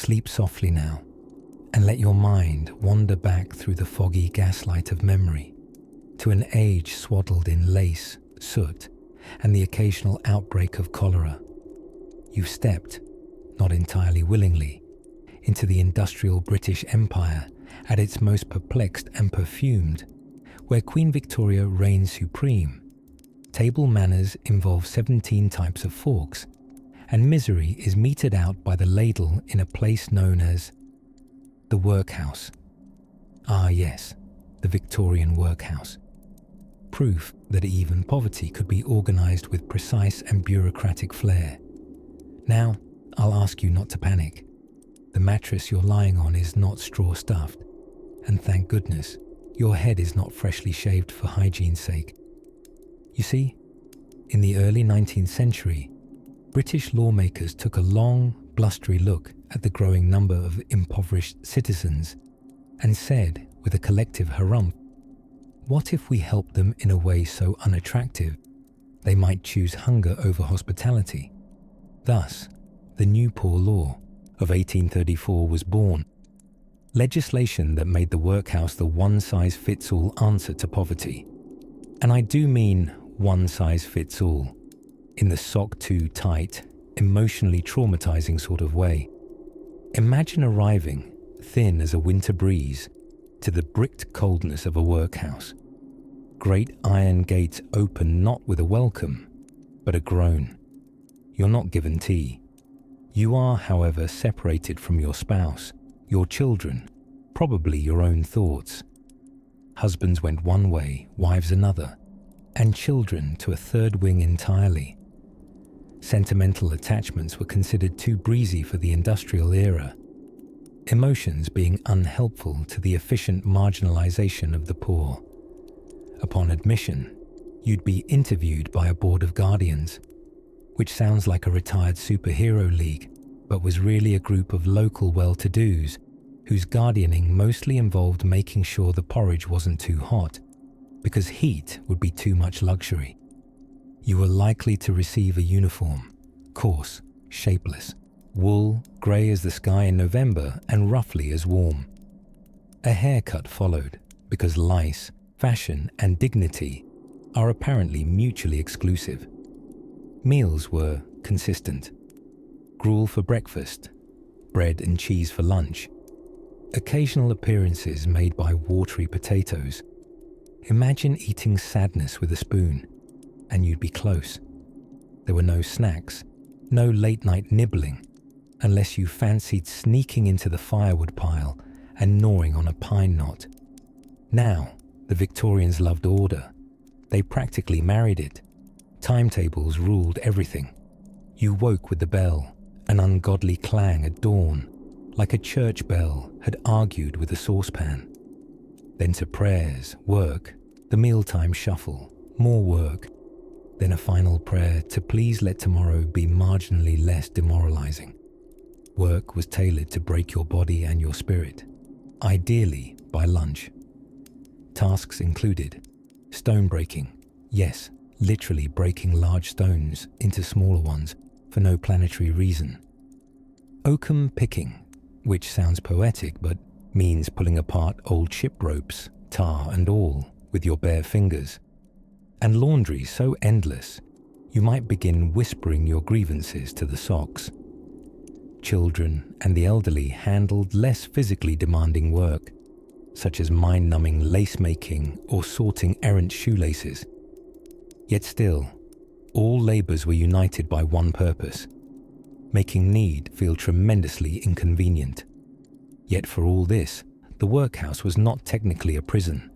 Sleep softly now, and let your mind wander back through the foggy gaslight of memory to an age swaddled in lace, soot, and the occasional outbreak of cholera. You've stepped, not entirely willingly, into the industrial British Empire at its most perplexed and perfumed, where Queen Victoria reigns supreme. Table manners involve 17 types of forks, and misery is meted out by the ladle in a place known as the workhouse. Ah yes, the Victorian Workhouse. Proof that even poverty could be organised with precise and bureaucratic flair. Now, I'll ask you not to panic. The mattress you're lying on is not straw-stuffed, and thank goodness, your head is not freshly shaved for hygiene's sake. You see, in the early 19th century, British lawmakers took a long, blustery look at the growing number of impoverished citizens and said, with a collective harumph, what if we helped them in a way so unattractive they might choose hunger over hospitality? Thus, the New Poor Law of 1834 was born, legislation that made the workhouse the one-size-fits-all answer to poverty. And I do mean one-size-fits-all, in the sock-too-tight, emotionally traumatizing sort of way. Imagine arriving, thin as a winter breeze, to the bricked coldness of a workhouse. Great iron gates open not with a welcome, but a groan. You're not given tea. You are, however, separated from your spouse, your children, probably your own thoughts. Husbands went one way, wives another, and children to a third wing entirely. Sentimental attachments were considered too breezy for the industrial era, emotions being unhelpful to the efficient marginalization of the poor. Upon admission, you'd be interviewed by a board of guardians, which sounds like a retired superhero league, but was really a group of local well-to-dos whose guardianing mostly involved making sure the porridge wasn't too hot, because heat would be too much luxury. You were likely to receive a uniform, coarse, shapeless, wool, grey as the sky in November and roughly as warm. A haircut followed, because lice, fashion and dignity are apparently mutually exclusive. Meals were consistent. Gruel for breakfast, bread and cheese for lunch. Occasional appearances made by watery potatoes. Imagine eating sadness with a spoon, and you'd be close. There were no snacks, no late-night nibbling, unless you fancied sneaking into the firewood pile and gnawing on a pine knot. Now, the Victorians loved order. They practically married it. Timetables ruled everything. You woke with the bell, an ungodly clang at dawn, like a church bell had argued with a saucepan. Then to prayers, work, the mealtime shuffle, more work, then a final prayer to please let tomorrow be marginally less demoralizing. Work was tailored to break your body and your spirit, ideally by lunch. Tasks included stone breaking, yes, literally breaking large stones into smaller ones for no planetary reason. Oakum picking, which sounds poetic but means pulling apart old ship ropes, tar and all, with your bare fingers. And laundry so endless, you might begin whispering your grievances to the socks. Children and the elderly handled less physically demanding work, such as mind-numbing lace-making or sorting errant shoelaces. Yet still, all labours were united by one purpose, making need feel tremendously inconvenient. Yet for all this, the workhouse was not technically a prison.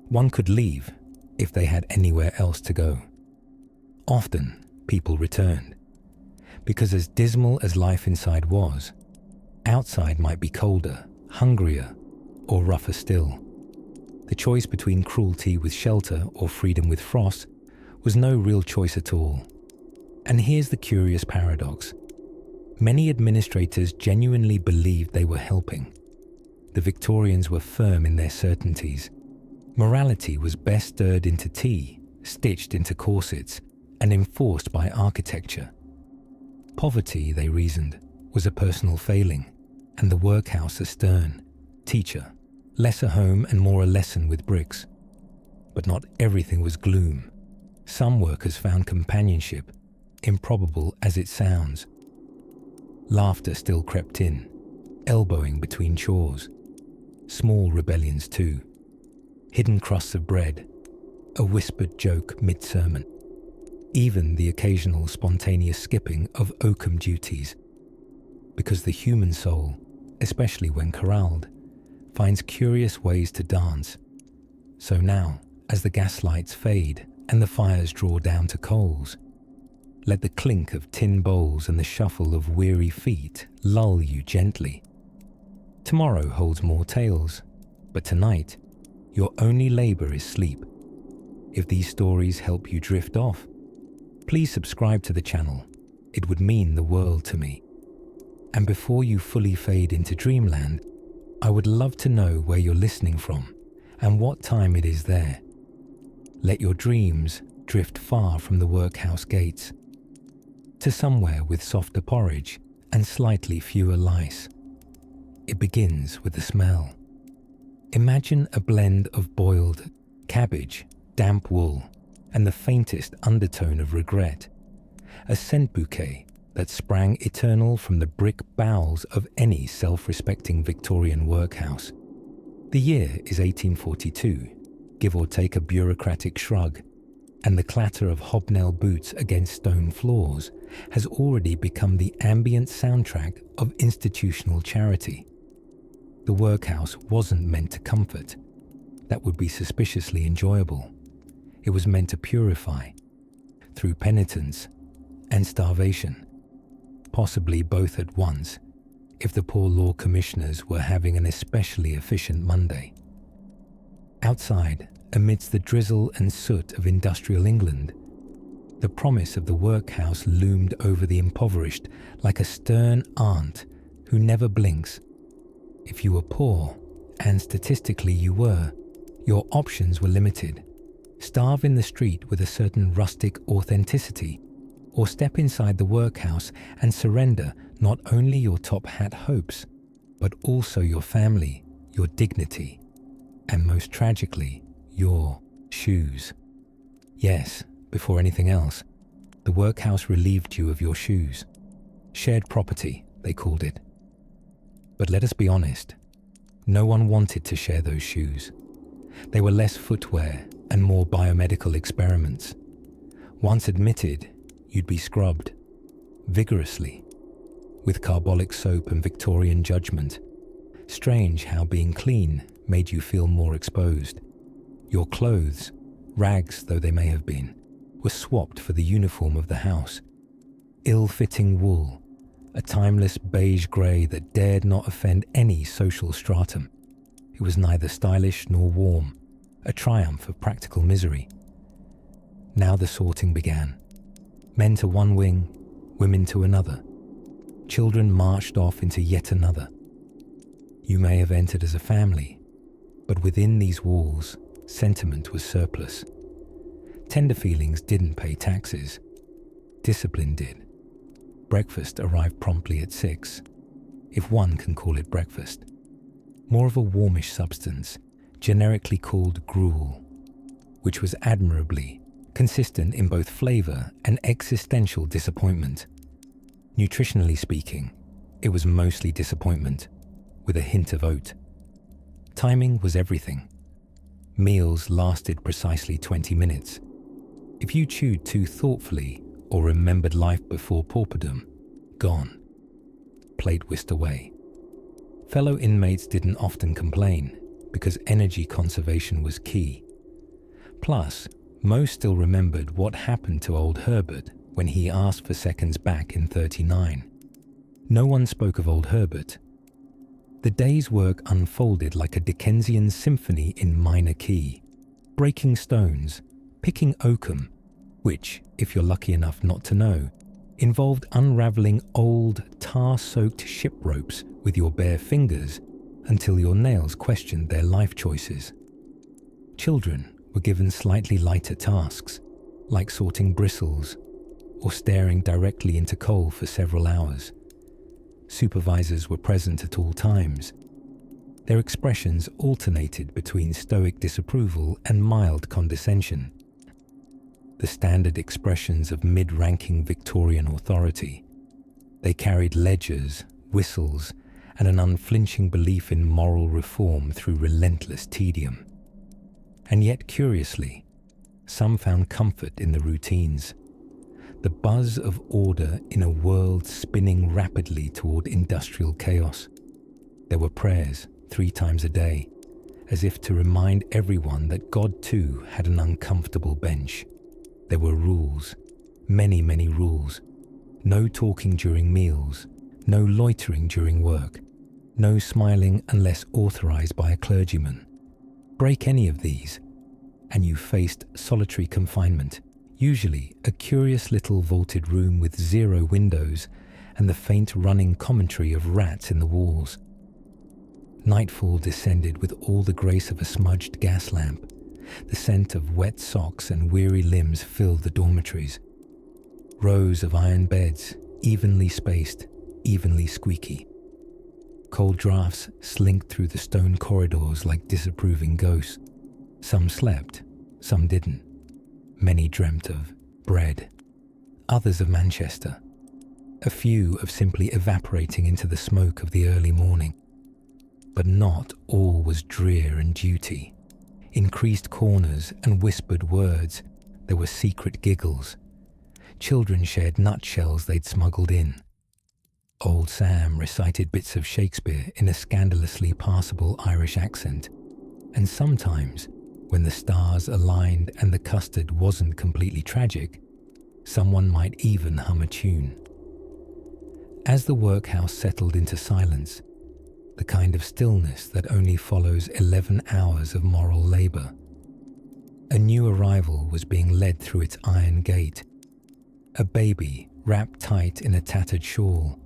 One could leave if they had anywhere else to go. Often, people returned, because as dismal as life inside was, outside might be colder, hungrier, or rougher still. The choice between cruelty with shelter or freedom with frost was no real choice at all. And here's the curious paradox. Many administrators genuinely believed they were helping. The Victorians were firm in their certainties. Morality was best stirred into tea, stitched into corsets, and enforced by architecture. Poverty, they reasoned, was a personal failing, and the workhouse a stern teacher, less a home and more a lesson with bricks. But not everything was gloom. Some workers found companionship, improbable as it sounds. Laughter still crept in, elbowing between chores. Small rebellions too. Hidden crusts of bread, a whispered joke mid-sermon. Even the occasional spontaneous skipping of oakum duties. Because the human soul, especially when corralled, finds curious ways to dance. So now, as the gaslights fade and the fires draw down to coals, let the clink of tin bowls and the shuffle of weary feet lull you gently. Tomorrow holds more tales, but tonight, your only labor is sleep. If these stories help you drift off, please subscribe to the channel. It would mean the world to me. And before you fully fade into dreamland, I would love to know where you're listening from and what time it is there. Let your dreams drift far from the workhouse gates, to somewhere with softer porridge and slightly fewer lice. It begins with the smell. Imagine a blend of boiled cabbage, damp wool, and the faintest undertone of regret. A scent bouquet that sprang eternal from the brick bowels of any self-respecting Victorian workhouse. The year is 1842, give or take a bureaucratic shrug, and the clatter of hobnail boots against stone floors has already become the ambient soundtrack of institutional charity. The workhouse wasn't meant to comfort. That would be suspiciously enjoyable. It was meant to purify, through penitence and starvation, possibly both at once, if the poor law commissioners were having an especially efficient Monday. Outside, amidst the drizzle and soot of industrial England, the promise of the workhouse loomed over the impoverished like a stern aunt who never blinks. If you were poor, and statistically you were, your options were limited. Starve in the street with a certain rustic authenticity, or step inside the workhouse and surrender not only your top hat hopes, but also your family, your dignity, and most tragically, your shoes. Yes, before anything else, the workhouse relieved you of your shoes. Shared property, they called it. But let us be honest, no one wanted to share those shoes. They were less footwear and more biomedical experiments. Once admitted, you'd be scrubbed, vigorously, with carbolic soap and Victorian judgment. Strange how being clean made you feel more exposed. Your clothes, rags though they may have been, were swapped for the uniform of the house. Ill-fitting wool, a timeless beige grey that dared not offend any social stratum. It was neither stylish nor warm, a triumph of practical misery. Now the sorting began. Men to one wing, women to another. Children marched off into yet another. You may have entered as a family, but within these walls, sentiment was surplus. Tender feelings didn't pay taxes. Discipline did. Breakfast arrived promptly at 6, if one can call it breakfast. More of a warmish substance, generically called gruel, which was admirably consistent in both flavour and existential disappointment. Nutritionally speaking, it was mostly disappointment, with a hint of oat. Timing was everything. Meals lasted precisely 20 minutes. If you chewed too thoughtfully or remembered life before pauperdom, gone. Plate whisked away. Fellow inmates didn't often complain because energy conservation was key. Plus, most still remembered what happened to old Herbert when he asked for seconds back in 39. No one spoke of old Herbert. The day's work unfolded like a Dickensian symphony in minor key, breaking stones, picking oakum, which, if you're lucky enough not to know, involved unravelling old, tar-soaked ship ropes with your bare fingers until your nails questioned their life choices. Children were given slightly lighter tasks, like sorting bristles or staring directly into coal for several hours. Supervisors were present at all times. Their expressions alternated between stoic disapproval and mild condescension. The standard expressions of mid-ranking Victorian authority. They carried ledgers, whistles, and an unflinching belief in moral reform through relentless tedium. And yet, curiously, some found comfort in the routines. The buzz of order in a world spinning rapidly toward industrial chaos. There were prayers 3 times a day, as if to remind everyone that God too had an uncomfortable bench. There were rules, many, many rules. No talking during meals, no loitering during work, no smiling unless authorized by a clergyman. Break any of these, and you faced solitary confinement, usually a curious little vaulted room with 0 windows and the faint running commentary of rats in the walls. Nightfall descended with all the grace of a smudged gas lamp. The scent of wet socks and weary limbs filled the dormitories. Rows of iron beds, evenly spaced, evenly squeaky. Cold draughts slinked through the stone corridors like disapproving ghosts. Some slept, some didn't. Many dreamt of bread, others of Manchester, a few of simply evaporating into the smoke of the early morning. But not all was drear and duty. In creased corners and whispered words, there were secret giggles. Children shared nutshells they'd smuggled in. Old Sam recited bits of Shakespeare in a scandalously passable Irish accent, and sometimes, when the stars aligned and the custard wasn't completely tragic, someone might even hum a tune. As the workhouse settled into silence, the kind of stillness that only follows 11 hours of moral labor, a new arrival was being led through its iron gate, a baby wrapped tight in a tattered shawl,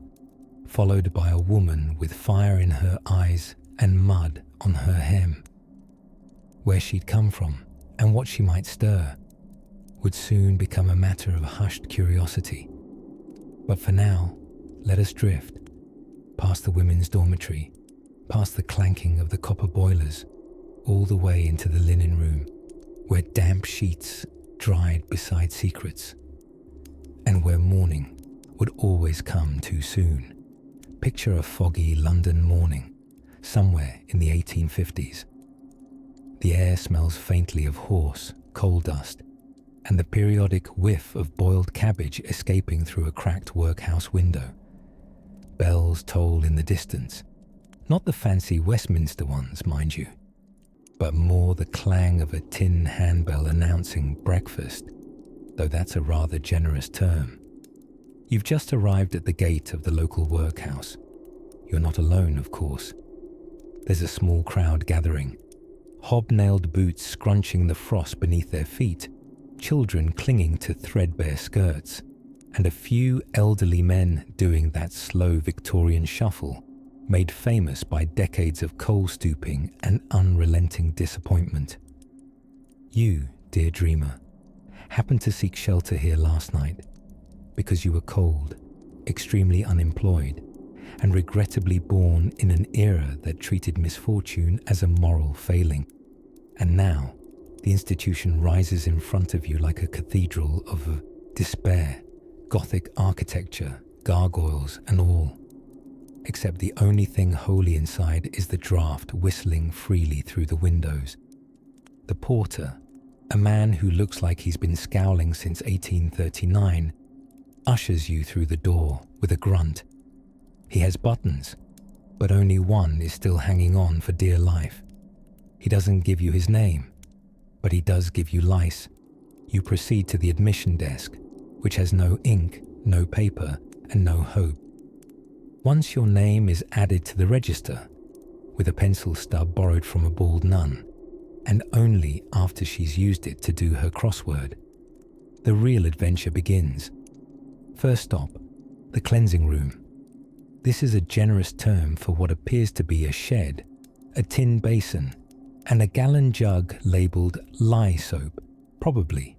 followed by a woman with fire in her eyes and mud on her hem. Where she'd come from and what she might stir would soon become a matter of hushed curiosity. But for now, let us drift past the women's dormitory, past the clanking of the copper boilers, all the way into the linen room, where damp sheets dried beside secrets, and where morning would always come too soon. Picture a foggy London morning, somewhere in the 1850s. The air smells faintly of horse, coal dust, and the periodic whiff of boiled cabbage escaping through a cracked workhouse window. Bells toll in the distance, not the fancy Westminster ones, mind you, but more the clang of a tin handbell announcing breakfast, though that's a rather generous term. You've just arrived at the gate of the local workhouse. You're not alone, of course. There's a small crowd gathering, hobnailed boots scrunching the frost beneath their feet, children clinging to threadbare skirts, and a few elderly men doing that slow Victorian shuffle made famous by decades of coal stooping and unrelenting disappointment. You, dear dreamer, happened to seek shelter here last night because you were cold, extremely unemployed, and regrettably born in an era that treated misfortune as a moral failing. And now, the institution rises in front of you like a cathedral of despair, Gothic architecture, gargoyles and all. Except the only thing holy inside is the draught whistling freely through the windows. The porter, a man who looks like he's been scowling since 1839, ushers you through the door with a grunt. He has buttons, but only one is still hanging on for dear life. He doesn't give you his name, but he does give you lice. You proceed to the admission desk, which has no ink, no paper, and no hope. Once your name is added to the register, with a pencil stub borrowed from a bald nun, and only after she's used it to do her crossword, the real adventure begins. First stop, the cleansing room. This is a generous term for what appears to be a shed, a tin basin, and a gallon jug labelled lye soap, probably.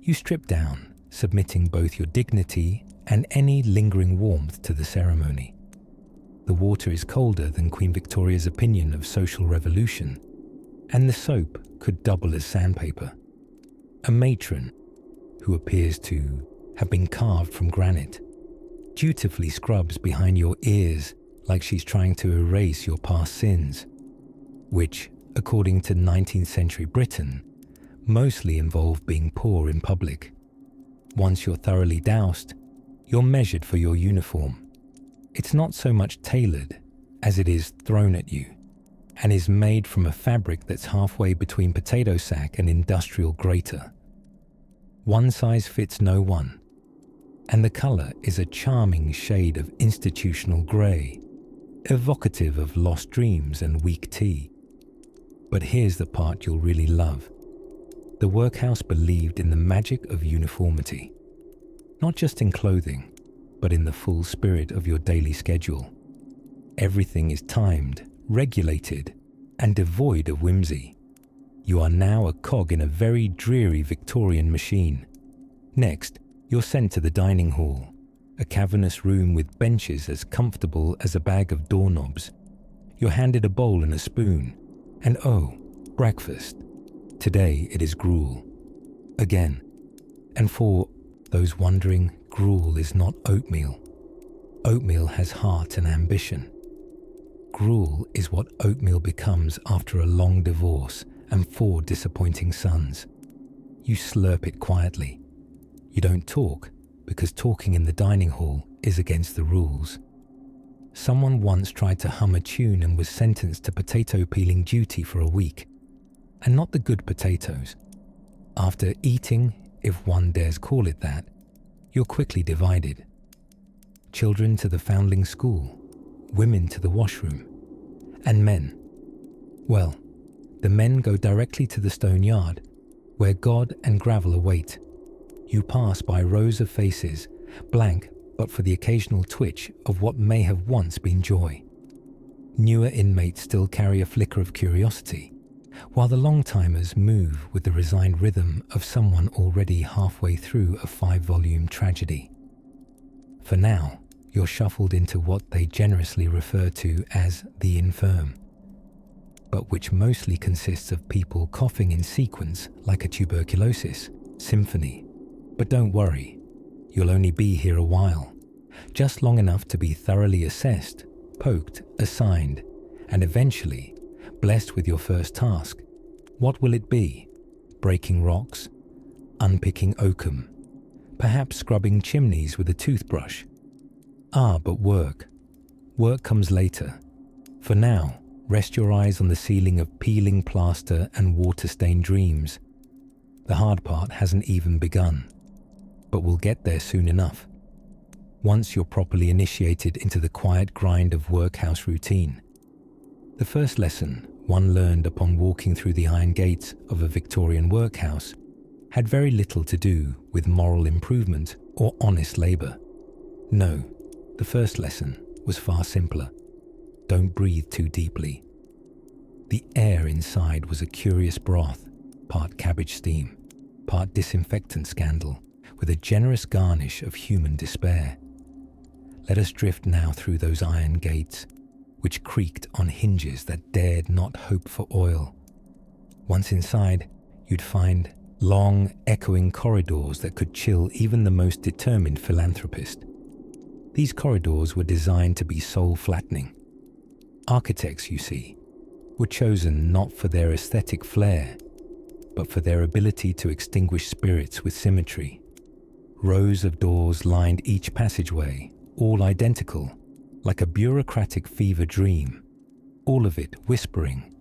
You strip down, submitting both your dignity and any lingering warmth to the ceremony. The water is colder than Queen Victoria's opinion of social revolution, and the soap could double as sandpaper. A matron, who appears to have been carved from granite, dutifully scrubs behind your ears like she's trying to erase your past sins, which, according to 19th century Britain, mostly involve being poor in public. Once you're thoroughly doused, you're measured for your uniform. It's not so much tailored as it is thrown at you, and is made from a fabric that's halfway between potato sack and industrial grater. One size fits no one, and the colour is a charming shade of institutional grey, evocative of lost dreams and weak tea. But here's the part you'll really love. The workhouse believed in the magic of uniformity, not just in clothing, but in the full spirit of your daily schedule. Everything is timed, regulated, and devoid of whimsy. You are now a cog in a very dreary Victorian machine. Next, you're sent to the dining hall, a cavernous room with benches as comfortable as a bag of doorknobs. You're handed a bowl and a spoon, and oh, breakfast. Today it is gruel. Again. And for those wondering, gruel is not oatmeal. Oatmeal has heart and ambition. Gruel is what oatmeal becomes after a long divorce and 4 disappointing sons. You slurp it quietly. You don't talk, because talking in the dining hall is against the rules. Someone once tried to hum a tune and was sentenced to potato peeling duty for a week, and not the good potatoes. After eating, if one dares call it that, you're quickly divided. Children to the foundling school, women to the washroom, and men. Well, the men go directly to the stone yard, where God and gravel await. You pass by rows of faces, blank but for the occasional twitch of what may have once been joy. Newer inmates still carry a flicker of curiosity, while the long-timers move with the resigned rhythm of someone already halfway through a 5-volume tragedy. For now, you're shuffled into what they generously refer to as the infirm, but which mostly consists of people coughing in sequence like a tuberculosis symphony. But don't worry, you'll only be here a while, just long enough to be thoroughly assessed, poked, assigned, and eventually blessed with your first task. What will it be? Breaking rocks? Unpicking oakum? Perhaps scrubbing chimneys with a toothbrush? But work. Work comes later. For now, rest your eyes on the ceiling of peeling plaster and water-stained dreams. The hard part hasn't even begun, but we'll get there soon enough. Once you're properly initiated into the quiet grind of workhouse routine. The first lesson one learned upon walking through the iron gates of a Victorian workhouse had very little to do with moral improvement or honest labour. No, the first lesson was far simpler. Don't breathe too deeply. The air inside was a curious broth, part cabbage steam, part disinfectant scandal, with a generous garnish of human despair. Let us drift now through those iron gates, which creaked on hinges that dared not hope for oil. Once inside, you'd find long, echoing corridors that could chill even the most determined philanthropist. These corridors were designed to be soul-flattening. Architects, you see, were chosen not for their aesthetic flair, but for their ability to extinguish spirits with symmetry. Rows of doors lined each passageway, all identical, like a bureaucratic fever dream, all of it whispering,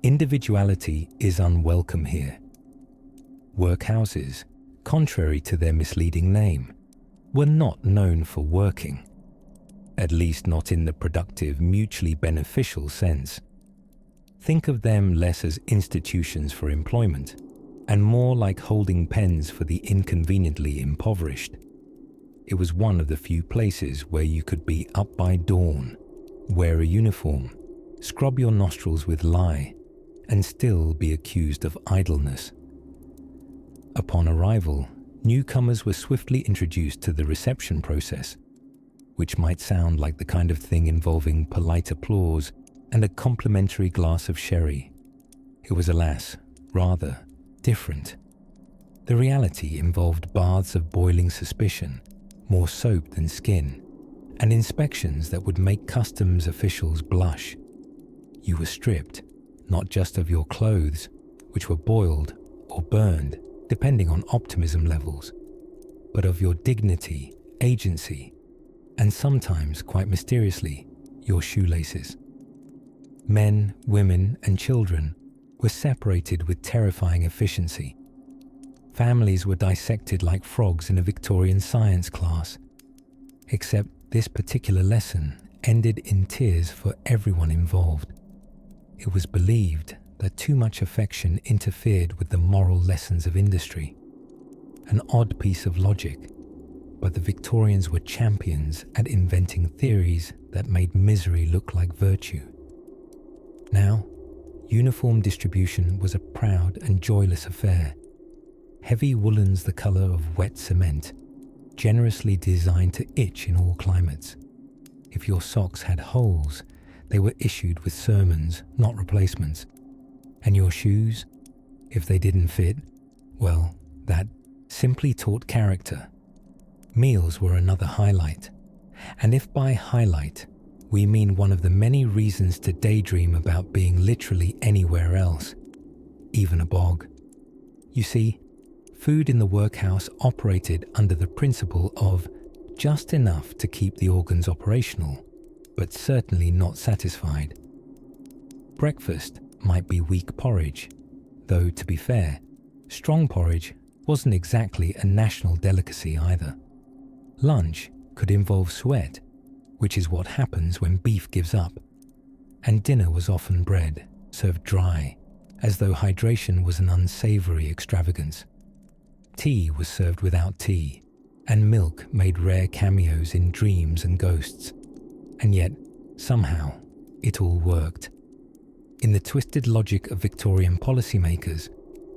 individuality is unwelcome here. Workhouses, contrary to their misleading name, were not known for working, at least not in the productive, mutually beneficial sense. Think of them less as institutions for employment, and more like holding pens for the inconveniently impoverished. It was one of the few places where you could be up by dawn, wear a uniform, scrub your nostrils with lye, and still be accused of idleness. Upon arrival, newcomers were swiftly introduced to the reception process. which might sound like the kind of thing involving polite applause and a complimentary glass of sherry. It was, alas, rather different. The reality involved baths of boiling suspicion, more soap than skin, and inspections that would make customs officials blush. You were stripped, not just of your clothes, which were boiled or burned, depending on optimism levels, but of your dignity, agency, and sometimes, quite mysteriously, your shoelaces. Men, women, and children were separated with terrifying efficiency. Families were dissected like frogs in a Victorian science class, except this particular lesson ended in tears for everyone involved. It was believed that too much affection interfered with the moral lessons of industry. An odd piece of logic, but the Victorians were champions at inventing theories that made misery look like virtue. Now, uniform distribution was a proud and joyless affair. Heavy woolens the colour of wet cement, generously designed to itch in all climates. If your socks had holes, they were issued with sermons, not replacements. And your shoes, if they didn't fit, well, that simply taught character. Meals were another highlight. And if by highlight, we mean one of the many reasons to daydream about being literally anywhere else, even a bog. You see, food in the workhouse operated under the principle of just enough to keep the organs operational, but certainly not satisfied. Breakfast might be weak porridge, though to be fair, strong porridge wasn't exactly a national delicacy either. Lunch could involve sweat, which is what happens when beef gives up, and dinner was often bread, served dry, as though hydration was an unsavoury extravagance. Tea was served without tea, and milk made rare cameos in dreams and ghosts. And yet, somehow, it all worked. In the twisted logic of Victorian policymakers,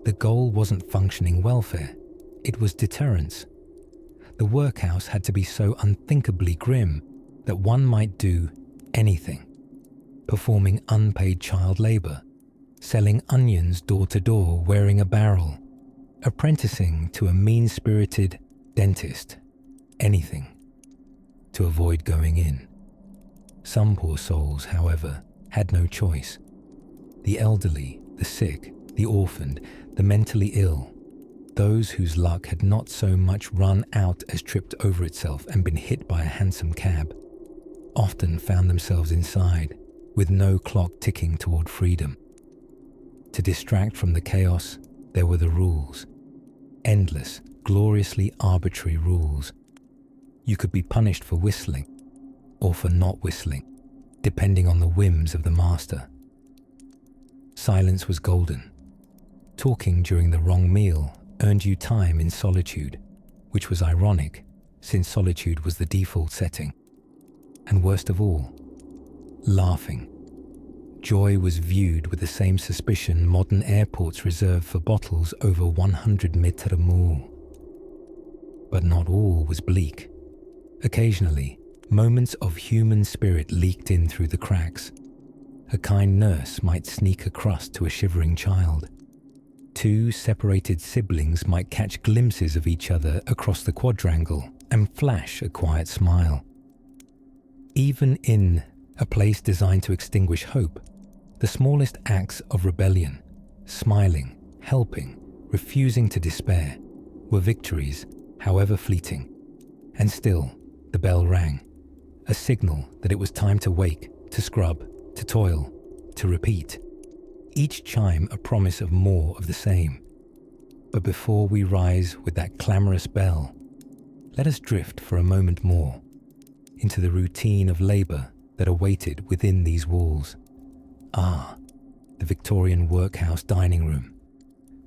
the goal wasn't functioning welfare, it was deterrence. The workhouse had to be so unthinkably grim that one might do anything. Performing unpaid child labour, selling onions door to door wearing a barrel, apprenticing to a mean-spirited dentist, anything, to avoid going in. Some poor souls, however, had no choice. The elderly, the sick, the orphaned, the mentally ill, those whose luck had not so much run out as tripped over itself and been hit by a hansom cab, often found themselves inside, with no clock ticking toward freedom. To distract from the chaos, there were the rules. Endless, gloriously arbitrary rules. You could be punished for whistling, or for not whistling, depending on the whims of the master. Silence was golden. Talking during the wrong meal earned you time in solitude, which was ironic, since solitude was the default setting. And worst of all, laughing. Joy was viewed with the same suspicion modern airports reserve for bottles over 100 metres mou. But not all was bleak. Occasionally, moments of human spirit leaked in through the cracks. A kind nurse might sneak a crust to a shivering child. Two separated siblings might catch glimpses of each other across the quadrangle and flash a quiet smile. Even in a place designed to extinguish hope, the smallest acts of rebellion, smiling, helping, refusing to despair, were victories, however fleeting. And still, the bell rang, a signal that it was time to wake, to scrub, to toil, to repeat. Each chime a promise of more of the same. But before we rise with that clamorous bell, let us drift for a moment more into the routine of labour that awaited within these walls. Ah, the Victorian Workhouse dining room,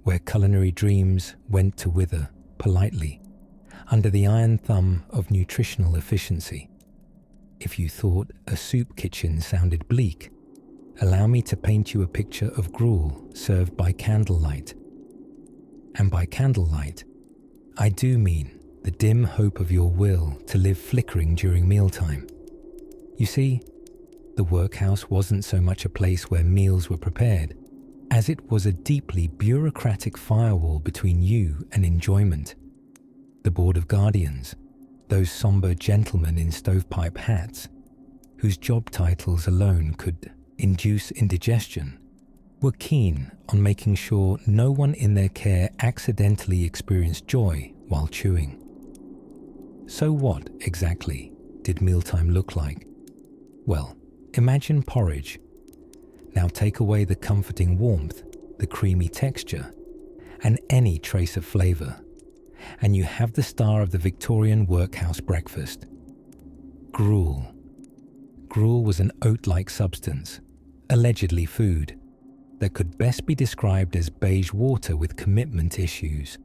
where culinary dreams went to wither politely under the iron thumb of nutritional efficiency. If you thought a soup kitchen sounded bleak, allow me to paint you a picture of gruel served by candlelight. And by candlelight, I do mean the dim hope of your will to live flickering during mealtime. You see, the workhouse wasn't so much a place where meals were prepared, as it was a deeply bureaucratic firewall between you and enjoyment. The Board of Guardians, those somber gentlemen in stovepipe hats, whose job titles alone could induce indigestion, were keen on making sure no one in their care accidentally experienced joy while chewing. So what, exactly, did mealtime look like? Well, imagine porridge. Now take away the comforting warmth, the creamy texture, and any trace of flavour, and you have the star of the Victorian Workhouse breakfast. Gruel. Gruel was an oat-like substance, allegedly food, that could best be described as beige water with commitment issues.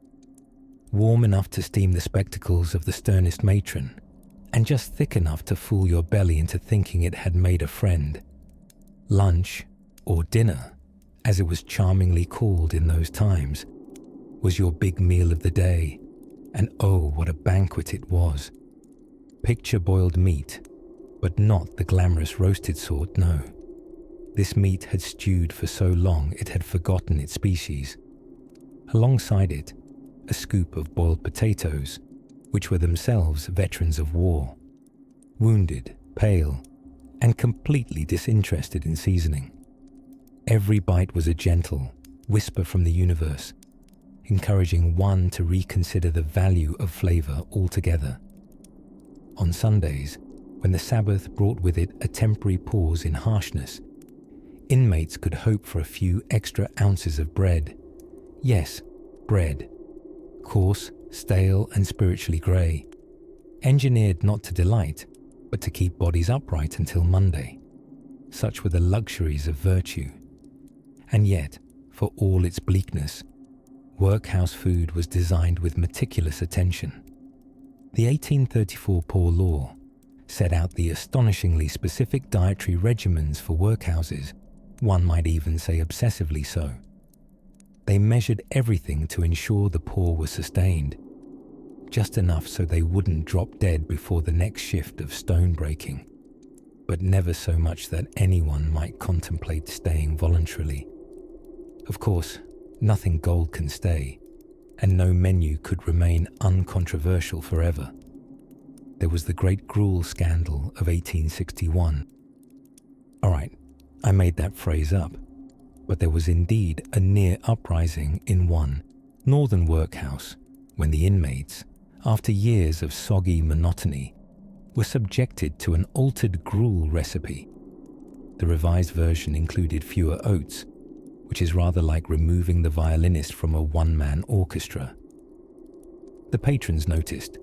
Warm enough to steam the spectacles of the sternest matron, and just thick enough to fool your belly into thinking it had made a friend. Lunch, or dinner, as it was charmingly called in those times, was your big meal of the day, and oh, what a banquet it was. Picture boiled meat, but not the glamorous roasted sort, no. This meat had stewed for so long it had forgotten its species. Alongside it, a scoop of boiled potatoes, which were themselves veterans of war, wounded, pale, and completely disinterested in seasoning. Every bite was a gentle whisper from the universe, encouraging one to reconsider the value of flavour altogether. On Sundays, when the Sabbath brought with it a temporary pause in harshness, inmates could hope for a few extra ounces of bread. Yes, bread. Coarse, stale, and spiritually grey. Engineered not to delight, but to keep bodies upright until Monday. Such were the luxuries of virtue. And yet, for all its bleakness, workhouse food was designed with meticulous attention. The 1834 Poor Law set out the astonishingly specific dietary regimens for workhouses, one might even say obsessively so. They measured everything to ensure the poor were sustained, just enough so they wouldn't drop dead before the next shift of stone breaking, but never so much that anyone might contemplate staying voluntarily. Of course, nothing gold can stay, and no menu could remain uncontroversial forever. There was the great gruel scandal of 1861. All right, I made that phrase up, but there was indeed a near uprising in one northern workhouse when the inmates, after years of soggy monotony, were subjected to an altered gruel recipe. The revised version included fewer oats, which is rather like removing the violinist from a one-man orchestra. The patrons noticed.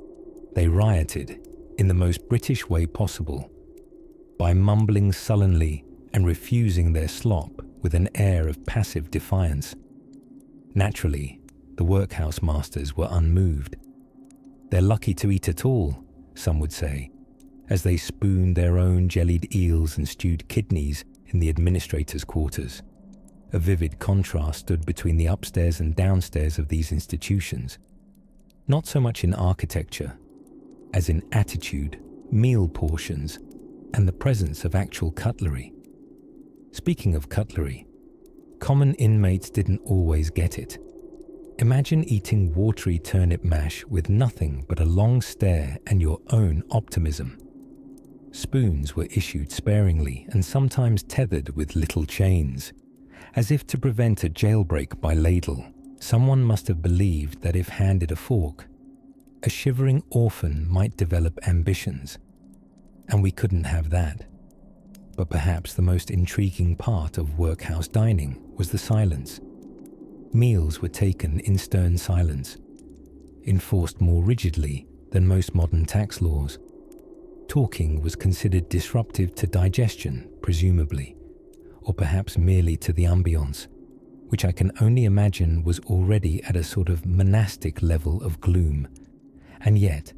They rioted, in the most British way possible, by mumbling sullenly and refusing their slop with an air of passive defiance. Naturally, the workhouse masters were unmoved. They're lucky to eat at all, some would say, as they spooned their own jellied eels and stewed kidneys in the administrators' quarters. A vivid contrast stood between the upstairs and downstairs of these institutions, not so much in architecture, as in attitude, meal portions, and the presence of actual cutlery. Speaking of cutlery, common inmates didn't always get it. Imagine eating watery turnip mash with nothing but a long stare and your own optimism. Spoons were issued sparingly and sometimes tethered with little chains. As if to prevent a jailbreak by ladle, someone must have believed that if handed a fork, a shivering orphan might develop ambitions. And we couldn't have that. But perhaps the most intriguing part of workhouse dining was the silence. Meals were taken in stern silence, enforced more rigidly than most modern tax laws. Talking was considered disruptive to digestion, presumably, or perhaps merely to the ambience, which I can only imagine was already at a sort of monastic level of gloom. And yet,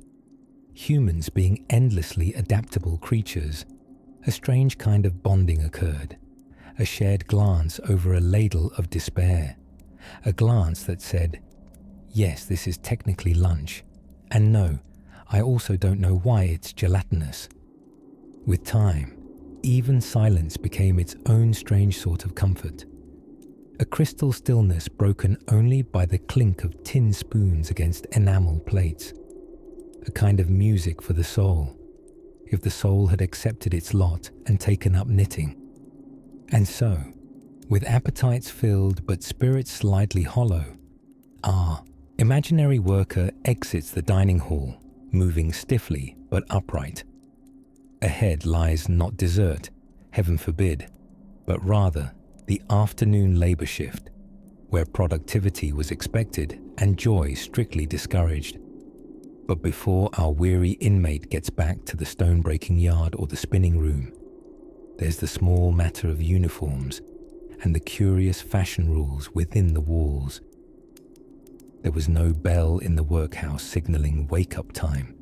humans being endlessly adaptable creatures, a strange kind of bonding occurred, a shared glance over a ladle of despair, a glance that said, yes, this is technically lunch, And no, I also don't know why it's gelatinous. With time, even silence became its own strange sort of comfort. A crystal stillness broken only by the clink of tin spoons against enamel plates. A kind of music for the soul, if the soul had accepted its lot and taken up knitting. And so, with appetites filled but spirits slightly hollow, our imaginary worker exits the dining hall, moving stiffly but upright. Ahead lies not dessert, heaven forbid, but rather the afternoon labor shift, where productivity was expected and joy strictly discouraged. But before our weary inmate gets back to the stone-breaking yard or the spinning room, there's the small matter of uniforms and the curious fashion rules within the walls. There was no bell in the workhouse signaling wake-up time.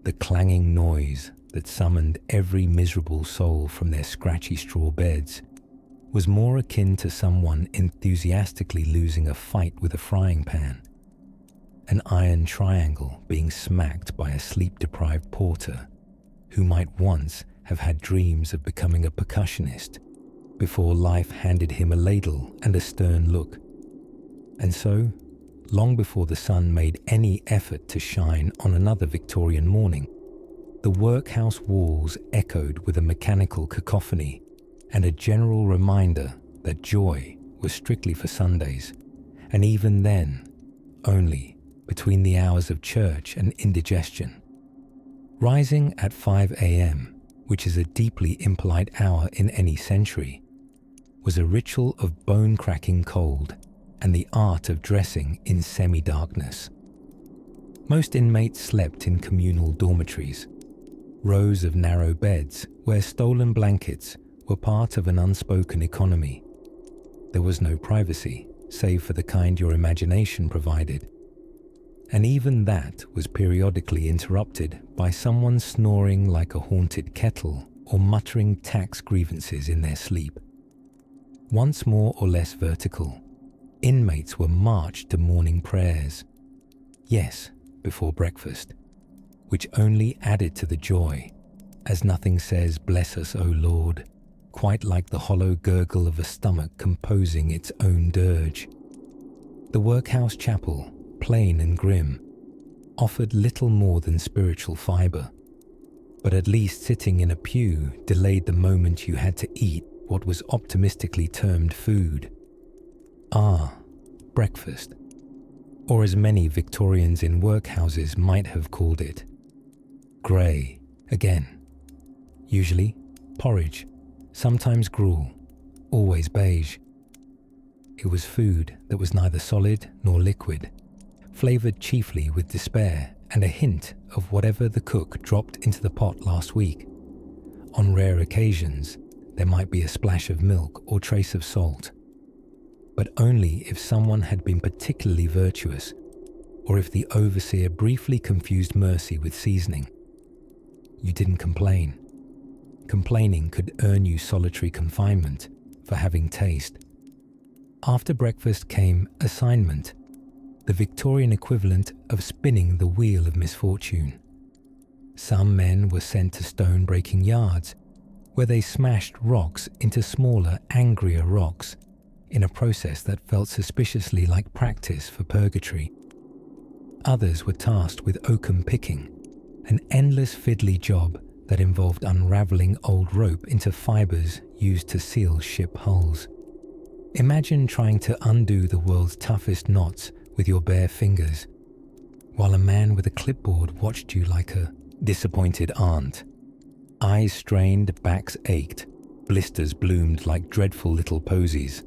The clanging noise that summoned every miserable soul from their scratchy straw beds was more akin to someone enthusiastically losing a fight with a frying pan. An iron triangle being smacked by a sleep-deprived porter who might once have had dreams of becoming a percussionist before life handed him a ladle and a stern look. And so, long before the sun made any effort to shine on another Victorian morning, the workhouse walls echoed with a mechanical cacophony and a general reminder that joy was strictly for Sundays, and even then, only between the hours of church and indigestion. Rising at 5 a.m., which is a deeply impolite hour in any century, was a ritual of bone-cracking cold and the art of dressing in semi-darkness. Most inmates slept in communal dormitories, rows of narrow beds where stolen blankets were part of an unspoken economy. There was no privacy, save for the kind your imagination provided. And even that was periodically interrupted by someone snoring like a haunted kettle or muttering tax grievances in their sleep. Once more or less vertical, inmates were marched to morning prayers. Yes, before breakfast, which only added to the joy, as nothing says "Bless us, O Lord," quite like the hollow gurgle of a stomach composing its own dirge. The workhouse chapel, plain and grim, offered little more than spiritual fibre, but at least sitting in a pew delayed the moment you had to eat what was optimistically termed food. Breakfast, or as many Victorians in workhouses might have called it, grey again. Usually porridge, sometimes gruel, always beige. It was food that was neither solid nor liquid, flavoured chiefly with despair and a hint of whatever the cook dropped into the pot last week. On rare occasions, there might be a splash of milk or trace of salt, but only if someone had been particularly virtuous, or if the overseer briefly confused mercy with seasoning. You didn't complain. Complaining could earn you solitary confinement for having taste. After breakfast came assignment, the Victorian equivalent of spinning the wheel of misfortune. Some men were sent to stone-breaking yards, where they smashed rocks into smaller, angrier rocks, in a process that felt suspiciously like practice for purgatory. Others were tasked with oakum picking, an endless fiddly job that involved unravelling old rope into fibres used to seal ship hulls. Imagine trying to undo the world's toughest knots with your bare fingers, while a man with a clipboard watched you like a disappointed aunt. Eyes strained, backs ached, blisters bloomed like dreadful little posies.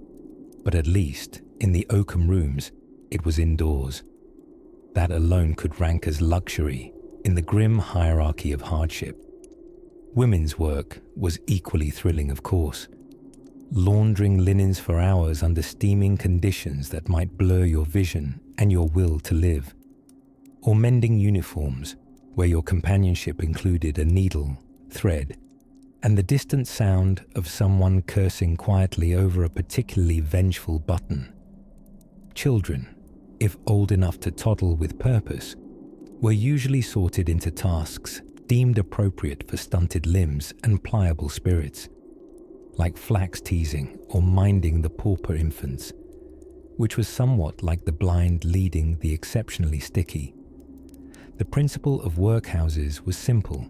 But at least, in the oakum rooms, it was indoors. That alone could rank as luxury in the grim hierarchy of hardship. Women's work was equally thrilling, of course. Laundering linens for hours under steaming conditions that might blur your vision and your will to live. Or mending uniforms, where your companionship included a needle, thread, and the distant sound of someone cursing quietly over a particularly vengeful button. Children, if old enough to toddle with purpose, were usually sorted into tasks deemed appropriate for stunted limbs and pliable spirits, like flax teasing or minding the pauper infants, which was somewhat like the blind leading the exceptionally sticky. The principle of workhouses was simple.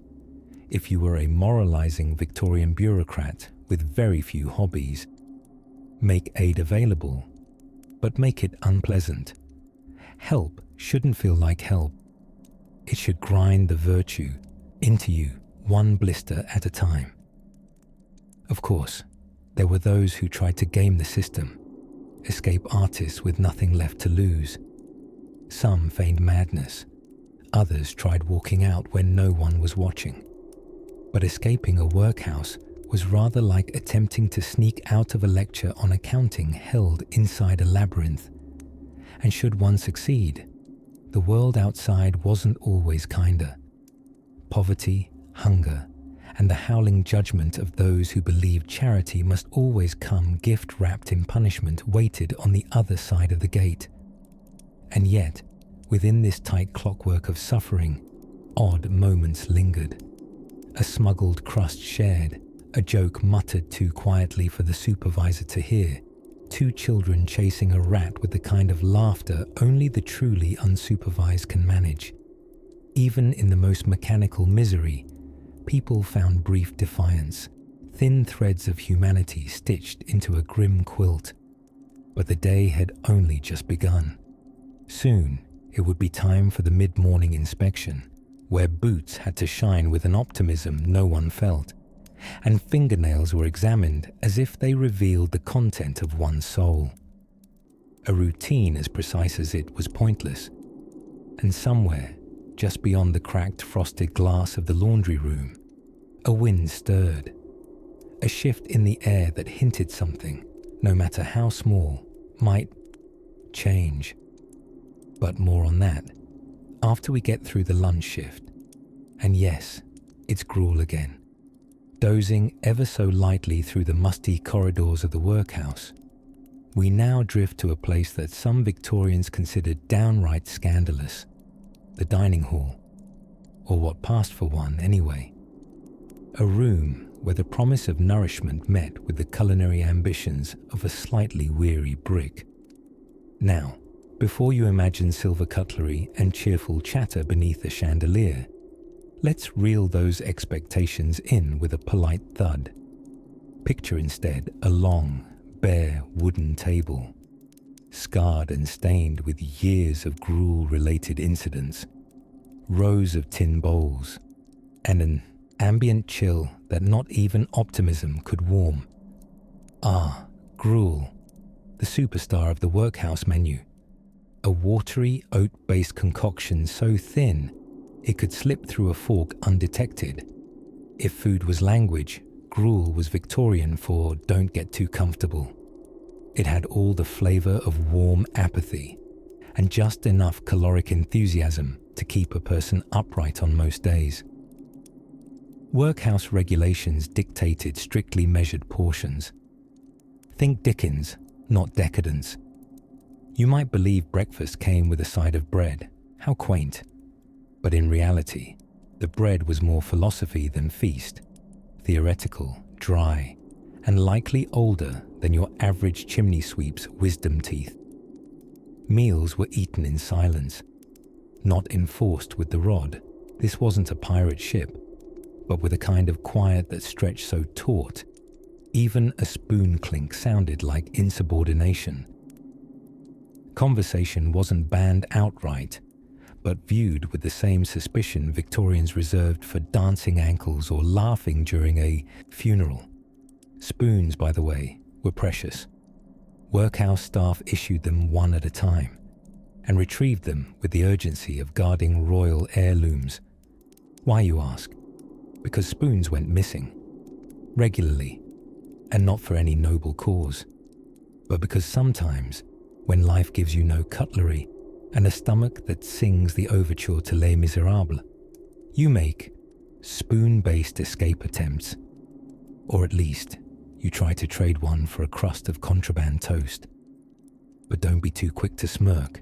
If you were a moralizing Victorian bureaucrat with very few hobbies, make aid available, but make it unpleasant. Help shouldn't feel like help. It should grind the virtue into you, one blister at a time. Of course, there were those who tried to game the system, escape artists with nothing left to lose. Some feigned madness. Others tried walking out when no one was watching. But escaping a workhouse was rather like attempting to sneak out of a lecture on accounting held inside a labyrinth. And should one succeed, the world outside wasn't always kinder. Poverty, hunger, and the howling judgment of those who believed charity must always come gift-wrapped in punishment waited on the other side of the gate. And yet, within this tight clockwork of suffering, odd moments lingered. A smuggled crust shared, a joke muttered too quietly for the supervisor to hear, two children chasing a rat with the kind of laughter only the truly unsupervised can manage. Even in the most mechanical misery, people found brief defiance, thin threads of humanity stitched into a grim quilt. But the day had only just begun. Soon, it would be time for the mid-morning inspection, where boots had to shine with an optimism no one felt, and fingernails were examined as if they revealed the content of one's soul. A routine as precise as it was pointless, and somewhere, just beyond the cracked frosted glass of the laundry room, a wind stirred, a shift in the air that hinted something, no matter how small, might change. But more on that after we get through the lunch shift. And yes, it's gruel again. Dozing ever so lightly through the musty corridors of the workhouse, we now drift to a place that some Victorians considered downright scandalous, the dining hall, or what passed for one anyway. A room where the promise of nourishment met with the culinary ambitions of a slightly weary brick. Now, before you imagine silver cutlery and cheerful chatter beneath the chandelier, let's reel those expectations in with a polite thud. Picture instead a long, bare wooden table, scarred and stained with years of gruel-related incidents, rows of tin bowls, and an ambient chill that not even optimism could warm. Ah, gruel, the superstar of the workhouse menu. A watery, oat-based concoction so thin it could slip through a fork undetected. If food was language, gruel was Victorian for don't get too comfortable. It had all the flavour of warm apathy, and just enough caloric enthusiasm to keep a person upright on most days. Workhouse regulations dictated strictly measured portions. Think Dickens, not decadence. You might believe breakfast came with a side of bread. How quaint. But in reality, the bread was more philosophy than feast, theoretical, dry, and likely older than your average chimney sweep's wisdom teeth. Meals were eaten in silence, not enforced with the rod. This wasn't a pirate ship, but with a kind of quiet that stretched so taut, even a spoon clink sounded like insubordination. Conversation wasn't banned outright, but viewed with the same suspicion Victorians reserved for dancing ankles or laughing during a funeral. Spoons, by the way, were precious. Workhouse staff issued them one at a time, and retrieved them with the urgency of guarding royal heirlooms. Why, you ask? Because spoons went missing. Regularly, and not for any noble cause, but because sometimes, when life gives you no cutlery, and a stomach that sings the overture to Les Miserables, you make spoon-based escape attempts, or at least you try to trade one for a crust of contraband toast. But don't be too quick to smirk.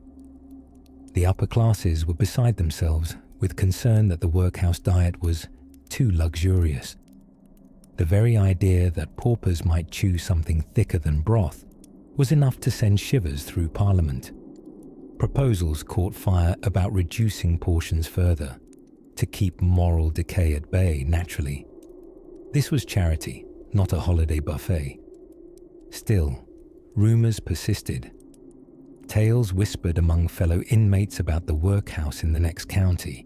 The upper classes were beside themselves with concern that the workhouse diet was too luxurious. The very idea that paupers might chew something thicker than broth was enough to send shivers through Parliament. Proposals caught fire about reducing portions further, to keep moral decay at bay naturally. This was charity, not a holiday buffet. Still, rumours persisted. Tales whispered among fellow inmates about the workhouse in the next county,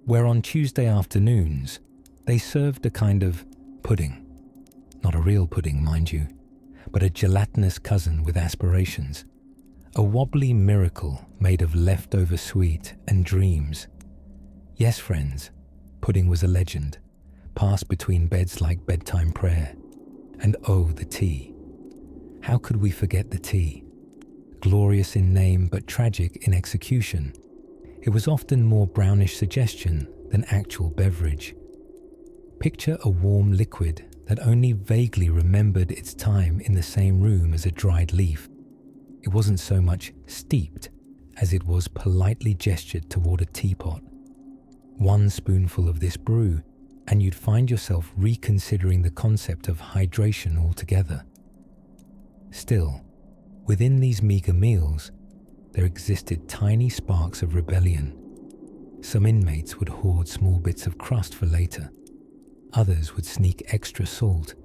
where on Tuesday afternoons they served a kind of pudding. Not a real pudding, mind you, but a gelatinous cousin with aspirations. A wobbly miracle made of leftover sweet and dreams. Yes, friends, pudding was a legend, passed between beds like bedtime prayer. And oh, the tea. How could we forget the tea? Glorious in name but tragic in execution. It was often more brownish suggestion than actual beverage. Picture a warm liquid that only vaguely remembered its time in the same room as a dried leaf. It wasn't so much steeped as it was politely gestured toward a teapot. One spoonful of this brew, and you'd find yourself reconsidering the concept of hydration altogether. Still, within these meagre meals, there existed tiny sparks of rebellion. Some inmates would hoard small bits of crust for later. Others would sneak extra salt,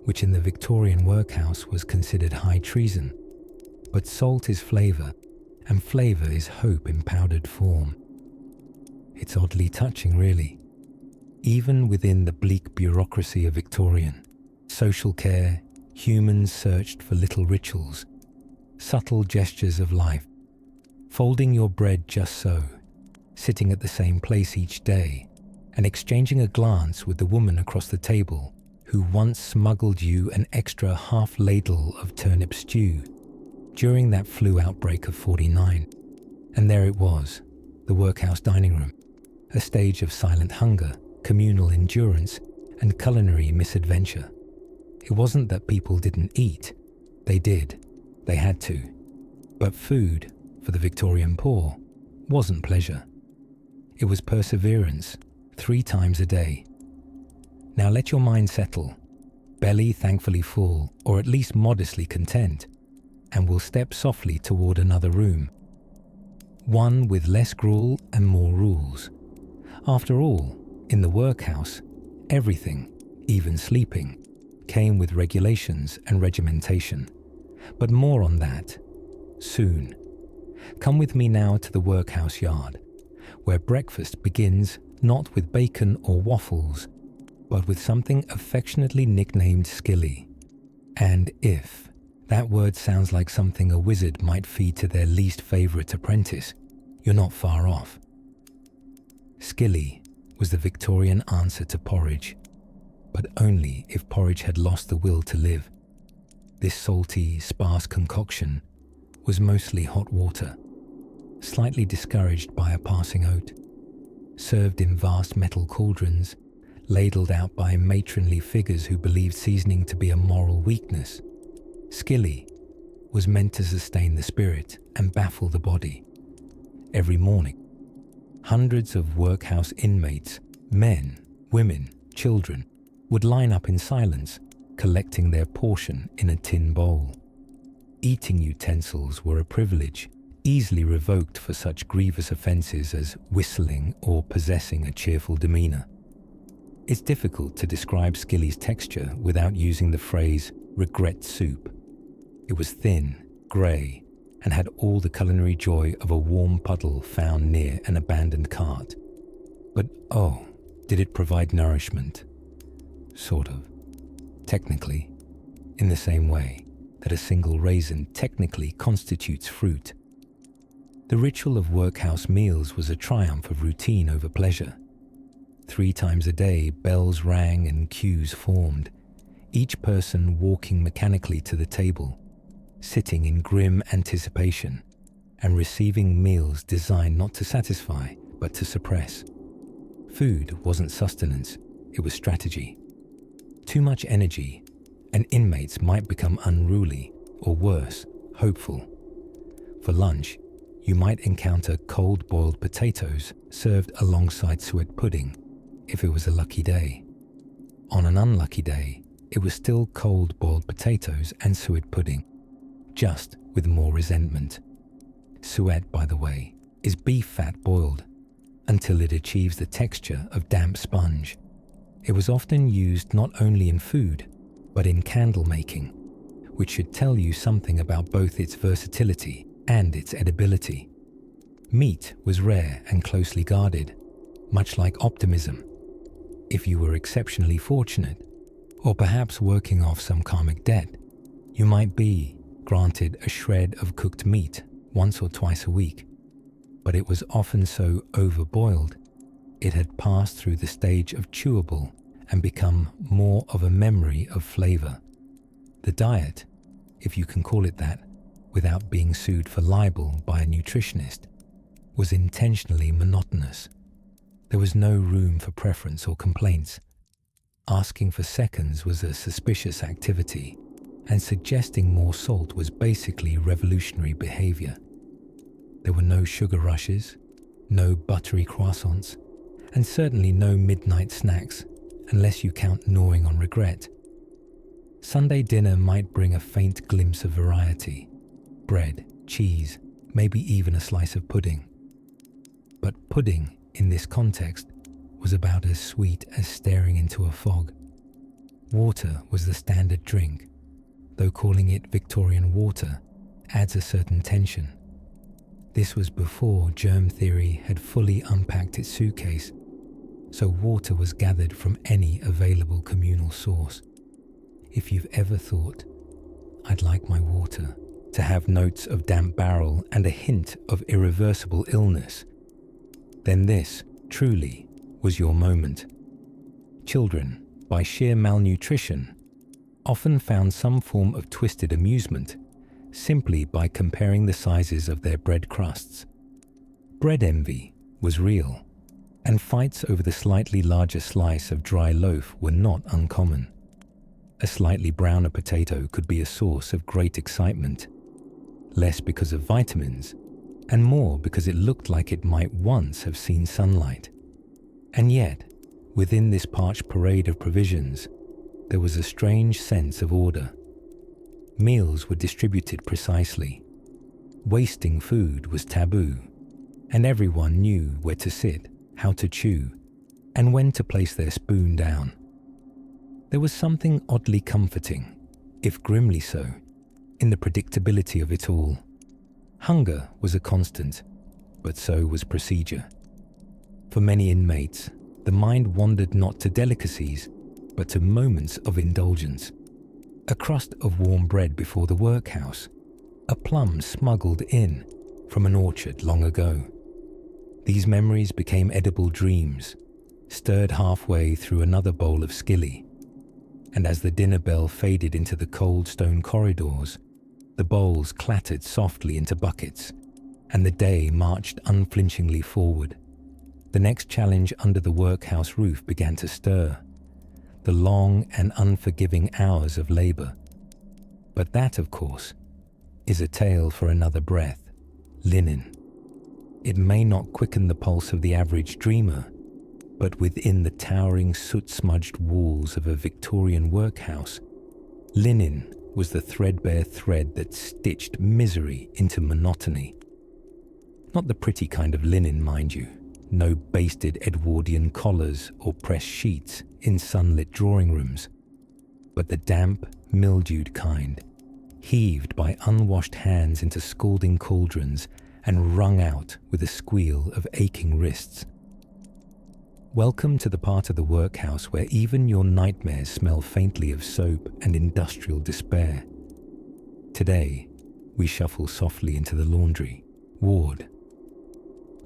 which in the Victorian Workhouse was considered high treason. But salt is flavour, and flavour is hope in powdered form. It's oddly touching, really. Even within the bleak bureaucracy of Victorian social care, humans searched for little rituals, subtle gestures of life. Folding your bread just so, sitting at the same place each day, and exchanging a glance with the woman across the table who once smuggled you an extra half ladle of turnip stew during that flu outbreak of '49. And there it was, the workhouse dining room, a stage of silent hunger, communal endurance, and culinary misadventure. It wasn't that people didn't eat. They did. They had to. But food, for the Victorian poor, wasn't pleasure. It was perseverance, 3 times a day. Now let your mind settle, belly thankfully full, or at least modestly content, and we'll step softly toward another room. One with less gruel and more rules. After all, in the workhouse, everything, even sleeping, came with regulations and regimentation. But more on that, soon. Come with me now to the workhouse yard, where breakfast begins not with bacon or waffles, but with something affectionately nicknamed skilly. And if that word sounds like something a wizard might feed to their least favourite apprentice, you're not far off. Skilly was the Victorian answer to porridge, but only if porridge had lost the will to live. This salty, sparse concoction was mostly hot water, slightly discouraged by a passing oat, served in vast metal cauldrons, ladled out by matronly figures who believed seasoning to be a moral weakness. Skilly was meant to sustain the spirit and baffle the body. Every morning, hundreds of workhouse inmates, men, women, children, would line up in silence, collecting their portion in a tin bowl. Eating utensils were a privilege, easily revoked for such grievous offences as whistling or possessing a cheerful demeanour. It's difficult to describe Skilly's texture without using the phrase regret soup. It was thin, grey, and had all the culinary joy of a warm puddle found near an abandoned cart. But oh, did it provide nourishment? Sort of. Technically, in the same way that a single raisin technically constitutes fruit. The ritual of workhouse meals was a triumph of routine over pleasure. 3 times a day, bells rang and queues formed, each person walking mechanically to the table, sitting in grim anticipation, and receiving meals designed not to satisfy, but to suppress. Food wasn't sustenance, it was strategy. Too much energy, and inmates might become unruly, or worse, hopeful. For lunch, you might encounter cold boiled potatoes served alongside suet pudding if it was a lucky day. On an unlucky day, it was still cold boiled potatoes and suet pudding, just with more resentment. Suet, by the way, is beef fat boiled until it achieves the texture of damp sponge. It was often used not only in food, but in candle making, which should tell you something about both its versatility and its edibility. Meat was rare and closely guarded, much like optimism. If you were exceptionally fortunate, or perhaps working off some karmic debt, you might be granted a shred of cooked meat once or twice a week. But it was often so overboiled, it had passed through the stage of chewable and become more of a memory of flavor. The diet, if you can call it that, without being sued for libel by a nutritionist, was intentionally monotonous. There was no room for preference or complaints. Asking for seconds was a suspicious activity, and suggesting more salt was basically revolutionary behavior. There were no sugar rushes, no buttery croissants, and certainly no midnight snacks, unless you count gnawing on regret. Sunday dinner might bring a faint glimpse of variety: bread, cheese, maybe even a slice of pudding. But pudding, in this context, was about as sweet as staring into a fog. Water was the standard drink, though calling it Victorian water adds a certain tension. This was before germ theory had fully unpacked its suitcase, so water was gathered from any available communal source. If you've ever thought, "I'd like my water to have notes of damp barrel and a hint of irreversible illness," then this, truly, was your moment. Children, by sheer malnutrition, often found some form of twisted amusement simply by comparing the sizes of their bread crusts. Bread envy was real, and fights over the slightly larger slice of dry loaf were not uncommon. A slightly browner potato could be a source of great excitement, less because of vitamins, and more because it looked like it might once have seen sunlight. And yet, within this parched parade of provisions, there was a strange sense of order. Meals were distributed precisely. Wasting food was taboo, and everyone knew where to sit, how to chew, and when to place their spoon down. There was something oddly comforting, if grimly so, in the predictability of it all. Hunger was a constant, but so was procedure. For many inmates, the mind wandered not to delicacies, but to moments of indulgence. A crust of warm bread before the workhouse, a plum smuggled in from an orchard long ago. These memories became edible dreams, stirred halfway through another bowl of skilly. And as the dinner bell faded into the cold stone corridors, the bowls clattered softly into buckets, and the day marched unflinchingly forward. The next challenge under the workhouse roof began to stir, the long and unforgiving hours of labour. But that, of course, is a tale for another breath: linen. It may not quicken the pulse of the average dreamer, but within the towering soot-smudged walls of a Victorian workhouse, linen was the threadbare thread that stitched misery into monotony. Not the pretty kind of linen, mind you. No basted Edwardian collars or pressed sheets in sunlit drawing rooms, but the damp, mildewed kind, heaved by unwashed hands into scalding cauldrons and wrung out with a squeal of aching wrists. Welcome to the part of the workhouse where even your nightmares smell faintly of soap and industrial despair. Today, we shuffle softly into the laundry ward.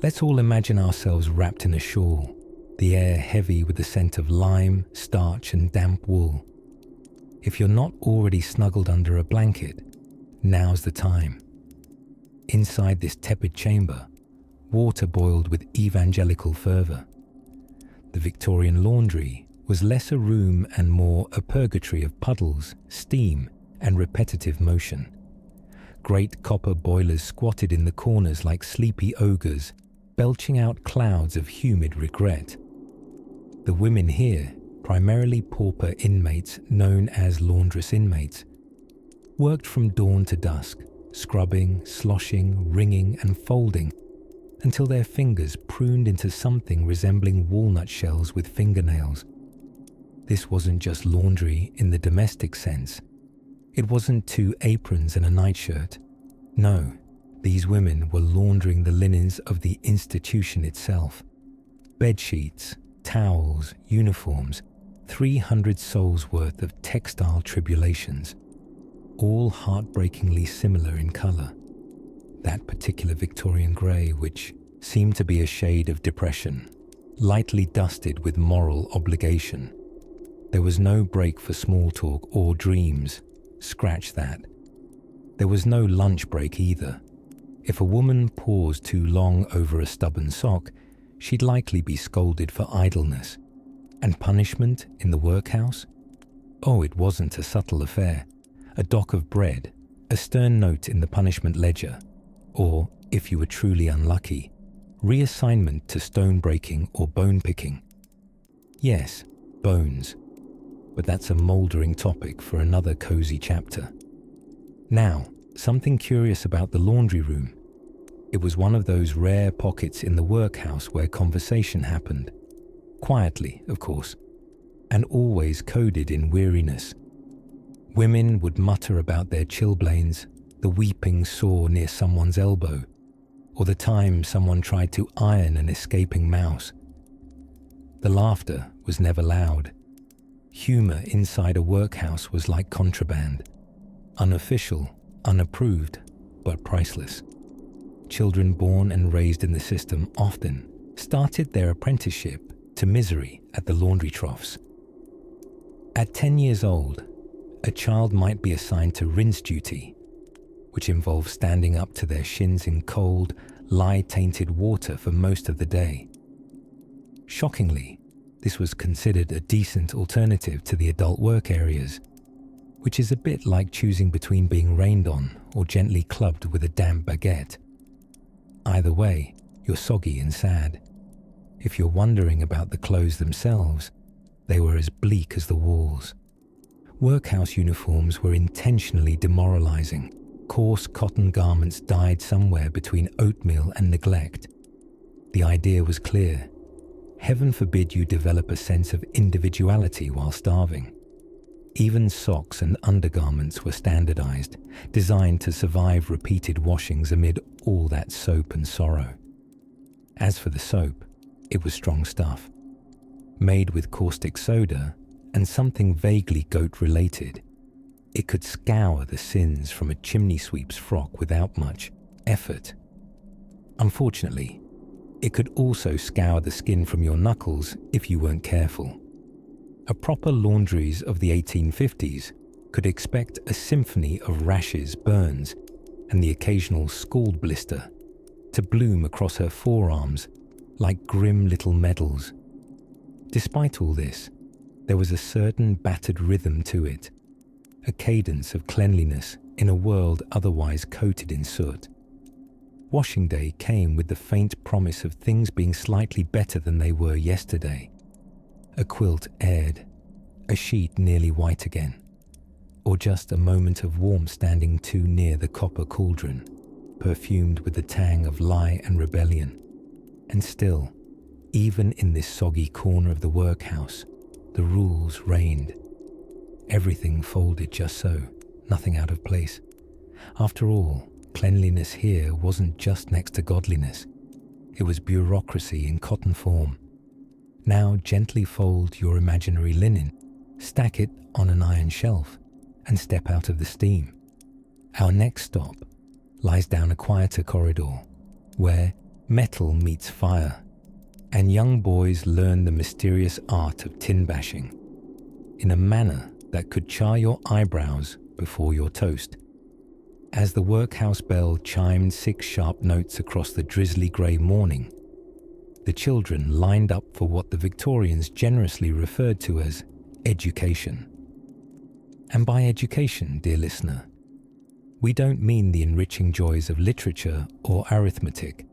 Let's all imagine ourselves wrapped in a shawl, the air heavy with the scent of lime, starch, and damp wool. If you're not already snuggled under a blanket, now's the time. Inside this tepid chamber, water boiled with evangelical fervour. The Victorian laundry was less a room and more a purgatory of puddles, steam, and repetitive motion. Great copper boilers squatted in the corners like sleepy ogres, belching out clouds of humid regret. The women here, primarily pauper inmates known as laundress inmates, worked from dawn to dusk, scrubbing, sloshing, wringing and folding until their fingers pruned into something resembling walnut shells with fingernails. This wasn't just laundry in the domestic sense. It wasn't 2 aprons and a nightshirt. No, these women were laundering the linens of the institution itself. Bedsheets, towels, uniforms, 300 souls worth of textile tribulations, all heartbreakingly similar in colour. That particular Victorian grey, which seemed to be a shade of depression, lightly dusted with moral obligation. There was no break for small talk or dreams. Scratch that. There was no lunch break either. If a woman paused too long over a stubborn sock, she'd likely be scolded for idleness. And punishment in the workhouse? Oh, it wasn't a subtle affair. A dock of bread, a stern note in the punishment ledger, or, if you were truly unlucky, reassignment to stone breaking or bone picking. Yes, bones. But that's a mouldering topic for another cosy chapter. Now, something curious about the laundry room. It was one of those rare pockets in the workhouse where conversation happened. Quietly, of course, and always coded in weariness. Women would mutter about their chilblains, the weeping sore near someone's elbow, or the time someone tried to iron an escaping mouse. The laughter was never loud. Humour inside a workhouse was like contraband. Unofficial, unapproved, but priceless. Children born and raised in the system often started their apprenticeship to misery at the laundry troughs. At 10 years old, a child might be assigned to rinse duty, which involves standing up to their shins in cold, lye-tainted water for most of the day. Shockingly, this was considered a decent alternative to the adult work areas, which is a bit like choosing between being rained on or gently clubbed with a damp baguette. Either way, you're soggy and sad. If you're wondering about the clothes themselves, they were as bleak as the walls. Workhouse uniforms were intentionally demoralizing. Coarse cotton garments dyed somewhere between oatmeal and neglect. The idea was clear. Heaven forbid you develop a sense of individuality while starving. Even socks and undergarments were standardized, designed to survive repeated washings amid all that soap and sorrow. As for the soap, it was strong stuff. Made with caustic soda and something vaguely goat-related, it could scour the sins from a chimney sweep's frock without much effort. Unfortunately, it could also scour the skin from your knuckles if you weren't careful. A proper laundries of the 1850s could expect a symphony of rashes, burns, and the occasional scald blister to bloom across her forearms like grim little medals. Despite all this, there was a certain battered rhythm to it, a cadence of cleanliness in a world otherwise coated in soot. Washing day came with the faint promise of things being slightly better than they were yesterday. A quilt aired, a sheet nearly white again, or just a moment of warmth standing too near the copper cauldron, perfumed with the tang of lye and rebellion. And still, even in this soggy corner of the workhouse, the rules reigned. Everything folded just so, nothing out of place. After all, cleanliness here wasn't just next to godliness. It was bureaucracy in cotton form. Now gently fold your imaginary linen, stack it on an iron shelf, and step out of the steam. Our next stop lies down a quieter corridor, where metal meets fire, and young boys learn the mysterious art of tin bashing, in a manner that could char your eyebrows before your toast. As the workhouse bell chimed 6 sharp notes across the drizzly grey morning, the children lined up for what the Victorians generously referred to as education. And by education, dear listener, we don't mean the enriching joys of literature or arithmetic.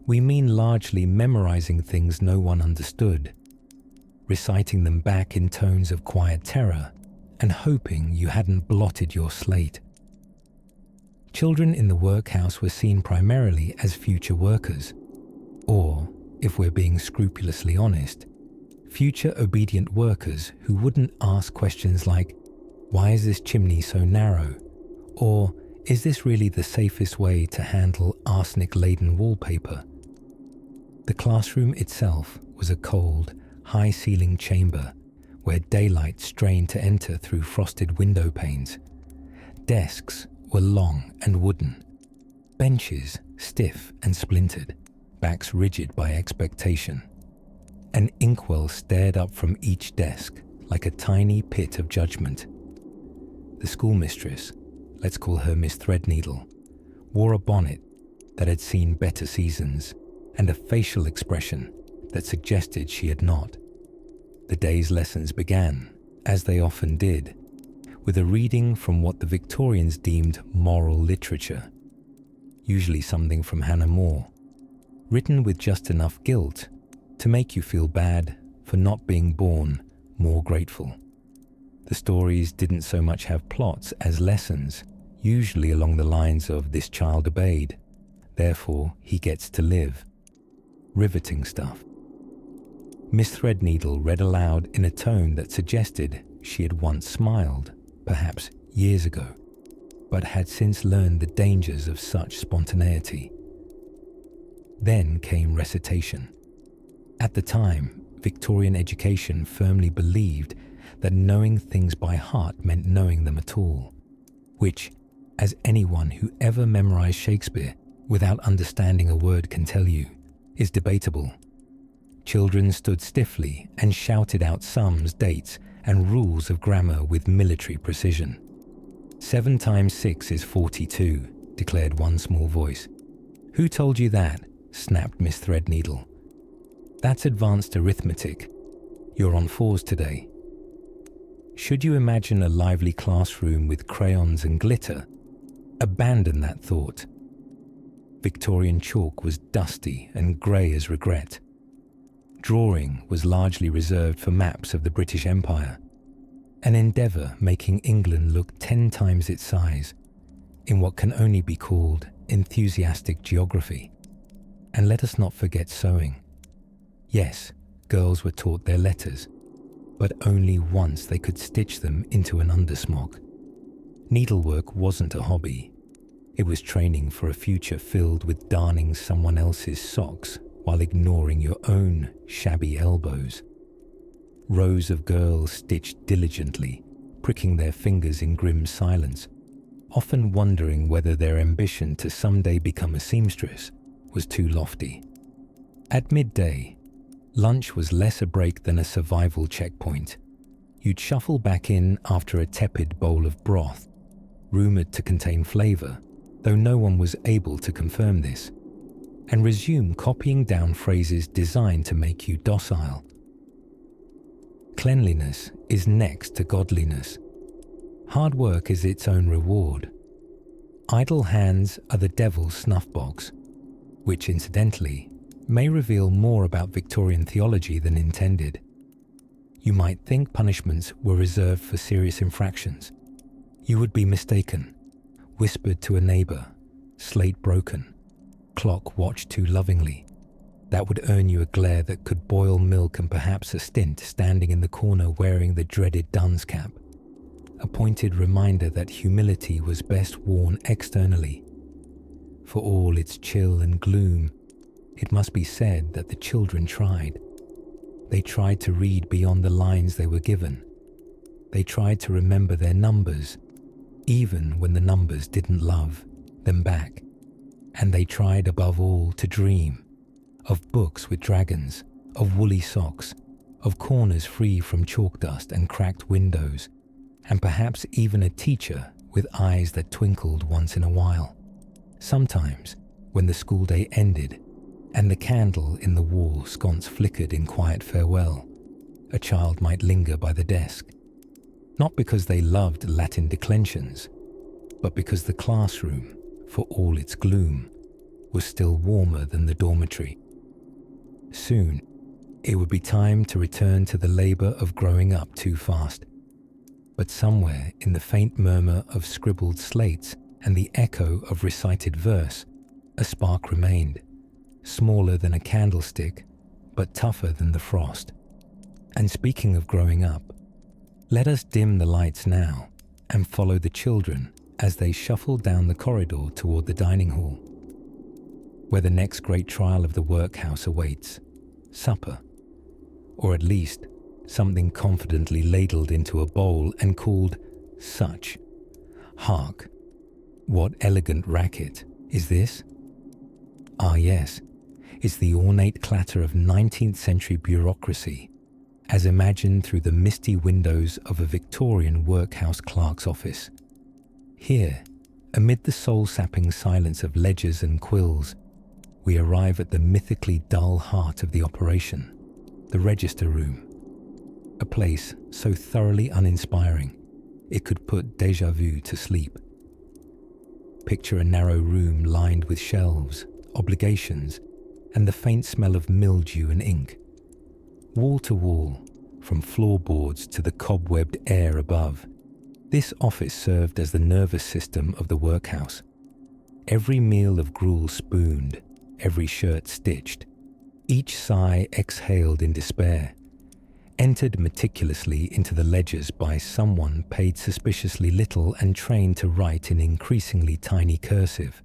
We mean largely memorizing things no one understood, reciting them back in tones of quiet terror, and hoping you hadn't blotted your slate. Children in the workhouse were seen primarily as future workers, or, if we're being scrupulously honest, future obedient workers who wouldn't ask questions like, "Why is this chimney so narrow?" or "Is this really the safest way to handle arsenic-laden wallpaper?" The classroom itself was a cold, high-ceilinged chamber where daylight strained to enter through frosted window panes. Desks were long and wooden, benches stiff and splintered, backs rigid by expectation. An inkwell stared up from each desk like a tiny pit of judgment. The schoolmistress, let's call her Miss Threadneedle, wore a bonnet that had seen better seasons and a facial expression that suggested she had not. The day's lessons began, as they often did, with a reading from what the Victorians deemed moral literature, usually something from Hannah More, written with just enough guilt to make you feel bad for not being born more grateful. The stories didn't so much have plots as lessons, usually along the lines of "this child obeyed, therefore he gets to live." Riveting stuff. Miss Threadneedle read aloud in a tone that suggested she had once smiled, perhaps years ago, but had since learned the dangers of such spontaneity. Then came recitation. At the time, Victorian education firmly believed that knowing things by heart meant knowing them at all, which, as anyone who ever memorized Shakespeare without understanding a word can tell you, is debatable. Children stood stiffly and shouted out sums, dates, and rules of grammar with military precision. 7 times 6 is 42, declared one small voice. "Who told you that?" snapped Miss Threadneedle. "That's advanced arithmetic. You're on 4s today." Should you imagine a lively classroom with crayons and glitter? Abandon that thought. Victorian chalk was dusty and grey as regret. Drawing was largely reserved for maps of the British Empire, an endeavour making England look 10 times its size in what can only be called enthusiastic geography. And let us not forget sewing. Yes, girls were taught their letters, but only once they could stitch them into an undersmock. Needlework wasn't a hobby. It was training for a future filled with darning someone else's socks while ignoring your own shabby elbows. Rows of girls stitched diligently, pricking their fingers in grim silence, often wondering whether their ambition to someday become a seamstress was too lofty. At midday, lunch was less a break than a survival checkpoint. You'd shuffle back in after a tepid bowl of broth, rumoured to contain flavour, though no one was able to confirm this, and resume copying down phrases designed to make you docile. Cleanliness is next to godliness. Hard work is its own reward. Idle hands are the devil's snuff box, which incidentally may reveal more about Victorian theology than intended. You might think punishments were reserved for serious infractions. You would be mistaken. Whispered to a neighbour, slate broken, clock watched too lovingly. That would earn you a glare that could boil milk and perhaps a stint standing in the corner wearing the dreaded dunce cap. A pointed reminder that humility was best worn externally. For all its chill and gloom, it must be said that the children tried. They tried to read beyond the lines they were given. They tried to remember their numbers, even when the numbers didn't love them back. And they tried above all to dream of books with dragons, of woolly socks, of corners free from chalk dust and cracked windows, and perhaps even a teacher with eyes that twinkled once in a while. Sometimes, when the school day ended and the candle in the wall sconce flickered in quiet farewell, a child might linger by the desk, not because they loved Latin declensions, but because the classroom, for all its gloom, was still warmer than the dormitory. Soon, it would be time to return to the labour of growing up too fast. But somewhere in the faint murmur of scribbled slates and the echo of recited verse, a spark remained, smaller than a candlestick, but tougher than the frost. And speaking of growing up, let us dim the lights now and follow the children as they shuffle down the corridor toward the dining hall, where the next great trial of the workhouse awaits, supper, or at least something confidently ladled into a bowl and called such. Hark, what elegant racket is this? Ah yes, it's the ornate clatter of 19th century bureaucracy, as imagined through the misty windows of a Victorian workhouse clerk's office. Here, amid the soul-sapping silence of ledgers and quills, we arrive at the mythically dull heart of the operation, the register room, a place so thoroughly uninspiring it could put déjà vu to sleep. Picture a narrow room lined with shelves, obligations, and the faint smell of mildew and ink. Wall to wall, from floorboards to the cobwebbed air above, this office served as the nervous system of the workhouse. Every meal of gruel spooned, every shirt stitched, each sigh exhaled in despair, entered meticulously into the ledgers by someone paid suspiciously little and trained to write in increasingly tiny cursive.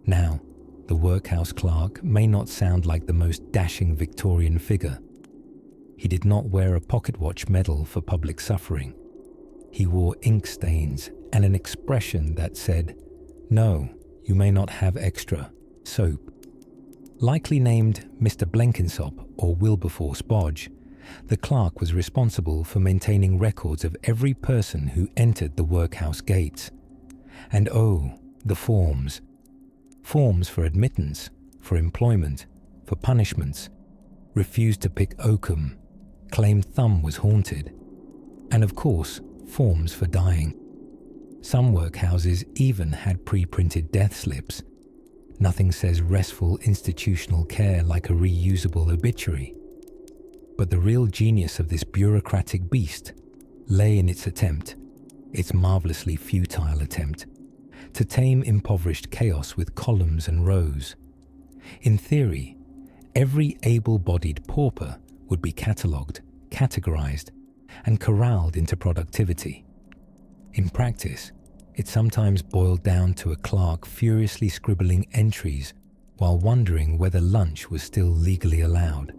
Now, the workhouse clerk may not sound like the most dashing Victorian figure. He did not wear a pocket watch medal for public suffering. He wore ink stains and an expression that said, "No, you may not have extra soap." Likely named Mr. Blenkinsop or Wilberforce Bodge, the clerk was responsible for maintaining records of every person who entered the workhouse gates. And oh, the forms. Forms for admittance, for employment, for punishments, refused to pick oakum, claimed thumb was haunted, and of course, forms for dying. Some workhouses even had pre-printed death slips. Nothing says restful institutional care like a reusable obituary. But the real genius of this bureaucratic beast lay in its attempt, its marvelously futile attempt, to tame impoverished chaos with columns and rows. In theory, every able-bodied pauper would be catalogued, categorized, and corralled into productivity. In practice, it sometimes boiled down to a clerk furiously scribbling entries while wondering whether lunch was still legally allowed.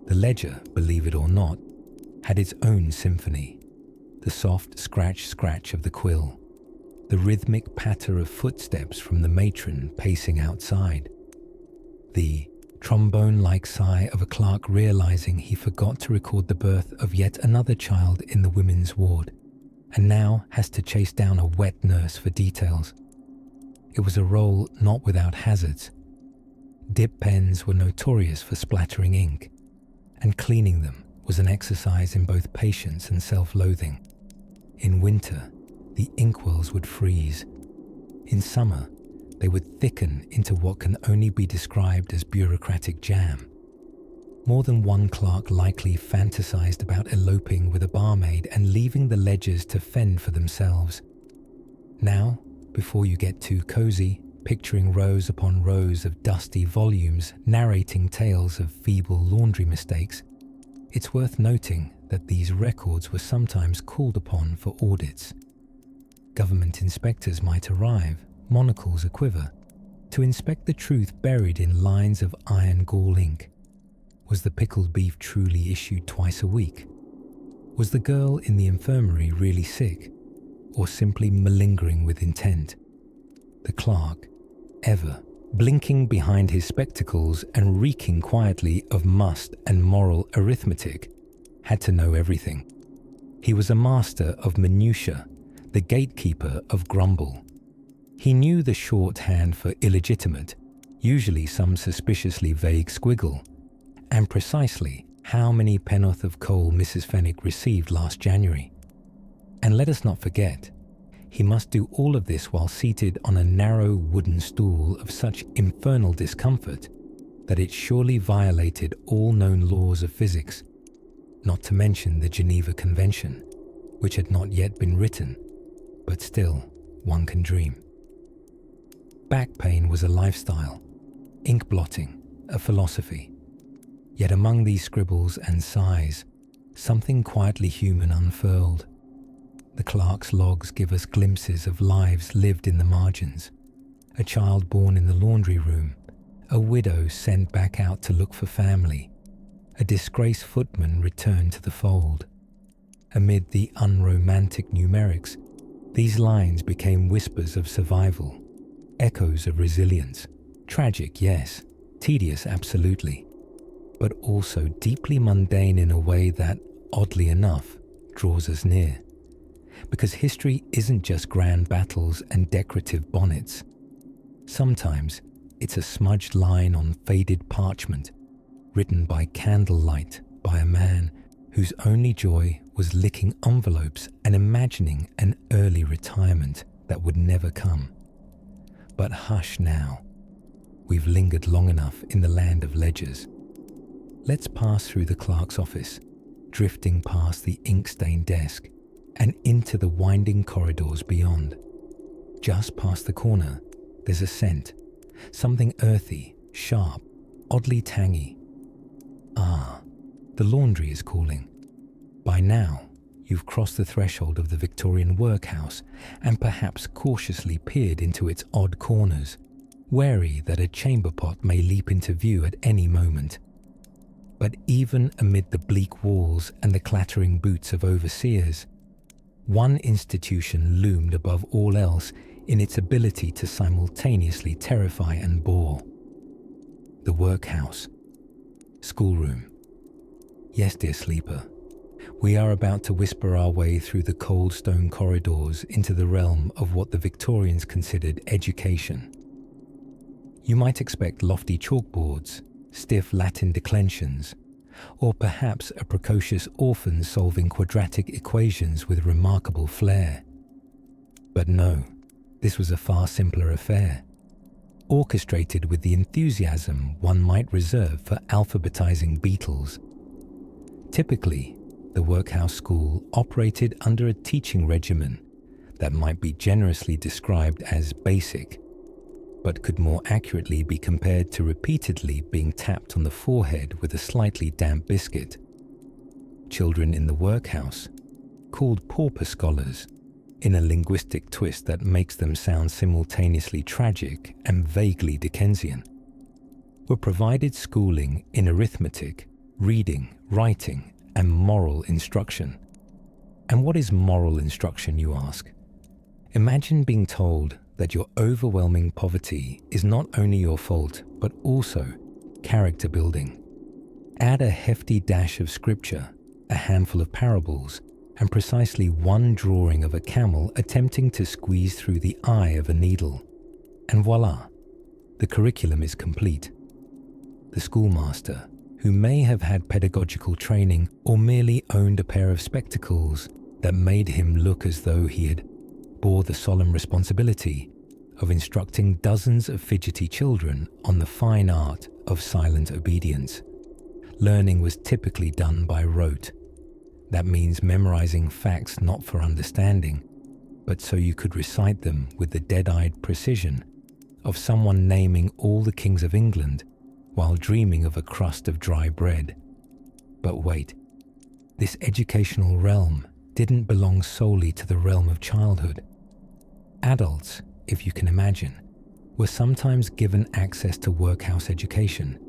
The ledger, believe it or not, had its own symphony, the soft scratch-scratch of the quill, the rhythmic patter of footsteps from the matron pacing outside, the trombone-like sigh of a clerk realizing he forgot to record the birth of yet another child in the women's ward, and now has to chase down a wet nurse for details. It was a role not without hazards. Dip pens were notorious for splattering ink, and cleaning them was an exercise in both patience and self-loathing. In winter, the inkwells would freeze. In summer, they would thicken into what can only be described as bureaucratic jam. More than one clerk likely fantasized about eloping with a barmaid and leaving the ledgers to fend for themselves. Now, before you get too cozy, picturing rows upon rows of dusty volumes narrating tales of feeble laundry mistakes, it's worth noting that these records were sometimes called upon for audits. Government inspectors might arrive, monocles aquiver, to inspect the truth buried in lines of iron gall ink. Was the pickled beef truly issued twice a week? Was the girl in the infirmary really sick, or simply malingering with intent? The clerk, ever blinking behind his spectacles and reeking quietly of must and moral arithmetic, had to know everything. He was a master of minutiae, the gatekeeper of grumble. He knew the shorthand for illegitimate, usually some suspiciously vague squiggle, and precisely how many pennorth of coal Mrs. Fenwick received last January. And let us not forget, He must do all of this while seated on a narrow wooden stool of such infernal discomfort that it surely violated all known laws of physics, not to mention the Geneva Convention, which had not yet been written, but still one can dream. Back pain was a lifestyle, ink blotting, a philosophy. Yet among these scribbles and sighs, something quietly human unfurled. The clerk's logs give us glimpses of lives lived in the margins. A child born in the laundry room, a widow sent back out to look for family, a disgraced footman returned to the fold. Amid the unromantic numerics, these lines became whispers of survival, echoes of resilience. Tragic, yes, tedious, absolutely, but also deeply mundane in a way that, oddly enough, draws us near. Because history isn't just grand battles and decorative bonnets. Sometimes it's a smudged line on faded parchment, written by candlelight by a man whose only joy was licking envelopes and imagining an early retirement that would never come. But hush now. We've lingered long enough in the land of ledgers. Let's pass through the clerk's office, drifting past the ink-stained desk and into the winding corridors beyond. Just past the corner, there's a scent, something earthy, sharp, oddly tangy. Ah, the laundry is calling. By now, you've crossed the threshold of the Victorian Workhouse and perhaps cautiously peered into its odd corners, wary that a chamber pot may leap into view at any moment. But even amid the bleak walls and the clattering boots of overseers, one institution loomed above all else in its ability to simultaneously terrify and bore. The workhouse. Schoolroom. Yes, dear sleeper, we are about to whisper our way through the cold stone corridors into the realm of what the Victorians considered education. You might expect lofty chalkboards, stiff Latin declensions, or perhaps a precocious orphan solving quadratic equations with remarkable flair. But no, this was a far simpler affair, orchestrated with the enthusiasm one might reserve for alphabetizing beetles. Typically, the workhouse school operated under a teaching regimen that might be generously described as basic, but could more accurately be compared to repeatedly being tapped on the forehead with a slightly damp biscuit. Children in the workhouse, called pauper scholars, in a linguistic twist that makes them sound simultaneously tragic and vaguely Dickensian, were provided schooling in arithmetic, reading, writing, and moral instruction. And what is moral instruction, you ask? Imagine being told that your overwhelming poverty is not only your fault, but also character building. Add a hefty dash of scripture, a handful of parables, and precisely one drawing of a camel attempting to squeeze through the eye of a needle. And voila, the curriculum is complete. The schoolmaster, who may have had pedagogical training or merely owned a pair of spectacles that made him look as though he had bore the solemn responsibility of instructing dozens of fidgety children on the fine art of silent obedience. Learning was typically done by rote. That means memorizing facts not for understanding, but so you could recite them with the dead-eyed precision of someone naming all the kings of England while dreaming of a crust of dry bread. But wait, this educational realm didn't belong solely to the realm of childhood. Adults, if you can imagine, were sometimes given access to workhouse education,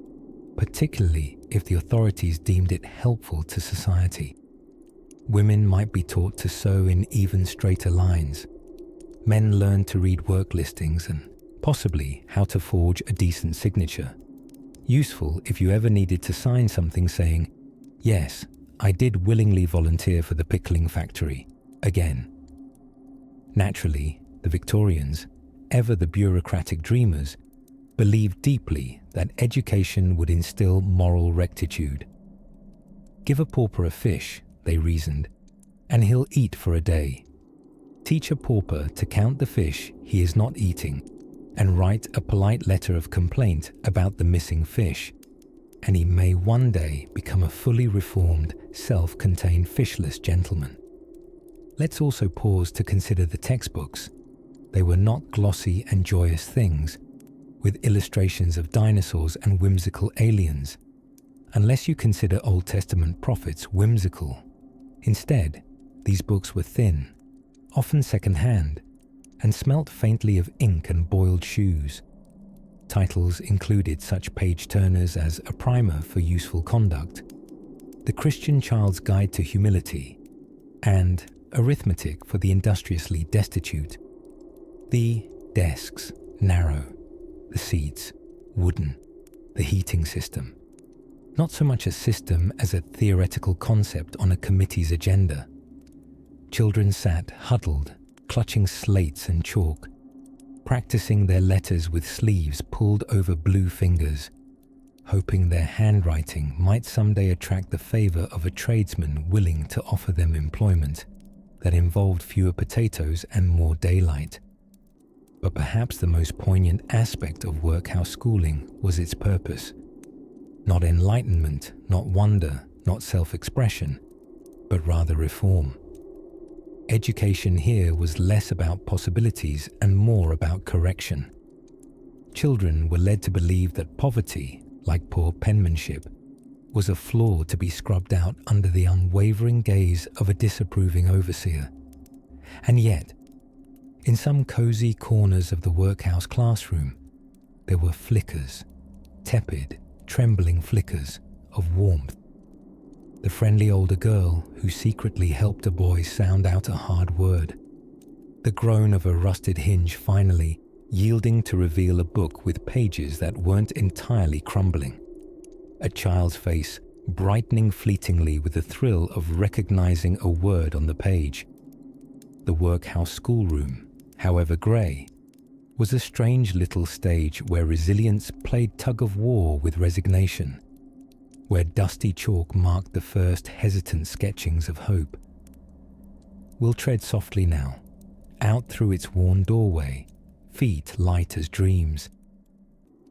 particularly if the authorities deemed it helpful to society. Women might be taught to sew in even straighter lines. Men learned to read work listings and possibly how to forge a decent signature. Useful if you ever needed to sign something saying, "Yes, I did willingly volunteer for the pickling factory, again." Naturally, the Victorians, ever the bureaucratic dreamers, believed deeply that education would instill moral rectitude. Give a pauper a fish, they reasoned, and he'll eat for a day. Teach a pauper to count the fish he is not eating and write a polite letter of complaint about the missing fish, and he may one day become a fully reformed, self-contained fishless gentleman. Let's also pause to consider the textbooks. They were not glossy and joyous things, with illustrations of dinosaurs and whimsical aliens, unless you consider Old Testament prophets whimsical. Instead, these books were thin, often second-hand, and smelt faintly of ink and boiled shoes. Titles included such page-turners as A Primer for Useful Conduct, The Christian Child's Guide to Humility, and Arithmetic for the Industriously Destitute. The desks, narrow, the seats, wooden, the heating system. Not so much a system as a theoretical concept on a committee's agenda. Children sat huddled, clutching slates and chalk, practicing their letters with sleeves pulled over blue fingers, hoping their handwriting might someday attract the favor of a tradesman willing to offer them employment that involved fewer potatoes and more daylight. But perhaps the most poignant aspect of workhouse schooling was its purpose. Not enlightenment, not wonder, not self-expression, but rather reform. Education here was less about possibilities and more about correction. Children were led to believe that poverty, like poor penmanship, was a flaw to be scrubbed out under the unwavering gaze of a disapproving overseer. And yet, in some cozy corners of the workhouse classroom, there were flickers, tepid, trembling flickers of warmth. The friendly older girl who secretly helped a boy sound out a hard word. The groan of a rusted hinge finally yielding to reveal a book with pages that weren't entirely crumbling. A child's face brightening fleetingly with the thrill of recognizing a word on the page. The workhouse schoolroom, however grey, was a strange little stage where resilience played tug-of-war with resignation, where dusty chalk marked the first hesitant sketchings of hope. We'll tread softly now, out through its worn doorway, feet light as dreams.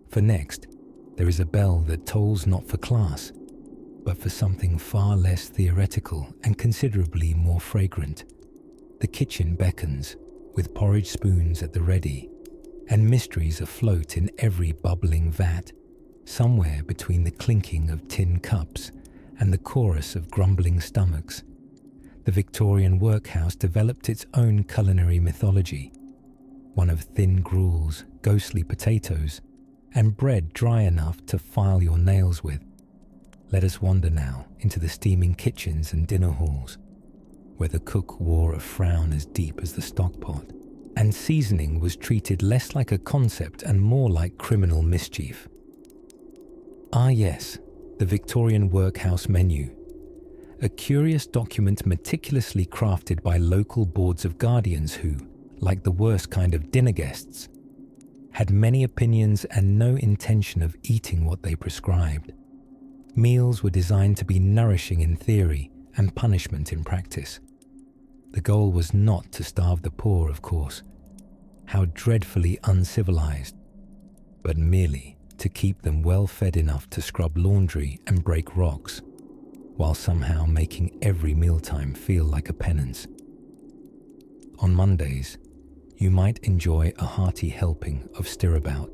For next, there is a bell that tolls not for class, but for something far less theoretical and considerably more fragrant. The kitchen beckons, with porridge spoons at the ready, and mysteries afloat in every bubbling vat, somewhere between the clinking of tin cups and the chorus of grumbling stomachs. The Victorian Workhouse developed its own culinary mythology, one of thin gruels, ghostly potatoes, and bread dry enough to file your nails with. Let us wander now into the steaming kitchens and dinner halls, where the cook wore a frown as deep as the stockpot, and seasoning was treated less like a concept and more like criminal mischief. Ah yes, the Victorian Workhouse menu, a curious document meticulously crafted by local boards of guardians who, like the worst kind of dinner guests, had many opinions and no intention of eating what they prescribed. Meals were designed to be nourishing in theory and punishment in practice. The goal was not to starve the poor, of course. How dreadfully uncivilized, but merely to keep them well fed enough to scrub laundry and break rocks, while somehow making every mealtime feel like a penance. On Mondays, you might enjoy a hearty helping of stirabout,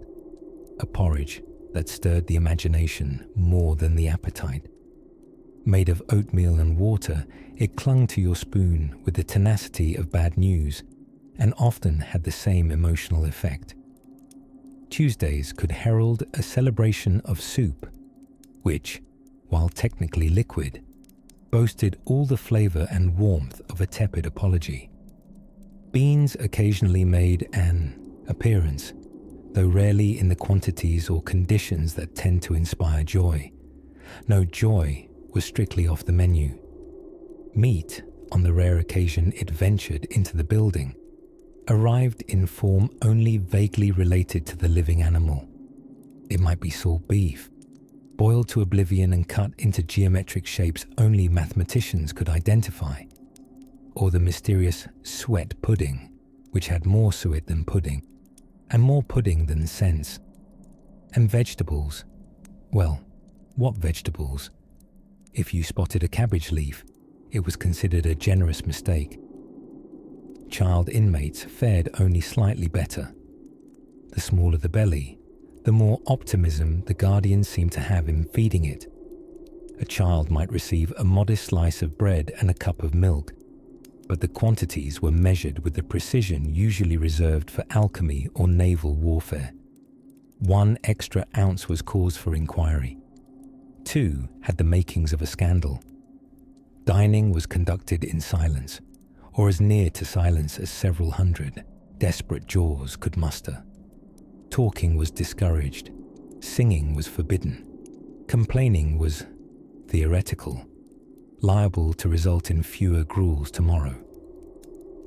a porridge that stirred the imagination more than the appetite. Made of oatmeal and water, it clung to your spoon with the tenacity of bad news and often had the same emotional effect. Tuesdays could herald a celebration of soup, which, while technically liquid, boasted all the flavour and warmth of a tepid apology. Beans occasionally made an appearance, though rarely in the quantities or conditions that tend to inspire joy. No, joy was strictly off the menu. Meat, on the rare occasion it ventured into the building, arrived in form only vaguely related to the living animal. It might be salt beef, boiled to oblivion and cut into geometric shapes only mathematicians could identify. or the mysterious sweat pudding, which had more suet than pudding, and more pudding than sense. And vegetables. Well, what vegetables? If you spotted a cabbage leaf, it was considered a generous mistake. Child inmates fared only slightly better. The smaller the belly, the more optimism the guardians seemed to have in feeding it. A child might receive a modest slice of bread and a cup of milk, but the quantities were measured with the precision usually reserved for alchemy or naval warfare. 1 extra ounce was cause for inquiry. 2 had the makings of a scandal. Dining was conducted in silence, or as near to silence as several hundred desperate jaws could muster. Talking was discouraged. Singing was forbidden. Complaining was theoretical, liable to result in fewer gruels tomorrow.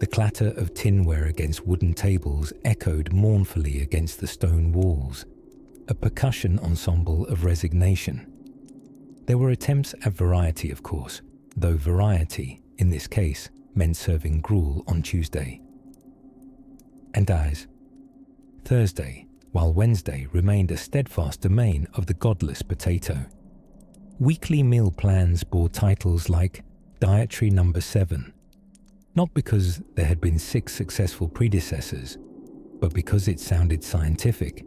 The clatter of tinware against wooden tables echoed mournfully against the stone walls, a percussion ensemble of resignation. There were attempts at variety, of course, though variety, in this case, meant serving gruel on Tuesday. And as Thursday, while Wednesday remained a steadfast domain of the godless potato. Weekly meal plans bore titles like Dietary Number 7, not because there had been 6 successful predecessors, but because it sounded scientific,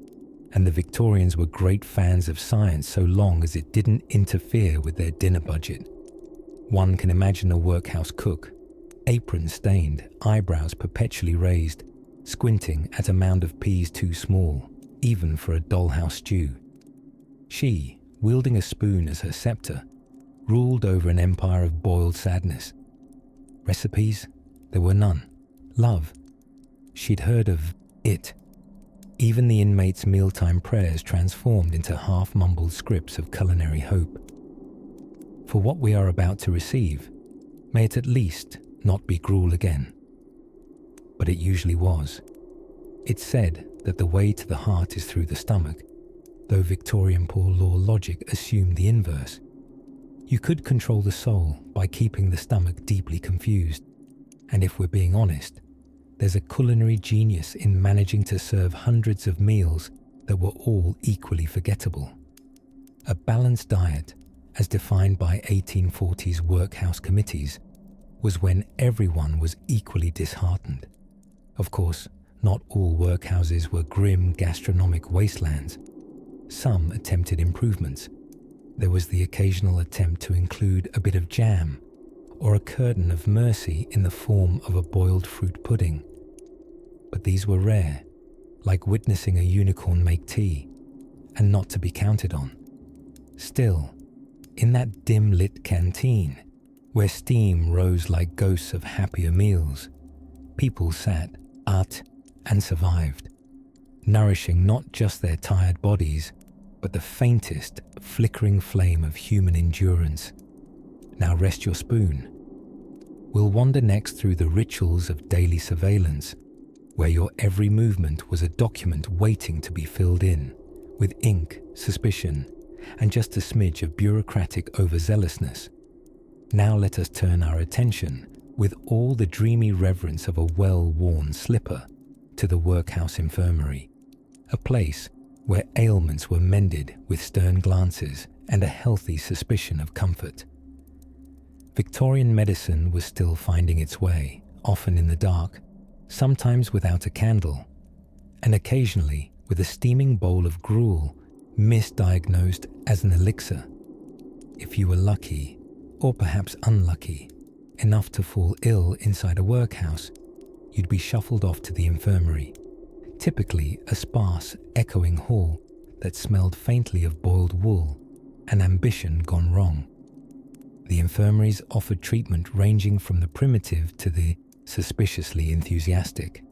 and the Victorians were great fans of science so long as it didn't interfere with their dinner budget. One can imagine a workhouse cook, apron stained, eyebrows perpetually raised, squinting at a mound of peas too small, even for a dollhouse stew. She, wielding a spoon as her scepter, ruled over an empire of boiled sadness. Recipes? There were none. Love? She'd heard of it. Even the inmates' mealtime prayers transformed into half-mumbled scripts of culinary hope. For what we are about to receive, may it at least not be gruel again. But it usually was. It's said that the way to the heart is through the stomach, though Victorian poor law logic assumed the inverse. You could control the soul by keeping the stomach deeply confused, and if we're being honest, there's a culinary genius in managing to serve hundreds of meals that were all equally forgettable. A balanced diet, as defined by 1840s workhouse committees, was when everyone was equally disheartened. Of course, not all workhouses were grim gastronomic wastelands. Some attempted improvements. There was the occasional attempt to include a bit of jam or a curtain of mercy in the form of a boiled fruit pudding. But these were rare, like witnessing a unicorn make tea, and not to be counted on. Still, in that dim-lit canteen, where steam rose like ghosts of happier meals, people sat, ate, and survived, nourishing not just their tired bodies, but the faintest, flickering flame of human endurance. Now rest your spoon. We'll wander next through the rituals of daily surveillance, where your every movement was a document waiting to be filled in, with ink, suspicion, and just a smidge of bureaucratic overzealousness. Now let us turn our attention, with all the dreamy reverence of a well-worn slipper, to the workhouse infirmary, a place where ailments were mended with stern glances and a healthy suspicion of comfort. Victorian medicine was still finding its way, often in the dark, sometimes without a candle, and occasionally with a steaming bowl of gruel misdiagnosed as an elixir. If you were lucky, or perhaps unlucky, enough to fall ill inside a workhouse, you'd be shuffled off to the infirmary, typically a sparse, echoing hall that smelled faintly of boiled wool and ambition gone wrong. The infirmaries offered treatment ranging from the primitive to the suspiciously enthusiastic.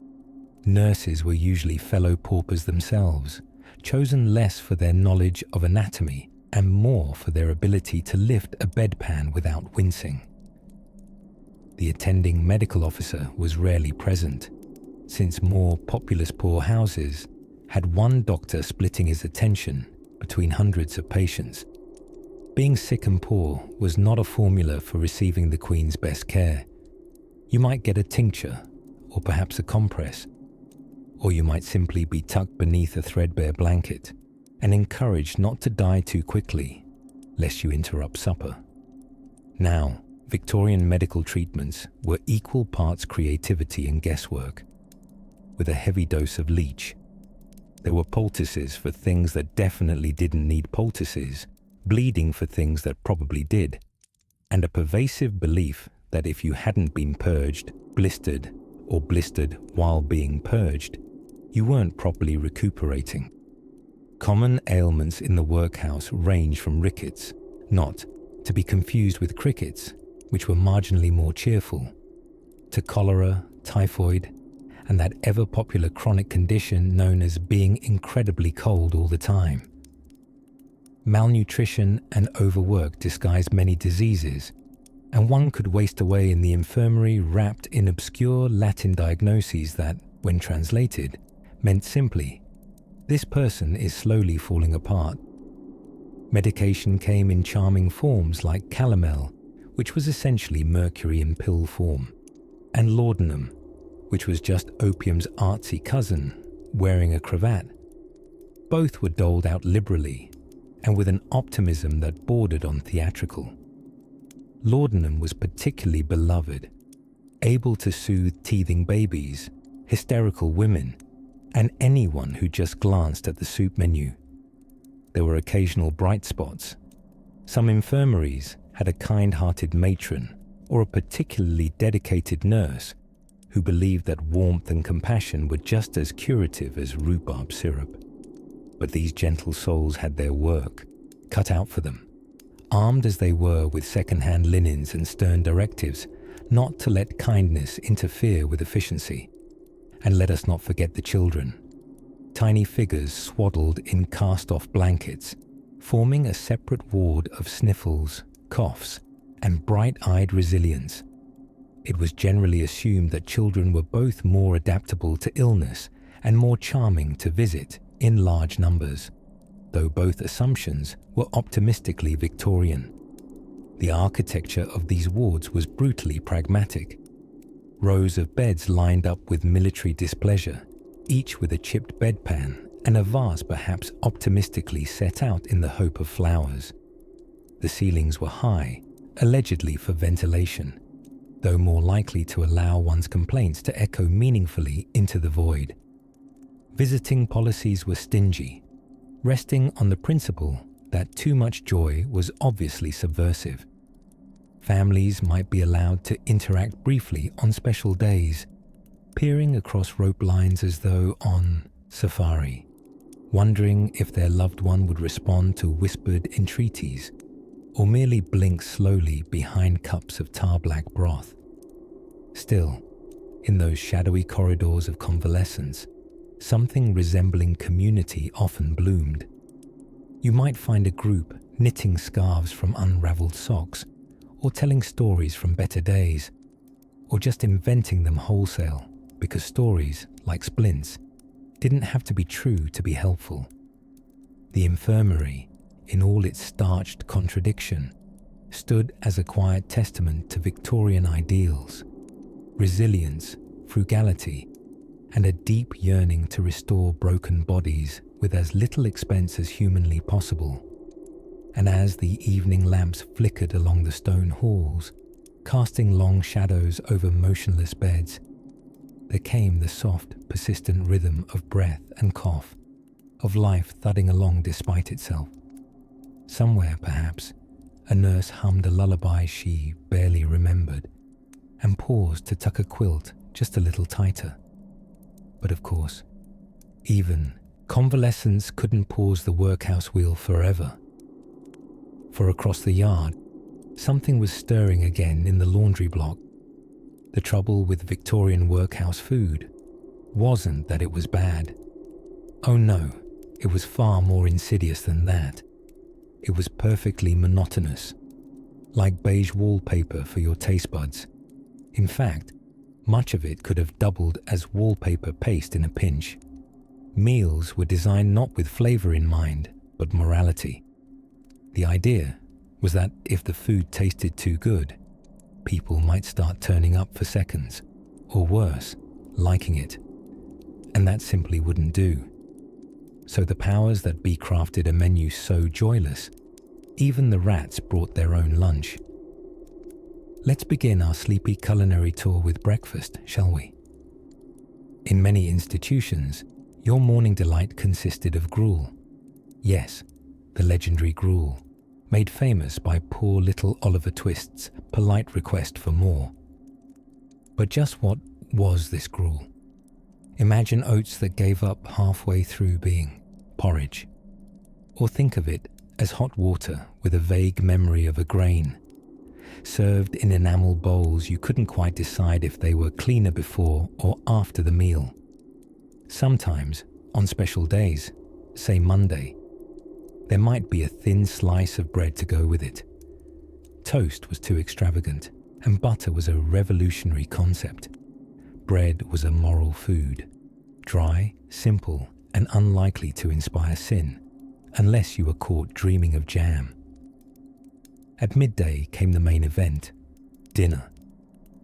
Nurses were usually fellow paupers themselves, chosen less for their knowledge of anatomy and more for their ability to lift a bedpan without wincing. The attending medical officer was rarely present, since more populous poor houses had one doctor splitting his attention between hundreds of patients. Being sick and poor was not a formula for receiving the Queen's best care. You might get a tincture, or perhaps a compress, or you might simply be tucked beneath a threadbare blanket and encouraged not to die too quickly, lest you interrupt supper. Now, Victorian medical treatments were equal parts creativity and guesswork, with a heavy dose of leech. There were poultices for things that definitely didn't need poultices, bleeding for things that probably did, and a pervasive belief that if you hadn't been purged, blistered, or blistered while being purged, you weren't properly recuperating. Common ailments in the workhouse range from rickets, not to be confused with crickets, which were marginally more cheerful, to cholera, typhoid, and that ever-popular chronic condition known as being incredibly cold all the time. Malnutrition and overwork disguised many diseases, and one could waste away in the infirmary wrapped in obscure Latin diagnoses that, when translated, meant simply, "This person is slowly falling apart." Medication came in charming forms like calomel, which was essentially mercury in pill form, and laudanum, which was just opium's artsy cousin, wearing a cravat. Both were doled out liberally, and with an optimism that bordered on theatrical. Laudanum was particularly beloved, able to soothe teething babies, hysterical women, and anyone who just glanced at the soup menu. There were occasional bright spots. Some infirmaries had a kind-hearted matron or a particularly dedicated nurse who believed that warmth and compassion were just as curative as rhubarb syrup. But these gentle souls had their work cut out for them, armed as they were with second-hand linens and stern directives not to let kindness interfere with efficiency. And let us not forget the children, tiny figures swaddled in cast-off blankets, forming a separate ward of sniffles, coughs, and bright-eyed resilience. It was generally assumed that children were both more adaptable to illness and more charming to visit in large numbers, though both assumptions were optimistically Victorian. The architecture of these wards was brutally pragmatic. Rows of beds lined up with military displeasure, each with a chipped bedpan and a vase perhaps optimistically set out in the hope of flowers. The ceilings were high, allegedly for ventilation, though more likely to allow one's complaints to echo meaningfully into the void. Visiting policies were stingy, resting on the principle that too much joy was obviously subversive. Families might be allowed to interact briefly on special days, peering across rope lines as though on safari, wondering if their loved one would respond to whispered entreaties or merely blink slowly behind cups of tar-black broth. Still, in those shadowy corridors of convalescence, something resembling community often bloomed. You might find a group knitting scarves from unraveled socks, or telling stories from better days, or just inventing them wholesale because stories, like splints, didn't have to be true to be helpful. The infirmary, in all its starched contradiction, stood as a quiet testament to Victorian ideals, resilience, frugality, and a deep yearning to restore broken bodies with as little expense as humanly possible. And as the evening lamps flickered along the stone halls, casting long shadows over motionless beds, there came the soft, persistent rhythm of breath and cough, of life thudding along despite itself. Somewhere, perhaps, a nurse hummed a lullaby she barely remembered, and paused to tuck a quilt just a little tighter. But of course, even convalescence couldn't pause the workhouse wheel forever. For across the yard, something was stirring again in the laundry block. The trouble with Victorian workhouse food wasn't that it was bad. Oh no, it was far more insidious than that. It was perfectly monotonous, like beige wallpaper for your taste buds. In fact, much of it could have doubled as wallpaper paste in a pinch. Meals were designed not with flavor in mind, but morality. The idea was that if the food tasted too good, people might start turning up for seconds, or worse, liking it. And that simply wouldn't do. So the powers that be crafted a menu so joyless, even the rats brought their own lunch. Let's begin our sleepy culinary tour with breakfast, shall we? In many institutions, your morning delight consisted of gruel. Yes, the legendary gruel, made famous by poor little Oliver Twist's polite request for more. But just what was this gruel? Imagine oats that gave up halfway through being porridge. Or think of it as hot water with a vague memory of a grain, served in enamel bowls you couldn't quite decide if they were cleaner before or after the meal. Sometimes, on special days, say Monday, there might be a thin slice of bread to go with it. Toast was too extravagant, and butter was a revolutionary concept. Bread was a moral food, dry, simple, and unlikely to inspire sin, unless you were caught dreaming of jam. At midday came the main event, dinner.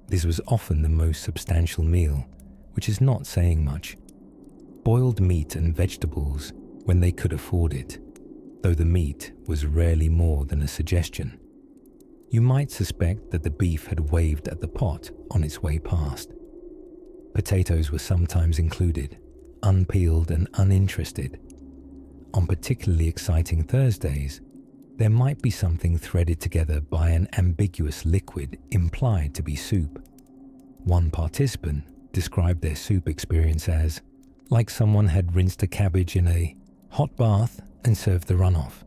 This was often the most substantial meal, which is not saying much. Boiled meat and vegetables when they could afford it, though the meat was rarely more than a suggestion. You might suspect that the beef had waved at the pot on its way past. Potatoes were sometimes included, unpeeled and uninterested. On particularly exciting Thursdays, there might be something threaded together by an ambiguous liquid implied to be soup. One participant described their soup experience as like someone had rinsed a cabbage in a hot bath and served the runoff.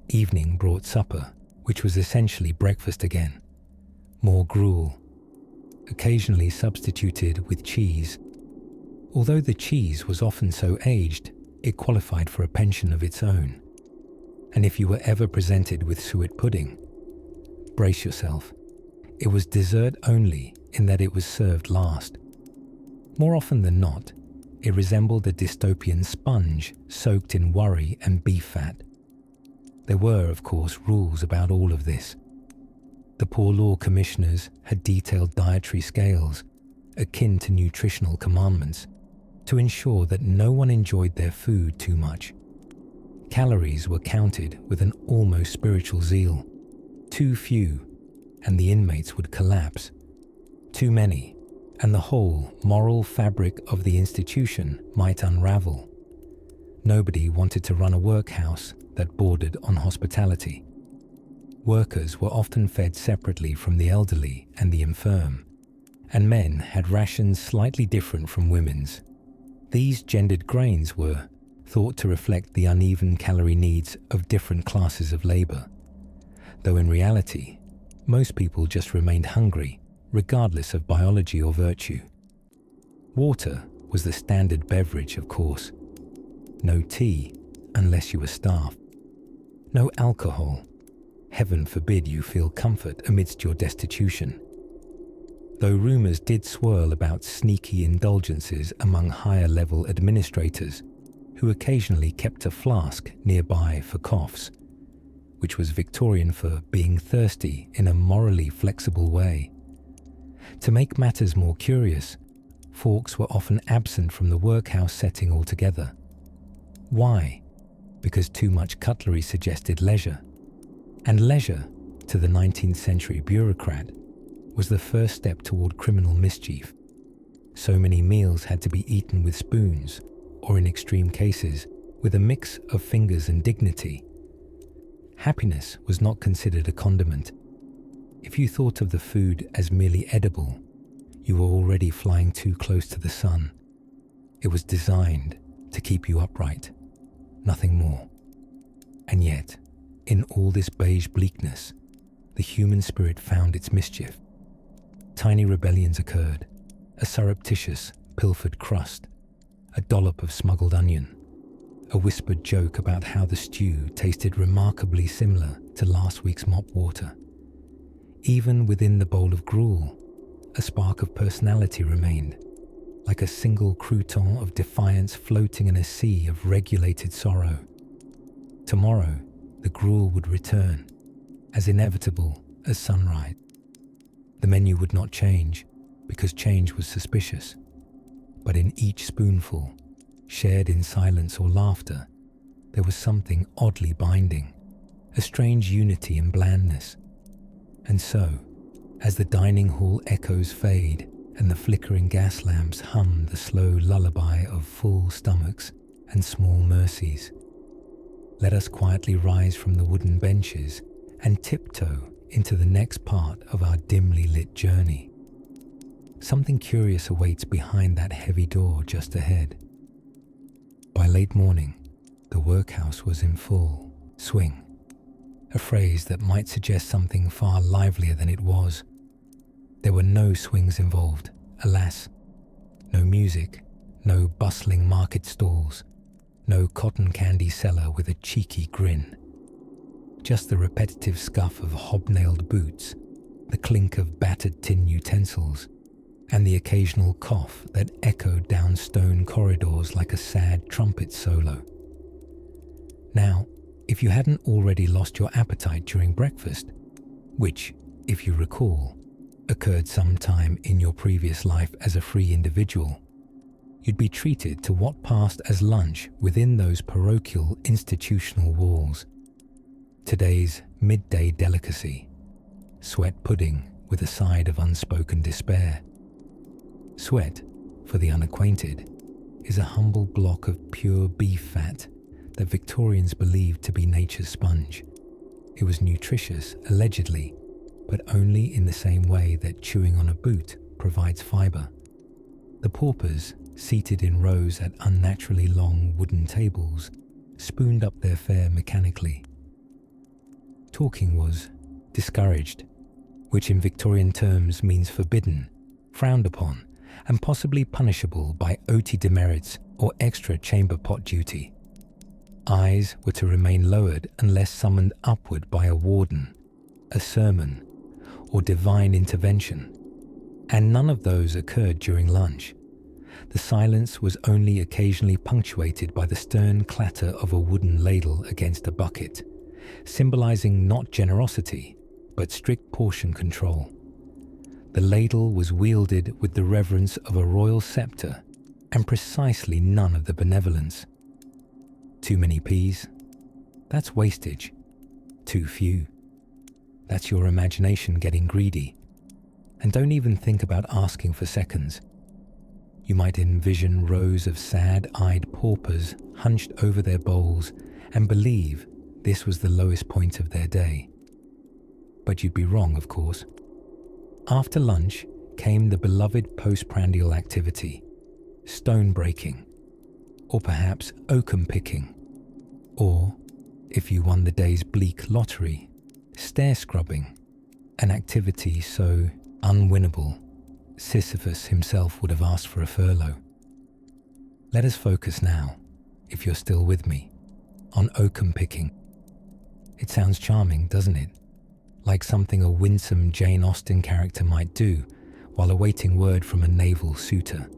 Evening brought supper, which was essentially breakfast again. More gruel, occasionally substituted with cheese. Although the cheese was often so aged, it qualified for a pension of its own. And if you were ever presented with suet pudding, brace yourself. It was dessert only in that it was served last. More often than not, it resembled a dystopian sponge soaked in worry and beef fat. There were, of course, rules about all of this. The Poor Law Commissioners had detailed dietary scales, akin to nutritional commandments, to ensure that no one enjoyed their food too much. Calories were counted with an almost spiritual zeal. Too few, and the inmates would collapse. Too many, and the whole moral fabric of the institution might unravel. Nobody wanted to run a workhouse that bordered on hospitality. Workers were often fed separately from the elderly and the infirm, and men had rations slightly different from women's. These gendered grains were thought to reflect the uneven calorie needs of different classes of labor, though in reality, most people just remained hungry, regardless of biology or virtue. Water was the standard beverage, of course. No tea, unless you were starved. No alcohol. Heaven forbid you feel comfort amidst your destitution. Though rumors did swirl about sneaky indulgences among higher-level administrators, who occasionally kept a flask nearby for coughs, which was Victorian for being thirsty in a morally flexible way. To make matters more curious, forks were often absent from the workhouse setting altogether. Why? Because too much cutlery suggested leisure. And leisure, to the 19th century bureaucrat, was the first step toward criminal mischief. So many meals had to be eaten with spoons, or in extreme cases, with a mix of fingers and dignity. Happiness was not considered a condiment. If you thought of the food as merely edible, you were already flying too close to the sun. It was designed to keep you upright, nothing more. And yet, in all this beige bleakness, the human spirit found its mischief. Tiny rebellions occurred, a surreptitious, pilfered crust, a dollop of smuggled onion, a whispered joke about how the stew tasted remarkably similar to last week's mop water. Even within the bowl of gruel, a spark of personality remained, like a single crouton of defiance floating in a sea of regulated sorrow. Tomorrow, the gruel would return, as inevitable as sunrise. The menu would not change, because change was suspicious. But in each spoonful, shared in silence or laughter, there was something oddly binding, a strange unity and blandness. And so, as the dining hall echoes fade and the flickering gas lamps hum the slow lullaby of full stomachs and small mercies, let us quietly rise from the wooden benches and tiptoe into the next part of our dimly lit journey. Something curious awaits behind that heavy door just ahead. By late morning, the workhouse was in full swing, a phrase that might suggest something far livelier than it was. There were no swings involved, alas. No music, no bustling market stalls, no cotton candy seller with a cheeky grin. Just the repetitive scuff of hobnailed boots, the clink of battered tin utensils, and the occasional cough that echoed down stone corridors like a sad trumpet solo. Now, if you hadn't already lost your appetite during breakfast, which, if you recall, occurred sometime in your previous life as a free individual, you'd be treated to what passed as lunch within those parochial institutional walls. Today's midday delicacy, sweat pudding with a side of unspoken despair. Sweat, for the unacquainted, is a humble block of pure beef fat that Victorians believed to be nature's sponge. It was nutritious, allegedly, but only in the same way that chewing on a boot provides fibre. The paupers, seated in rows at unnaturally long wooden tables, spooned up their fare mechanically. Talking was discouraged, which in Victorian terms means forbidden, frowned upon, and possibly punishable by OT demerits or extra chamber pot duty. Eyes were to remain lowered unless summoned upward by a warden, a sermon, or divine intervention, and none of those occurred during lunch. The silence was only occasionally punctuated by the stern clatter of a wooden ladle against a bucket, symbolizing not generosity, but strict portion control. The ladle was wielded with the reverence of a royal scepter and precisely none of the benevolence. Too many peas? That's wastage. Too few? That's your imagination getting greedy. And don't even think about asking for seconds. You might envision rows of sad-eyed paupers hunched over their bowls and believe this was the lowest point of their day. But you'd be wrong, of course. After lunch came the beloved postprandial activity, stone breaking, or perhaps oakum picking, or, if you won the day's bleak lottery, stair scrubbing, an activity so unwinnable Sisyphus himself would have asked for a furlough. Let us focus now, if you're still with me, on oakum picking. It sounds charming, doesn't it? Like something a winsome Jane Austen character might do while awaiting word from a naval suitor.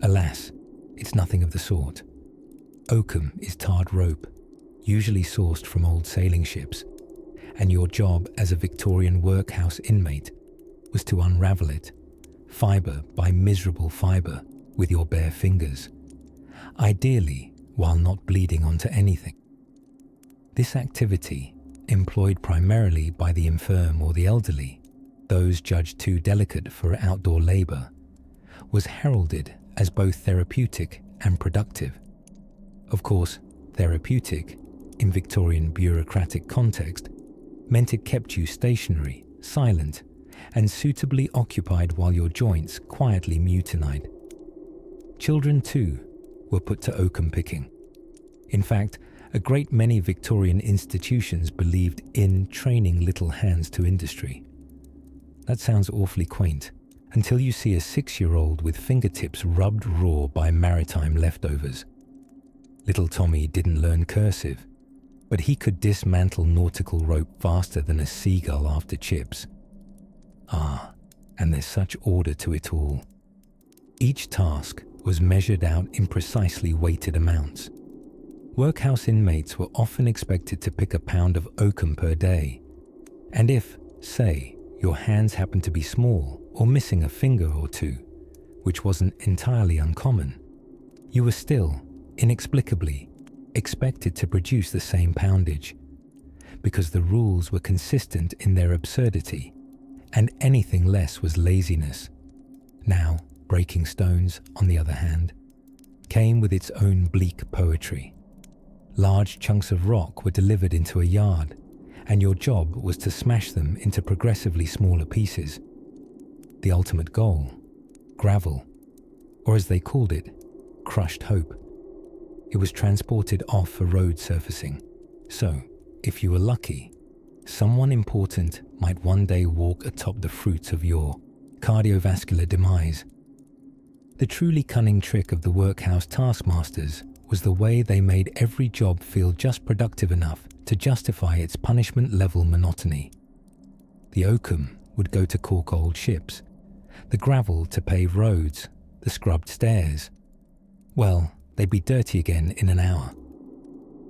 Alas, it's nothing of the sort. Oakum is tarred rope, usually sourced from old sailing ships, and your job as a Victorian workhouse inmate was to unravel it, fibre by miserable fibre, with your bare fingers, ideally while not bleeding onto anything. This activity, employed primarily by the infirm or the elderly, those judged too delicate for outdoor labour, was heralded as both therapeutic and productive. Of course, therapeutic, in Victorian bureaucratic context, meant it kept you stationary, silent, and suitably occupied while your joints quietly mutinied. Children, too, were put to oakum picking. In fact, a great many Victorian institutions believed in training little hands to industry. That sounds awfully quaint, until you see a 6-year-old with fingertips rubbed raw by maritime leftovers. Little Tommy didn't learn cursive, but he could dismantle nautical rope faster than a seagull after chips. Ah, and there's such order to it all. Each task was measured out in precisely weighted amounts. Workhouse inmates were often expected to pick a pound of oakum per day, and if, say, your hands happened to be small or missing a finger or two, which wasn't entirely uncommon, you were still, inexplicably, expected to produce the same poundage, because the rules were consistent in their absurdity, and anything less was laziness. Now, breaking stones, on the other hand, came with its own bleak poetry. Large chunks of rock were delivered into a yard, and your job was to smash them into progressively smaller pieces. The ultimate goal, gravel, or as they called it, crushed hope. It was transported off for road surfacing, so, if you were lucky, someone important might one day walk atop the fruits of your cardiovascular demise. The truly cunning trick of the workhouse taskmasters was the way they made every job feel just productive enough to justify its punishment-level monotony. The oakum would go to caulk old ships, the gravel to pave roads, the scrubbed stairs. Well, they'd be dirty again in an hour.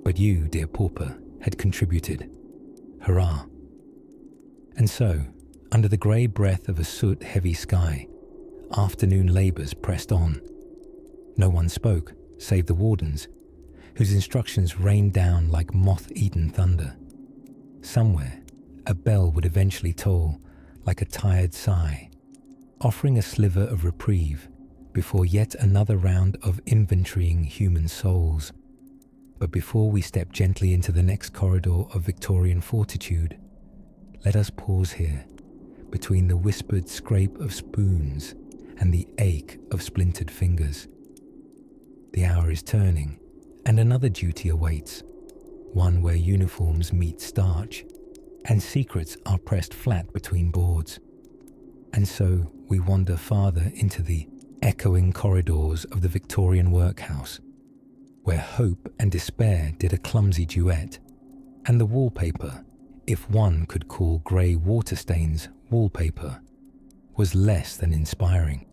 But you, dear pauper, had contributed. Hurrah. And so, under the grey breath of a soot-heavy sky, afternoon labours pressed on. No one spoke, save the wardens, whose instructions rained down like moth-eaten thunder. Somewhere, a bell would eventually toll like a tired sigh, offering a sliver of reprieve before yet another round of inventorying human souls. But before we step gently into the next corridor of Victorian fortitude, let us pause here, between the whispered scrape of spoons and the ache of splintered fingers. The hour is turning, and another duty awaits, one where uniforms meet starch, and secrets are pressed flat between boards. And so we wander farther into the echoing corridors of the Victorian Workhouse, where hope and despair did a clumsy duet, and the wallpaper, if one could call grey water stains wallpaper, was less than inspiring.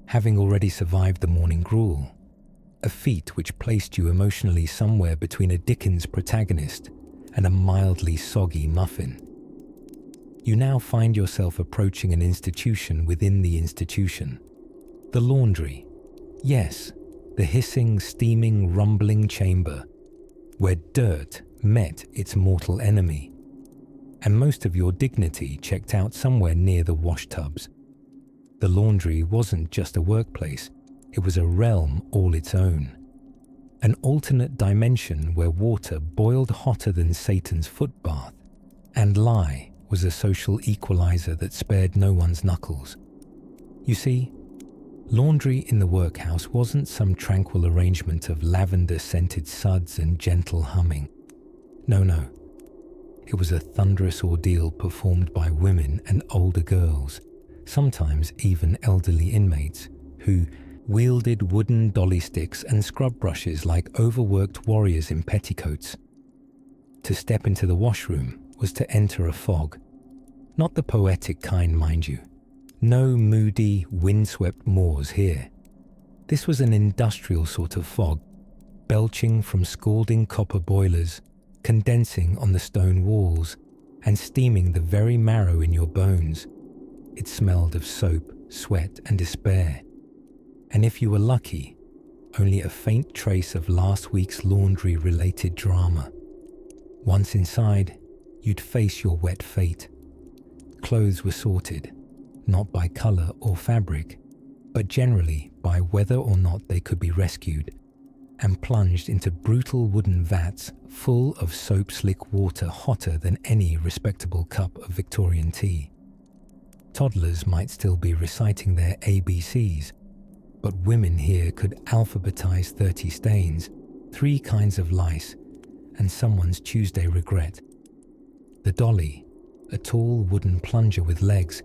Having already survived the morning gruel, a feat which placed you emotionally somewhere between a Dickens protagonist and a mildly soggy muffin, you now find yourself approaching an institution within the institution. The laundry. Yes, the hissing, steaming, rumbling chamber where dirt met its mortal enemy, and most of your dignity checked out somewhere near the wash tubs. The laundry wasn't just a workplace, it was a realm all its own. An alternate dimension where water boiled hotter than Satan's foot bath, and lie was a social equalizer that spared no one's knuckles. You see, laundry in the workhouse wasn't some tranquil arrangement of lavender-scented suds and gentle humming. No. It was a thunderous ordeal performed by women and older girls, sometimes even elderly inmates, who wielded wooden dolly sticks and scrub brushes like overworked warriors in petticoats. To step into the washroom was to enter a fog. Not the poetic kind, mind you. No moody, windswept moors here. This was an industrial sort of fog, belching from scalding copper boilers, condensing on the stone walls, and steaming the very marrow in your bones. It smelled of soap, sweat, and despair. And if you were lucky, only a faint trace of last week's laundry-related drama. Once inside, you'd face your wet fate. Clothes were sorted, not by colour or fabric, but generally by whether or not they could be rescued, and plunged into brutal wooden vats full of soap-slick water hotter than any respectable cup of Victorian tea. Toddlers might still be reciting their ABCs, but women here could alphabetize 30 stains, 3 kinds of lice, and someone's Tuesday regret. The dolly, a tall wooden plunger with legs,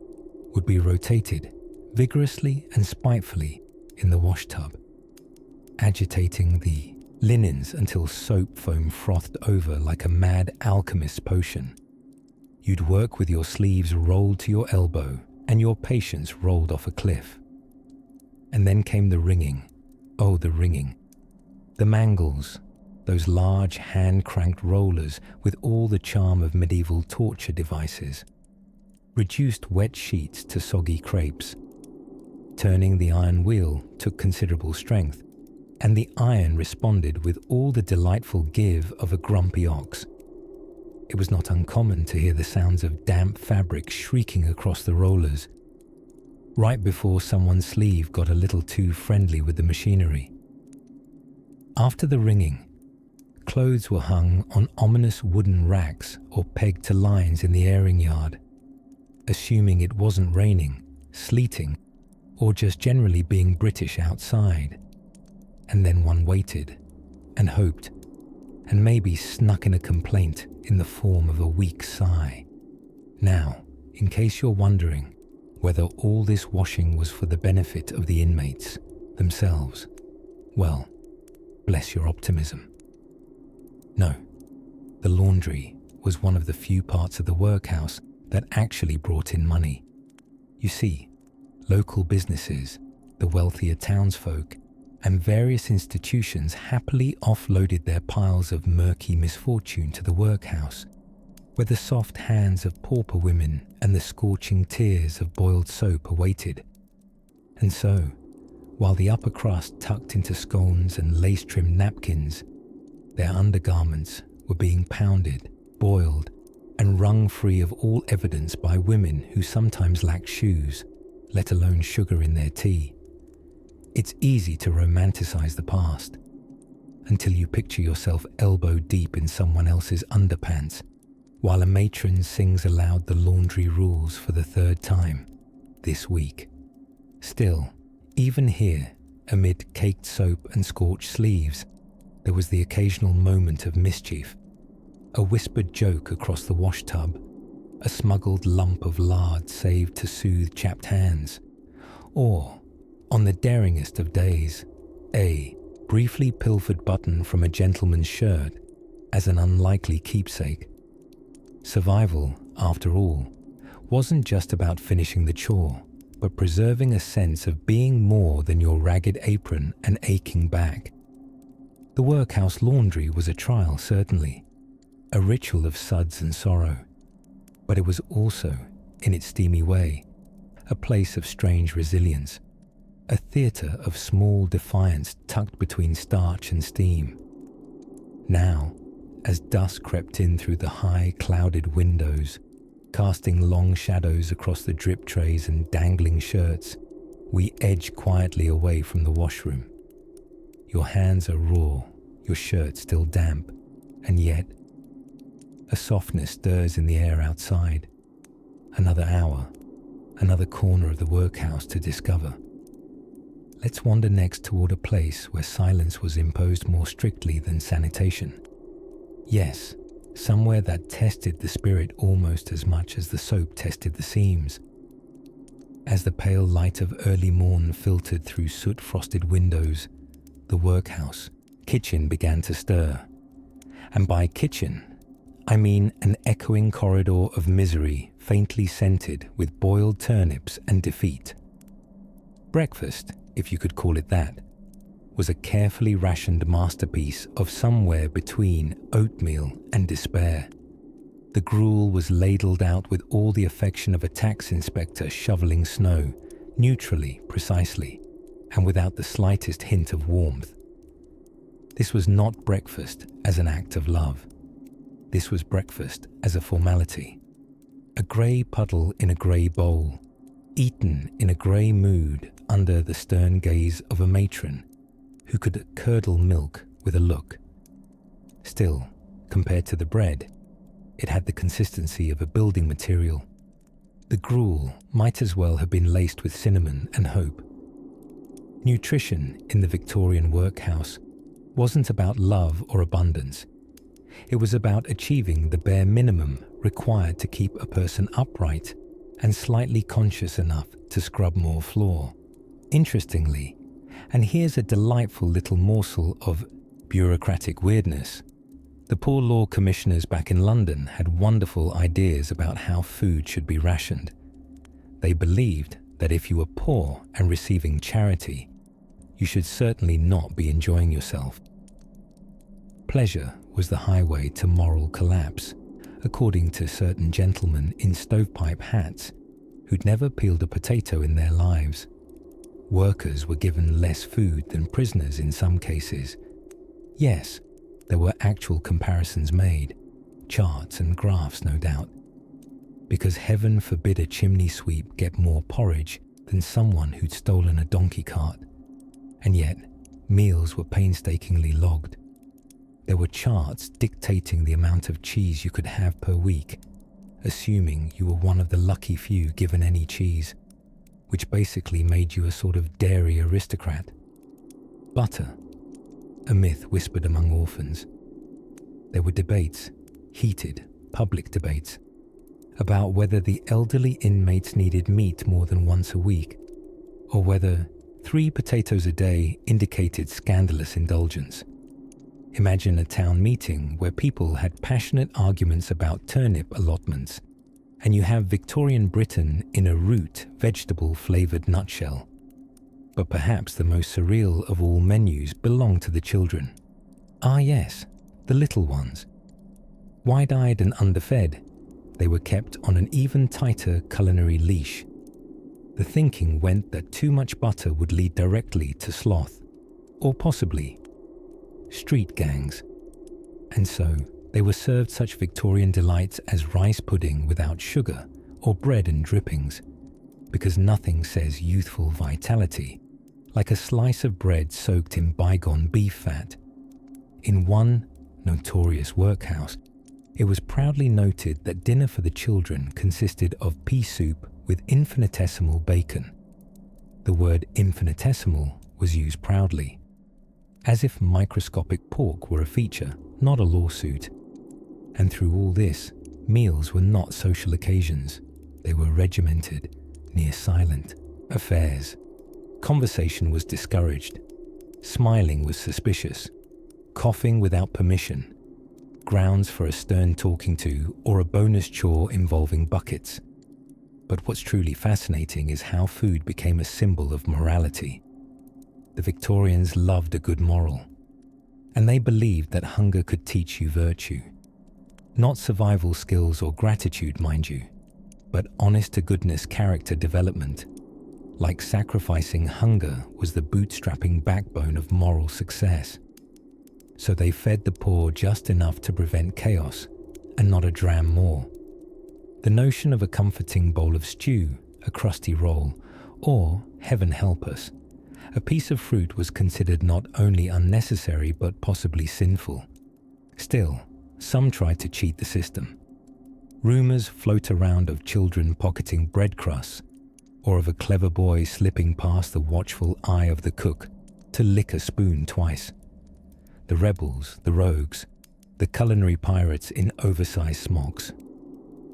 would be rotated vigorously and spitefully in the wash tub, agitating the linens until soap foam frothed over like a mad alchemist's potion. You'd work with your sleeves rolled to your elbow and your patience rolled off a cliff. And then came the ringing. Oh, the ringing. The mangles, those large hand-cranked rollers with all the charm of medieval torture devices. reduced wet sheets to soggy crepes. Turning the iron wheel took considerable strength, and the iron responded with all the delightful give of a grumpy ox. It was not uncommon to hear the sounds of damp fabric shrieking across the rollers, right before someone's sleeve got a little too friendly with the machinery. After the wringing, clothes were hung on ominous wooden racks or pegged to lines in the airing yard, assuming it wasn't raining, sleeting, or just generally being British outside. And then one waited and hoped, and maybe snuck in a complaint in the form of a weak sigh. Now, in case you're wondering whether all this washing was for the benefit of the inmates themselves, well, bless your optimism. No, the laundry was one of the few parts of the workhouse that actually brought in money. You see, local businesses, the wealthier townsfolk, and various institutions happily offloaded their piles of murky misfortune to the workhouse, where the soft hands of pauper women and the scorching tears of boiled soap awaited. And so, while the upper crust tucked into scones and lace-trimmed napkins, their undergarments were being pounded, boiled, and wrung free of all evidence by women who sometimes lacked shoes, let alone sugar in their tea. It's easy to romanticize the past, until you picture yourself elbow deep in someone else's underpants, while a matron sings aloud the laundry rules for the third time this week. Still, even here, amid caked soap and scorched sleeves, there was the occasional moment of mischief, a whispered joke across the wash tub, a smuggled lump of lard saved to soothe chapped hands, or, on the daringest of days, a briefly pilfered button from a gentleman's shirt as an unlikely keepsake. Survival, after all, wasn't just about finishing the chore, but preserving a sense of being more than your ragged apron and aching back. The workhouse laundry was a trial, certainly, a ritual of suds and sorrow, but it was also, in its steamy way, a place of strange resilience, a theatre of small defiance tucked between starch and steam. Now, as dusk crept in through the high, clouded windows, casting long shadows across the drip trays and dangling shirts, we edge quietly away from the washroom. Your hands are raw, your shirt still damp, and yet a softness stirs in the air outside. Another hour, another corner of the workhouse to discover. Let's wander next toward a place where silence was imposed more strictly than sanitation. Yes, somewhere that tested the spirit almost as much as the soap tested the seams. As the pale light of early morn filtered through soot-frosted windows, the workhouse kitchen began to stir. And by kitchen, I mean an echoing corridor of misery faintly scented with boiled turnips and defeat. Breakfast, if you could call it that, was a carefully rationed masterpiece of somewhere between oatmeal and despair. The gruel was ladled out with all the affection of a tax inspector shoveling snow, neutrally, precisely, and without the slightest hint of warmth. This was not breakfast as an act of love. This was breakfast as a formality. A grey puddle in a grey bowl, eaten in a grey mood under the stern gaze of a matron who could curdle milk with a look. Still, compared to the bread, it had the consistency of a building material. The gruel might as well have been laced with cinnamon and hope. Nutrition in the Victorian workhouse wasn't about love or abundance. It was about achieving the bare minimum required to keep a person upright and slightly conscious enough to scrub more floor. Interestingly, and here's a delightful little morsel of bureaucratic weirdness, the poor law commissioners back in London had wonderful ideas about how food should be rationed. They believed that if you were poor and receiving charity, you should certainly not be enjoying yourself. Pleasure was the highway to moral collapse, according to certain gentlemen in stovepipe hats who'd never peeled a potato in their lives. Workers were given less food than prisoners in some cases. Yes, there were actual comparisons made, charts and graphs no doubt, because heaven forbid a chimney sweep get more porridge than someone who'd stolen a donkey cart. And yet, meals were painstakingly logged. There were charts dictating the amount of cheese you could have per week, assuming you were one of the lucky few given any cheese, which basically made you a sort of dairy aristocrat. Butter, a myth whispered among orphans. There were debates, heated, public debates, about whether the elderly inmates needed meat more than once a week, or whether 3 potatoes a day indicated scandalous indulgence. Imagine a town meeting where people had passionate arguments about turnip allotments, and you have Victorian Britain in a root, vegetable-flavoured nutshell. But perhaps the most surreal of all menus belonged to the children. Ah yes, the little ones. Wide-eyed and underfed, they were kept on an even tighter culinary leash. The thinking went that too much butter would lead directly to sloth, or possibly street gangs. And so they were served such Victorian delights as rice pudding without sugar or bread and drippings, because nothing says youthful vitality like a slice of bread soaked in bygone beef fat. In one notorious workhouse, it was proudly noted that dinner for the children consisted of pea soup with infinitesimal bacon. The word infinitesimal was used proudly, as if microscopic pork were a feature, not a lawsuit. And through all this, meals were not social occasions. They were regimented, near silent affairs. Conversation was discouraged. Smiling was suspicious. Coughing without permission. Grounds for a stern talking to or a bonus chore involving buckets. But what's truly fascinating is how food became a symbol of morality. The Victorians loved a good moral, and they believed that hunger could teach you virtue. Not survival skills or gratitude, mind you, but honest-to-goodness character development. Like sacrificing hunger was the bootstrapping backbone of moral success. So they fed the poor just enough to prevent chaos, and not a dram more. The notion of a comforting bowl of stew, a crusty roll, or, heaven help us, a piece of fruit was considered not only unnecessary but possibly sinful. Still, some tried to cheat the system. Rumours float around of children pocketing bread crusts, or of a clever boy slipping past the watchful eye of the cook to lick a spoon twice. The rebels, the rogues, the culinary pirates in oversized smocks.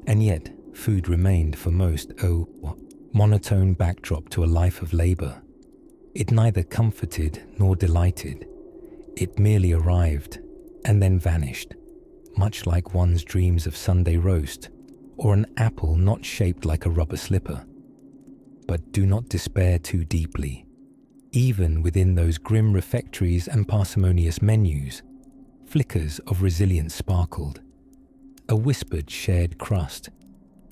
And yet, food remained for most a monotone backdrop to a life of labour. It neither comforted nor delighted. It merely arrived and then vanished, much like one's dreams of Sunday roast or an apple not shaped like a rubber slipper. But do not despair too deeply. Even within those grim refectories and parsimonious menus, flickers of resilience sparkled. A whispered shared crust,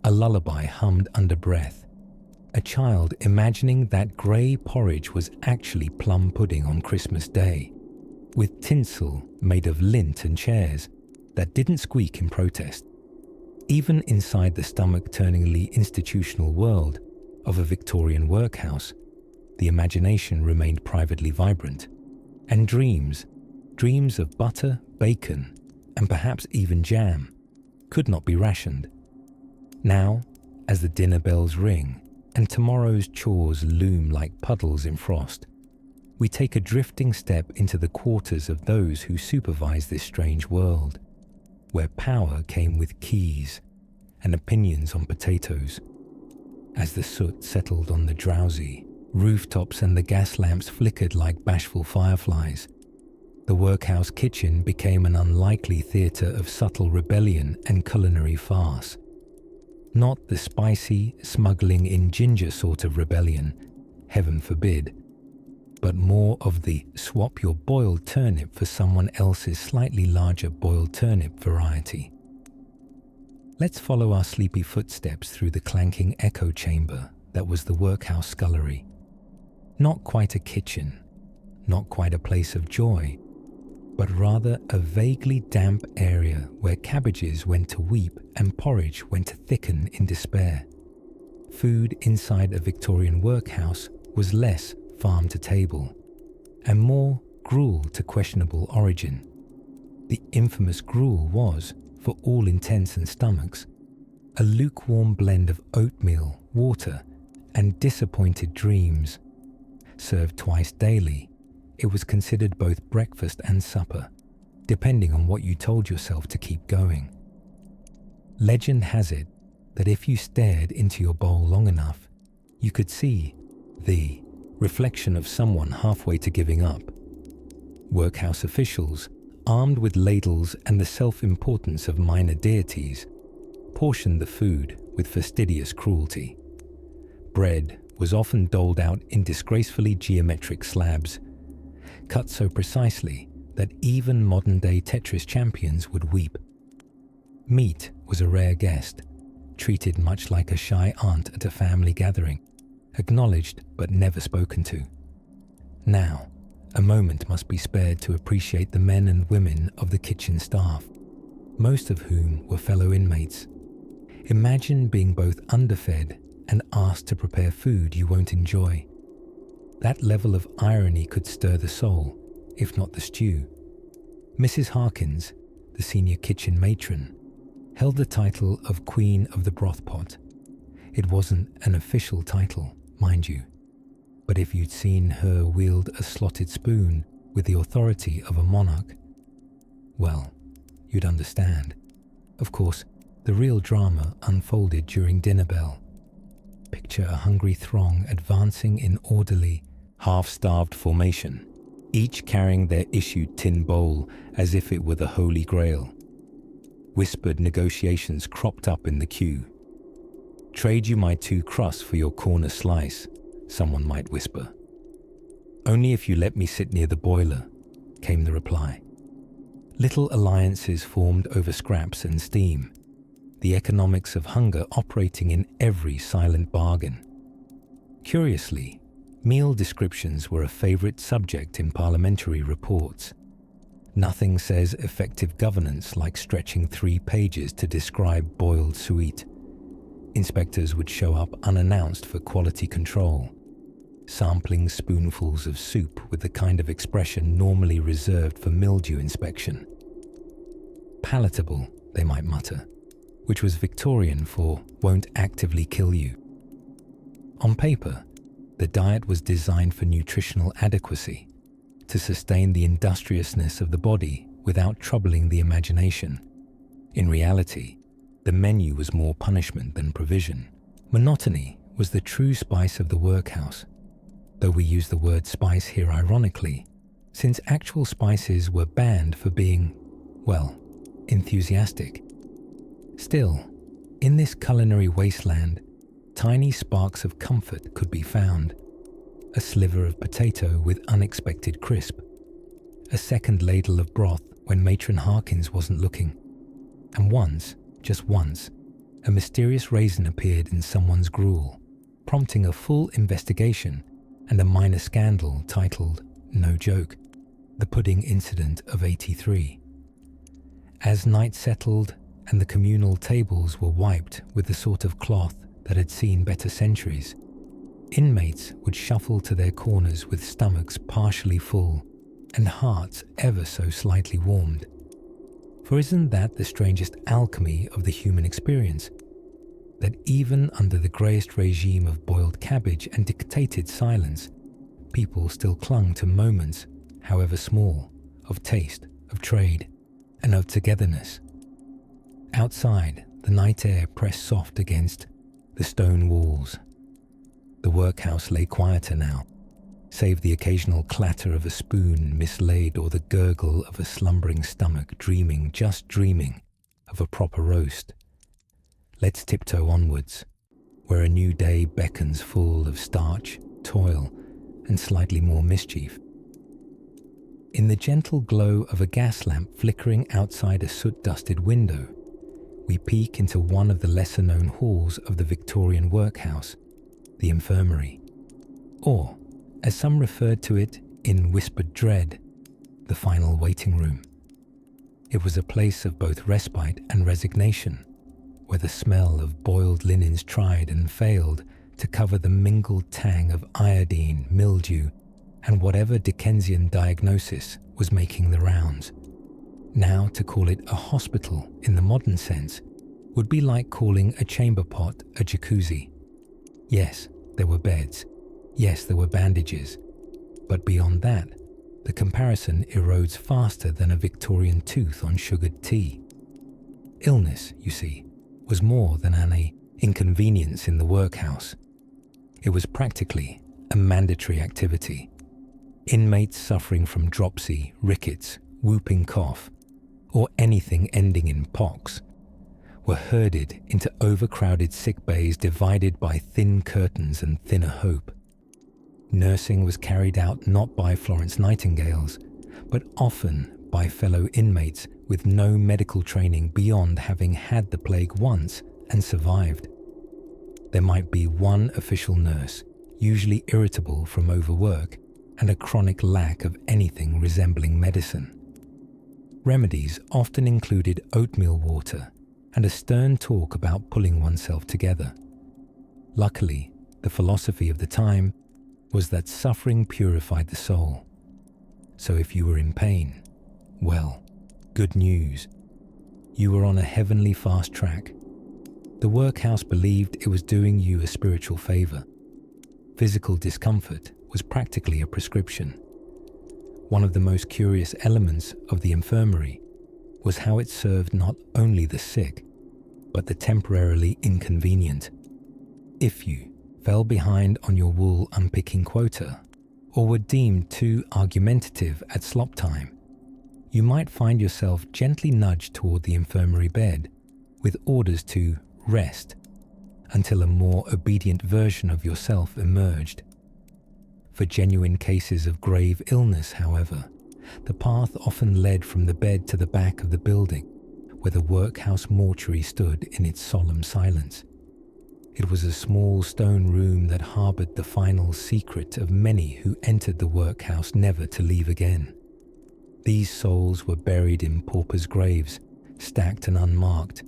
a lullaby hummed under breath, a child imagining that grey porridge was actually plum pudding on Christmas Day, with tinsel made of lint and chairs that didn't squeak in protest. Even inside the stomach-turningly institutional world of a Victorian workhouse, the imagination remained privately vibrant, and dreams of butter, bacon, and perhaps even jam, could not be rationed. Now, as the dinner bells ring and tomorrow's chores loom like puddles in frost, we take a drifting step into the quarters of those who supervise this strange world, where power came with keys and opinions on potatoes. As the soot settled on the drowsy rooftops and the gas lamps flickered like bashful fireflies, the workhouse kitchen became an unlikely theatre of subtle rebellion and culinary farce. Not the spicy, smuggling in ginger sort of rebellion, heaven forbid, but more of the swap your boiled turnip for someone else's slightly larger boiled turnip variety. Let's follow our sleepy footsteps through the clanking echo chamber that was the workhouse scullery. Not quite a kitchen, not quite a place of joy, but rather a vaguely damp area where cabbages went to weep and porridge went to thicken in despair. Food inside a Victorian workhouse was less farm to table, and more gruel to questionable origin. The infamous gruel was, for all intents and stomachs, a lukewarm blend of oatmeal, water, and disappointed dreams. Served twice daily, it was considered both breakfast and supper, depending on what you told yourself to keep going. Legend has it that if you stared into your bowl long enough, you could see the reflection of someone halfway to giving up. Workhouse officials, armed with ladles and the self-importance of minor deities, portioned the food with fastidious cruelty. Bread was often doled out in disgracefully geometric slabs, cut so precisely that even modern-day Tetris champions would weep. Meat was a rare guest, treated much like a shy aunt at a family gathering, acknowledged but never spoken to. Now, a moment must be spared to appreciate the men and women of the kitchen staff, most of whom were fellow inmates. Imagine being both underfed and asked to prepare food you won't enjoy. That level of irony could stir the soul, if not the stew. Mrs. Harkins, the senior kitchen matron, held the title of Queen of the Broth Pot. It wasn't an official title, mind you, but if you'd seen her wield a slotted spoon with the authority of a monarch, well, you'd understand. Of course, the real drama unfolded during dinner bell. Picture a hungry throng advancing in orderly, half-starved formation, each carrying their issued tin bowl as if it were the Holy Grail. Whispered negotiations cropped up in the queue. "Trade you my 2 crusts for your corner slice," someone might whisper. "Only if you let me sit near the boiler," came the reply. Little alliances formed over scraps and steam, the economics of hunger operating in every silent bargain. Curiously, meal descriptions were a favourite subject in parliamentary reports. Nothing says effective governance like stretching 3 pages to describe boiled sweet. Inspectors would show up unannounced for quality control, sampling spoonfuls of soup with the kind of expression normally reserved for mildew inspection. Palatable, they might mutter, which was Victorian for won't actively kill you. On paper, the diet was designed for nutritional adequacy, to sustain the industriousness of the body without troubling the imagination. In reality, the menu was more punishment than provision. Monotony was the true spice of the workhouse, though we use the word spice here ironically, since actual spices were banned for being, well, enthusiastic. Still, in this culinary wasteland, tiny sparks of comfort could be found. A sliver of potato with unexpected crisp, a second ladle of broth when Matron Harkins wasn't looking, and once, just once, a mysterious raisin appeared in someone's gruel, prompting a full investigation and a minor scandal titled, no joke, the pudding incident of '83. As night settled and the communal tables were wiped with the sort of cloth that had seen better centuries, inmates would shuffle to their corners with stomachs partially full and hearts ever so slightly warmed. For isn't that the strangest alchemy of the human experience? That even under the greyest regime of boiled cabbage and dictated silence, people still clung to moments, however small, of taste, of trade, and of togetherness. Outside, the night air pressed soft against the stone walls. The workhouse lay quieter now, save the occasional clatter of a spoon mislaid or the gurgle of a slumbering stomach dreaming, just dreaming, of a proper roast. Let's tiptoe onwards, where a new day beckons full of starch, toil, and slightly more mischief. In the gentle glow of a gas lamp flickering outside a soot-dusted window, we peek into one of the lesser-known halls of the Victorian Workhouse, the infirmary, or, as some referred to it in whispered dread, the final waiting room. It was a place of both respite and resignation, where the smell of boiled linens tried and failed to cover the mingled tang of iodine, mildew, and whatever Dickensian diagnosis was making the rounds. Now, to call it a hospital in the modern sense would be like calling a chamber pot a jacuzzi. Yes, there were beds. Yes, there were bandages. But beyond that, the comparison erodes faster than a Victorian tooth on sugared tea. Illness, you see, was more than an inconvenience in the workhouse. It was practically a mandatory activity. Inmates suffering from dropsy, rickets, whooping cough, or anything ending in pox were herded into overcrowded sick bays divided by thin curtains and thinner hope. Nursing was carried out not by Florence Nightingales, but often by fellow inmates with no medical training beyond having had the plague once and survived. There might be one official nurse, usually irritable from overwork and a chronic lack of anything resembling medicine. Remedies often included oatmeal water and a stern talk about pulling oneself together. Luckily, the philosophy of the time was that suffering purified the soul. So if you were in pain, well, good news. You were on a heavenly fast track. The workhouse believed it was doing you a spiritual favor. Physical discomfort was practically a prescription. One of the most curious elements of the infirmary was how it served not only the sick, but the temporarily inconvenient. If you fell behind on your wool unpicking quota, or were deemed too argumentative at slop time, you might find yourself gently nudged toward the infirmary bed with orders to rest until a more obedient version of yourself emerged. For genuine cases of grave illness, however, the path often led from the bed to the back of the building, where the workhouse mortuary stood in its solemn silence. It was a small stone room that harbored the final secret of many who entered the workhouse never to leave again. These souls were buried in paupers' graves, stacked and unmarked,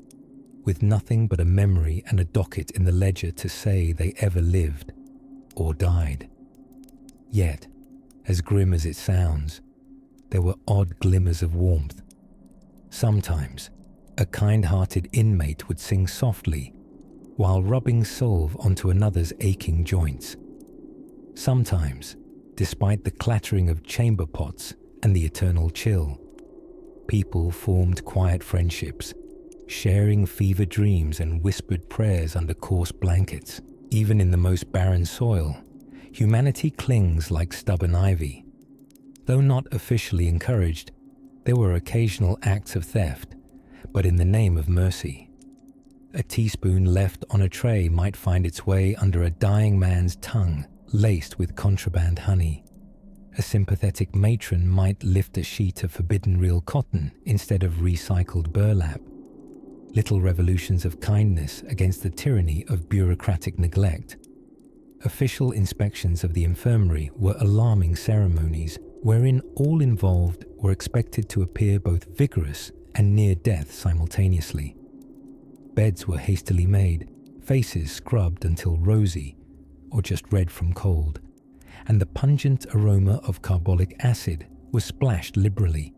with nothing but a memory and a docket in the ledger to say they ever lived or died. Yet, as grim as it sounds, there were odd glimmers of warmth. Sometimes, a kind-hearted inmate would sing softly while rubbing salve onto another's aching joints. Sometimes, despite the clattering of chamber pots and the eternal chill, people formed quiet friendships, sharing fever dreams and whispered prayers under coarse blankets. Even in the most barren soil, humanity clings like stubborn ivy. Though not officially encouraged, there were occasional acts of theft, but in the name of mercy. A teaspoon left on a tray might find its way under a dying man's tongue, laced with contraband honey. A sympathetic matron might lift a sheet of forbidden real cotton instead of recycled burlap. Little revolutions of kindness against the tyranny of bureaucratic neglect. Official inspections of the infirmary were alarming ceremonies wherein all involved were expected to appear both vigorous and near death simultaneously. Beds were hastily made, faces scrubbed until rosy, or just red from cold, and the pungent aroma of carbolic acid was splashed liberally,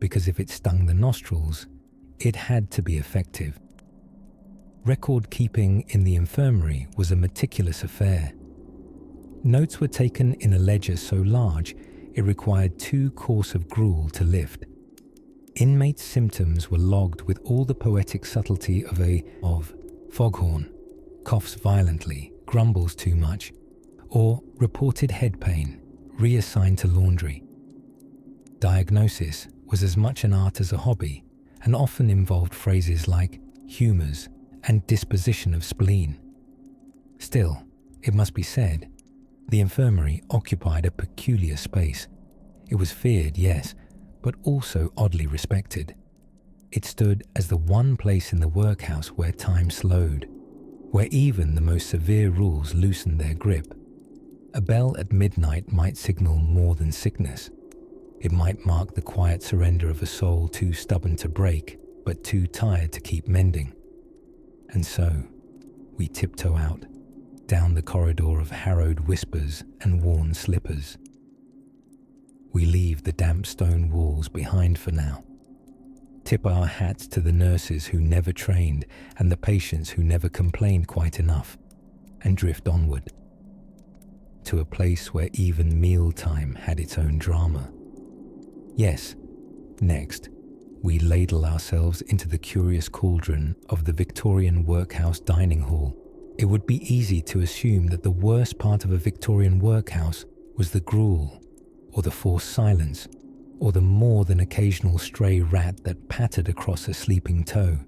because if it stung the nostrils, it had to be effective. Record keeping in the infirmary was a meticulous affair. Notes were taken in a ledger so large it required 2 courses of gruel to lift. Inmates' symptoms were logged with all the poetic subtlety of foghorn, coughs violently, grumbles too much, or reported head pain, reassigned to laundry. Diagnosis was as much an art as a hobby, and often involved phrases like humours and disposition of spleen. Still, it must be said, the infirmary occupied a peculiar space. It was feared, yes, but also oddly respected. It stood as the one place in the workhouse where time slowed, where even the most severe rules loosened their grip. A bell at midnight might signal more than sickness. It might mark the quiet surrender of a soul too stubborn to break, but too tired to keep mending. And so, we tiptoe out, down the corridor of harrowed whispers and worn slippers. We leave the damp stone walls behind for now, tip our hats to the nurses who never trained and the patients who never complained quite enough, and drift onward, to a place where even mealtime had its own drama. Yes, next, we ladle ourselves into the curious cauldron of the Victorian Workhouse dining hall. It would be easy to assume that the worst part of a Victorian workhouse was the gruel, or the forced silence, or the more than occasional stray rat that pattered across a sleeping toe.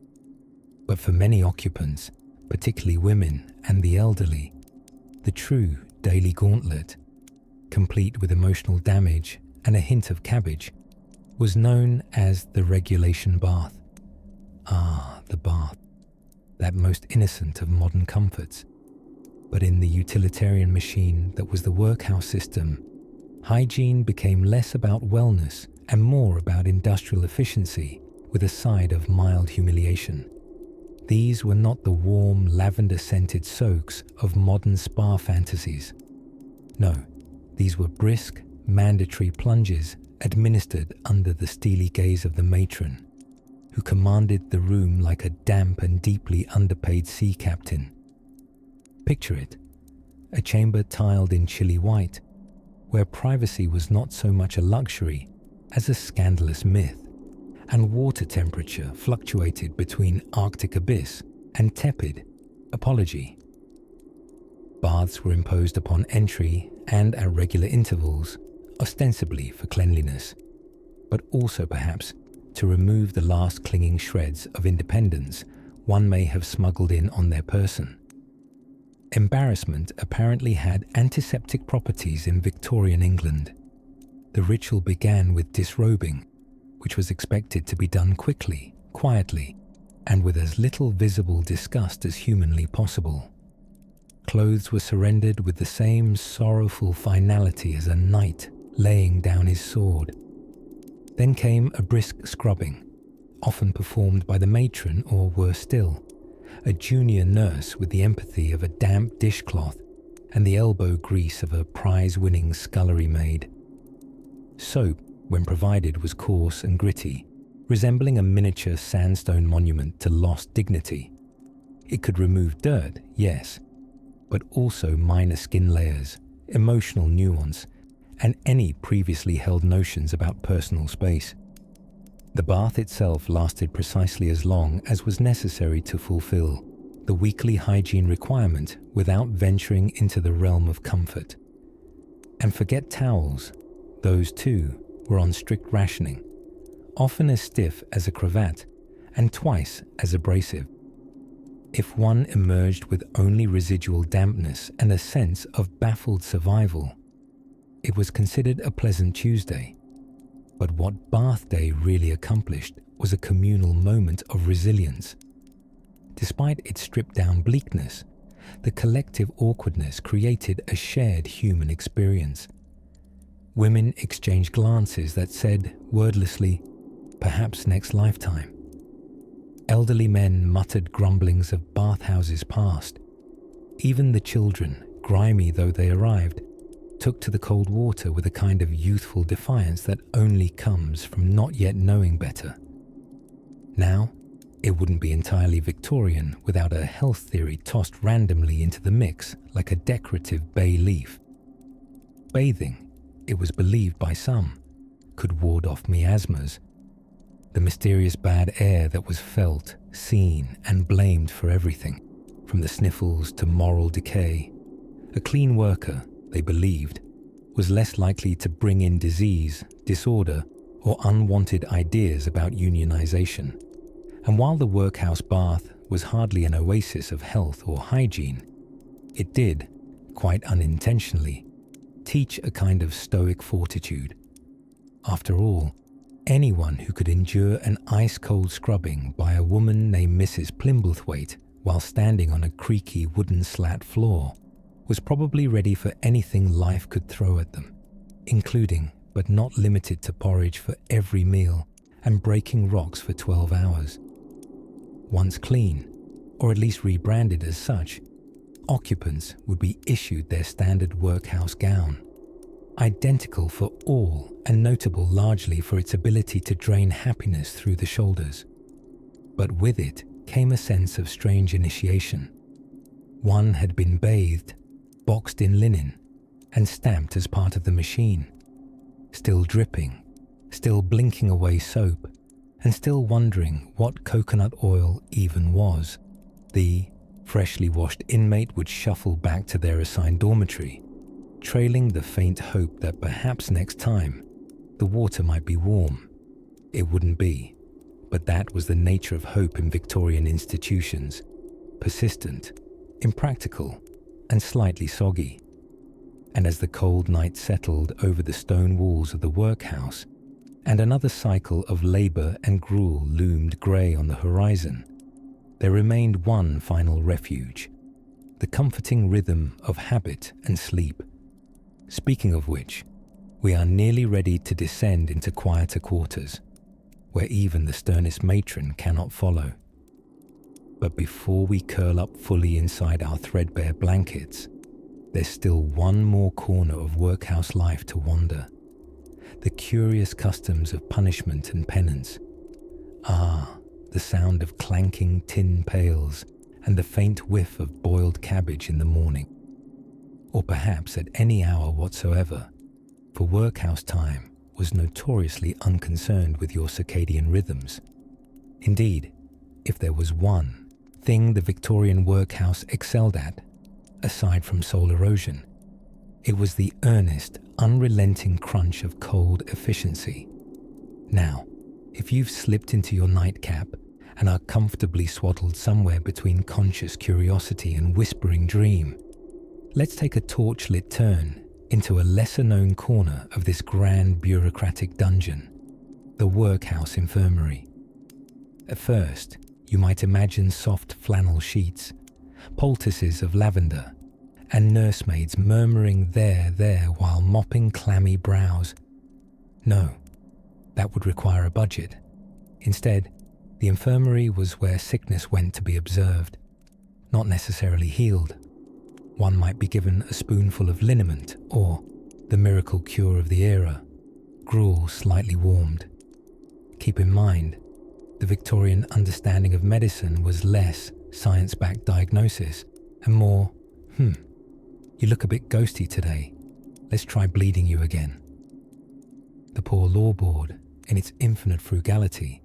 But for many occupants, particularly women and the elderly, the true daily gauntlet, complete with emotional damage and a hint of cabbage, was known as the regulation bath. Ah, the bath, that most innocent of modern comforts. But in the utilitarian machine that was the workhouse system, hygiene became less about wellness and more about industrial efficiency, with a side of mild humiliation. These were not the warm, lavender-scented soaks of modern spa fantasies. No, these were brisk, mandatory plunges administered under the steely gaze of the matron, who commanded the room like a damp and deeply underpaid sea captain. Picture it, a chamber tiled in chilly white, where privacy was not so much a luxury as a scandalous myth, and water temperature fluctuated between Arctic abyss and tepid apology. Baths were imposed upon entry and at regular intervals, ostensibly for cleanliness, but also perhaps to remove the last clinging shreds of independence one may have smuggled in on their person. Embarrassment apparently had antiseptic properties in Victorian England. The ritual began with disrobing, which was expected to be done quickly, quietly, and with as little visible disgust as humanly possible. Clothes were surrendered with the same sorrowful finality as a knight laying down his sword. Then came a brisk scrubbing, often performed by the matron or, worse still, a junior nurse with the empathy of a damp dishcloth and the elbow grease of a prize-winning scullery maid. Soap, when provided, was coarse and gritty, resembling a miniature sandstone monument to lost dignity. It could remove dirt, yes, but also minor skin layers, emotional nuance, and any previously held notions about personal space. The bath itself lasted precisely as long as was necessary to fulfill the weekly hygiene requirement without venturing into the realm of comfort. And forget towels, those too were on strict rationing, often as stiff as a cravat and twice as abrasive. If one emerged with only residual dampness and a sense of baffled survival, it was considered a pleasant Tuesday. But what Bath Day really accomplished was a communal moment of resilience. Despite its stripped-down bleakness, the collective awkwardness created a shared human experience. Women exchanged glances that said, wordlessly, perhaps next lifetime. Elderly men muttered grumblings of bathhouses past. Even the children, grimy though they arrived, took to the cold water with a kind of youthful defiance that only comes from not yet knowing better. Now, it wouldn't be entirely Victorian without a health theory tossed randomly into the mix like a decorative bay leaf. Bathing, it was believed by some, could ward off miasmas, the mysterious bad air that was felt, seen, and blamed for everything, from the sniffles to moral decay. A clean worker, they believed, was less likely to bring in disease, disorder, or unwanted ideas about unionization. And while the workhouse bath was hardly an oasis of health or hygiene, it did, quite unintentionally, teach a kind of stoic fortitude. After all, anyone who could endure an ice-cold scrubbing by a woman named Mrs. Plimblethwaite while standing on a creaky wooden slat floor was probably ready for anything life could throw at them, including but not limited to porridge for every meal and breaking rocks for 12 hours. Once clean, or at least rebranded as such, occupants would be issued their standard workhouse gown, identical for all and notable largely for its ability to drain happiness through the shoulders. But with it came a sense of strange initiation. One had been bathed, boxed in linen, and stamped as part of the machine, still dripping, still blinking away soap, and still wondering what coconut oil even was. The freshly washed inmate would shuffle back to their assigned dormitory, trailing the faint hope that perhaps next time the water might be warm. It wouldn't be, but that was the nature of hope in Victorian institutions: persistent, impractical, and slightly soggy. And as the cold night settled over the stone walls of the workhouse, and another cycle of labour and gruel loomed grey on the horizon, there remained one final refuge: the comforting rhythm of habit and sleep. Speaking of which, we are nearly ready to descend into quieter quarters, where even the sternest matron cannot follow. But before we curl up fully inside our threadbare blankets, there's still one more corner of workhouse life to wander: the curious customs of punishment and penance. The sound of clanking tin pails and the faint whiff of boiled cabbage in the morning. Or perhaps at any hour whatsoever, for workhouse time was notoriously unconcerned with your circadian rhythms. Indeed, if there was one thing the Victorian workhouse excelled at, aside from soul erosion, it was the earnest, unrelenting crunch of cold efficiency. Now, if you've slipped into your nightcap and are comfortably swaddled somewhere between conscious curiosity and whispering dream, let's take a torch-lit turn into a lesser-known corner of this grand bureaucratic dungeon, the workhouse infirmary. At first, you might imagine soft flannel sheets, poultices of lavender, and nursemaids murmuring there while mopping clammy brows. No, that would require a budget. Instead, the infirmary was where sickness went to be observed, not necessarily healed. One might be given a spoonful of liniment or the miracle cure of the era, gruel slightly warmed. Keep in mind, the Victorian understanding of medicine was less science-backed diagnosis and more, you look a bit ghosty today, let's try bleeding you again. The poor law board, in its infinite frugality,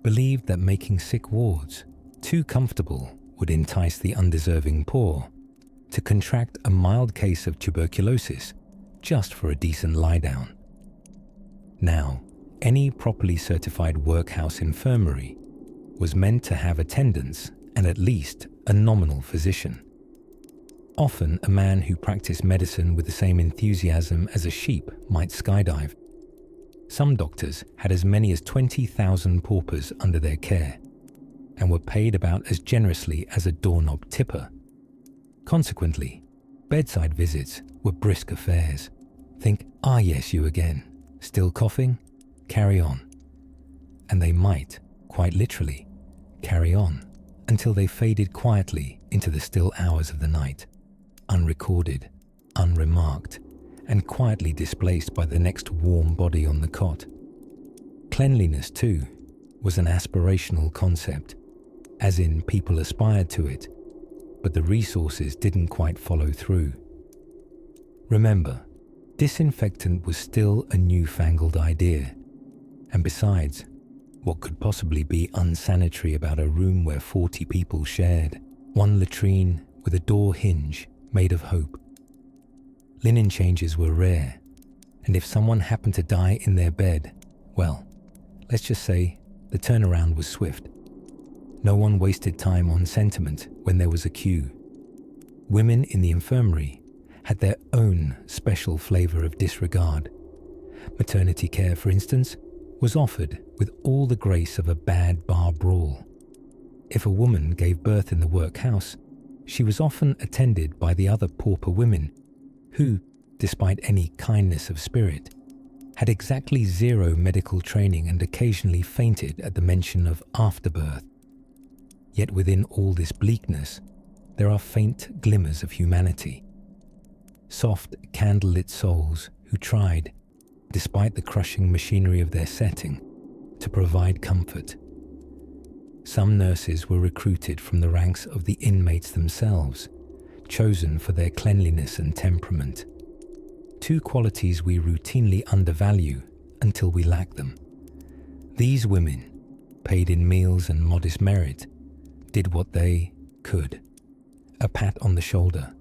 believed that making sick wards too comfortable would entice the undeserving poor to contract a mild case of tuberculosis just for a decent lie-down. Now, any properly certified workhouse infirmary was meant to have attendants and at least a nominal physician. Often a man who practiced medicine with the same enthusiasm as a sheep might skydive. Some doctors had as many as 20,000 paupers under their care and were paid about as generously as a doorknob tipper. Consequently, bedside visits were brisk affairs. Think, yes, you again. Still coughing? Carry on. And they might, quite literally, carry on until they faded quietly into the still hours of the night, unrecorded, unremarked, and quietly displaced by the next warm body on the cot. Cleanliness, too, was an aspirational concept, as in people aspired to it, but the resources didn't quite follow through. Remember, disinfectant was still a newfangled idea, and besides, what could possibly be unsanitary about a room where 40 people shared one latrine with a door hinge made of hope? Linen changes were rare, and if someone happened to die in their bed, well, let's just say the turnaround was swift. No one wasted time on sentiment when there was a queue. Women in the infirmary had their own special flavour of disregard. Maternity care, for instance, was offered with all the grace of a bad bar brawl. If a woman gave birth in the workhouse, she was often attended by the other pauper women who, despite any kindness of spirit, had exactly zero medical training and occasionally fainted at the mention of afterbirth. Yet within all this bleakness, there are faint glimmers of humanity. Soft, candlelit souls who tried, despite the crushing machinery of their setting, to provide comfort. Some nurses were recruited from the ranks of the inmates themselves, chosen for their cleanliness and temperament. Two qualities we routinely undervalue until we lack them. These women, paid in meals and modest merit, did what they could. A pat on the shoulder,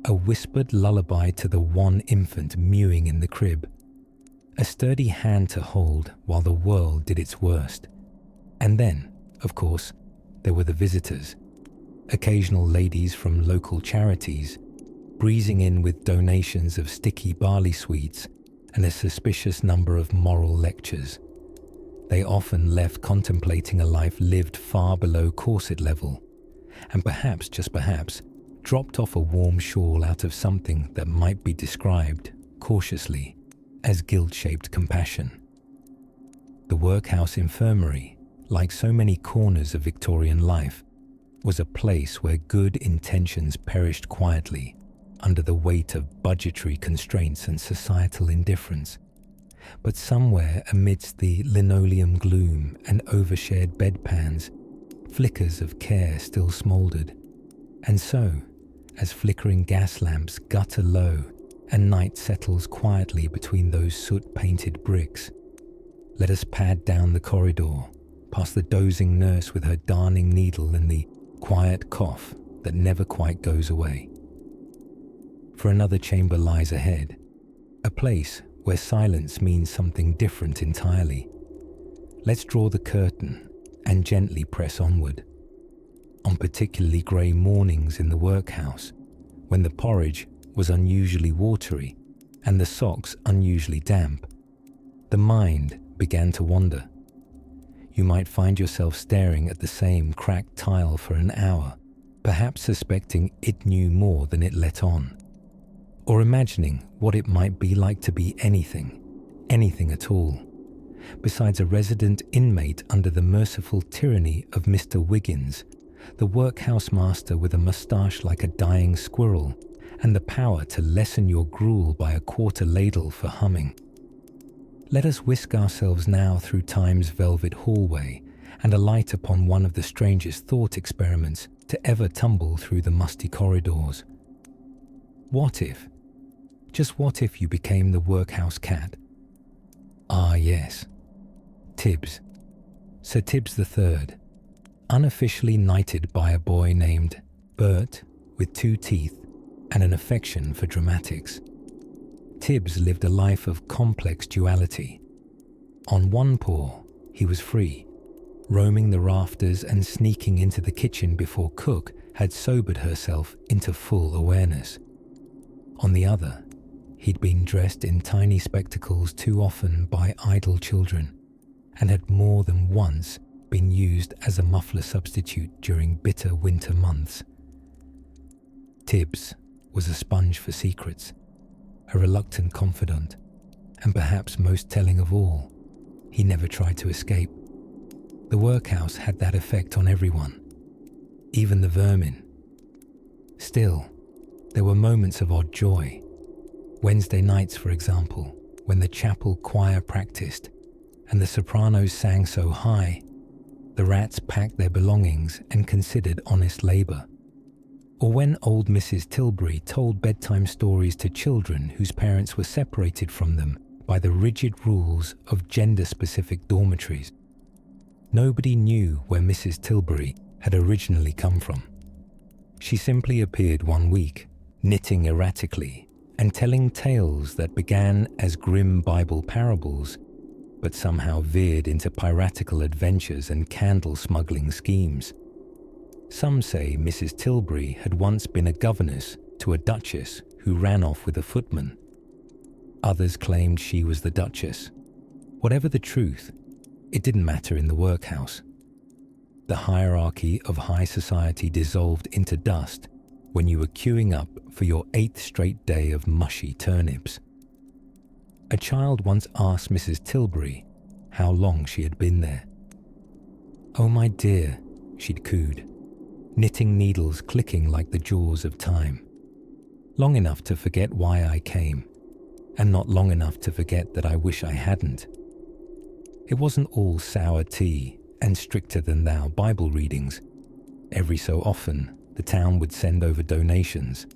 a whispered lullaby to the one infant mewing in the crib, a sturdy hand to hold while the world did its worst. And then, of course, there were the visitors, occasional ladies from local charities, breezing in with donations of sticky barley sweets and a suspicious number of moral lectures. They often left contemplating a life lived far below corset level, and perhaps, just perhaps, dropped off a warm shawl out of something that might be described, cautiously, as guilt-shaped compassion. The workhouse infirmary, like so many corners of Victorian life, was a place where good intentions perished quietly under the weight of budgetary constraints and societal indifference. But somewhere amidst the linoleum gloom and overshared bedpans, flickers of care still smouldered. And so, as flickering gas lamps gutter low and night settles quietly between those soot-painted bricks, let us pad down the corridor, past the dozing nurse with her darning needle and the quiet cough that never quite goes away. For another chamber lies ahead, a place where silence means something different entirely. Let's draw the curtain and gently press onward. On particularly grey mornings in the workhouse, when the porridge was unusually watery and the socks unusually damp, the mind began to wander. You might find yourself staring at the same cracked tile for an hour, perhaps suspecting it knew more than it let on, or imagining what it might be like to be anything at all, besides a resident inmate under the merciful tyranny of Mr. Wiggins, the workhouse master with a moustache like a dying squirrel and the power to lessen your gruel by a quarter ladle for humming. Let us whisk ourselves now through time's velvet hallway and alight upon one of the strangest thought experiments to ever tumble through the musty corridors. What if, just what if you became the workhouse cat? Ah yes, Tibbs, Sir Tibbs III, unofficially knighted by a boy named Bert with 2 teeth and an affection for dramatics. Tibbs lived a life of complex duality. On one paw, he was free, roaming the rafters and sneaking into the kitchen before cook had sobered herself into full awareness. On the other, he'd been dressed in tiny spectacles too often by idle children, and had more than once been used as a muffler substitute during bitter winter months. Tibbs was a sponge for secrets, a reluctant confidant, and perhaps most telling of all, he never tried to escape. The workhouse had that effect on everyone, even the vermin. Still, there were moments of odd joy. Wednesday nights, for example, when the chapel choir practiced and the sopranos sang so high, the rats packed their belongings and considered honest labour. Or when old Mrs. Tilbury told bedtime stories to children whose parents were separated from them by the rigid rules of gender-specific dormitories. Nobody knew where Mrs. Tilbury had originally come from. She simply appeared one week, knitting erratically and telling tales that began as grim Bible parables, but somehow veered into piratical adventures and candle-smuggling schemes. Some say Mrs. Tilbury had once been a governess to a duchess who ran off with a footman. Others claimed she was the duchess, Whatever the truth, it didn't matter in the workhouse. The hierarchy of high society dissolved into dust when you were queuing up for your 8th straight day of mushy turnips. A child once asked Mrs. Tilbury how long she had been there. "Oh, my dear," she'd cooed, knitting needles clicking like the jaws of time. "Long enough to forget why I came, and not long enough to forget that I wish I hadn't." It wasn't all sour tea and stricter-than-thou Bible readings. Every so often, the town would send over donations,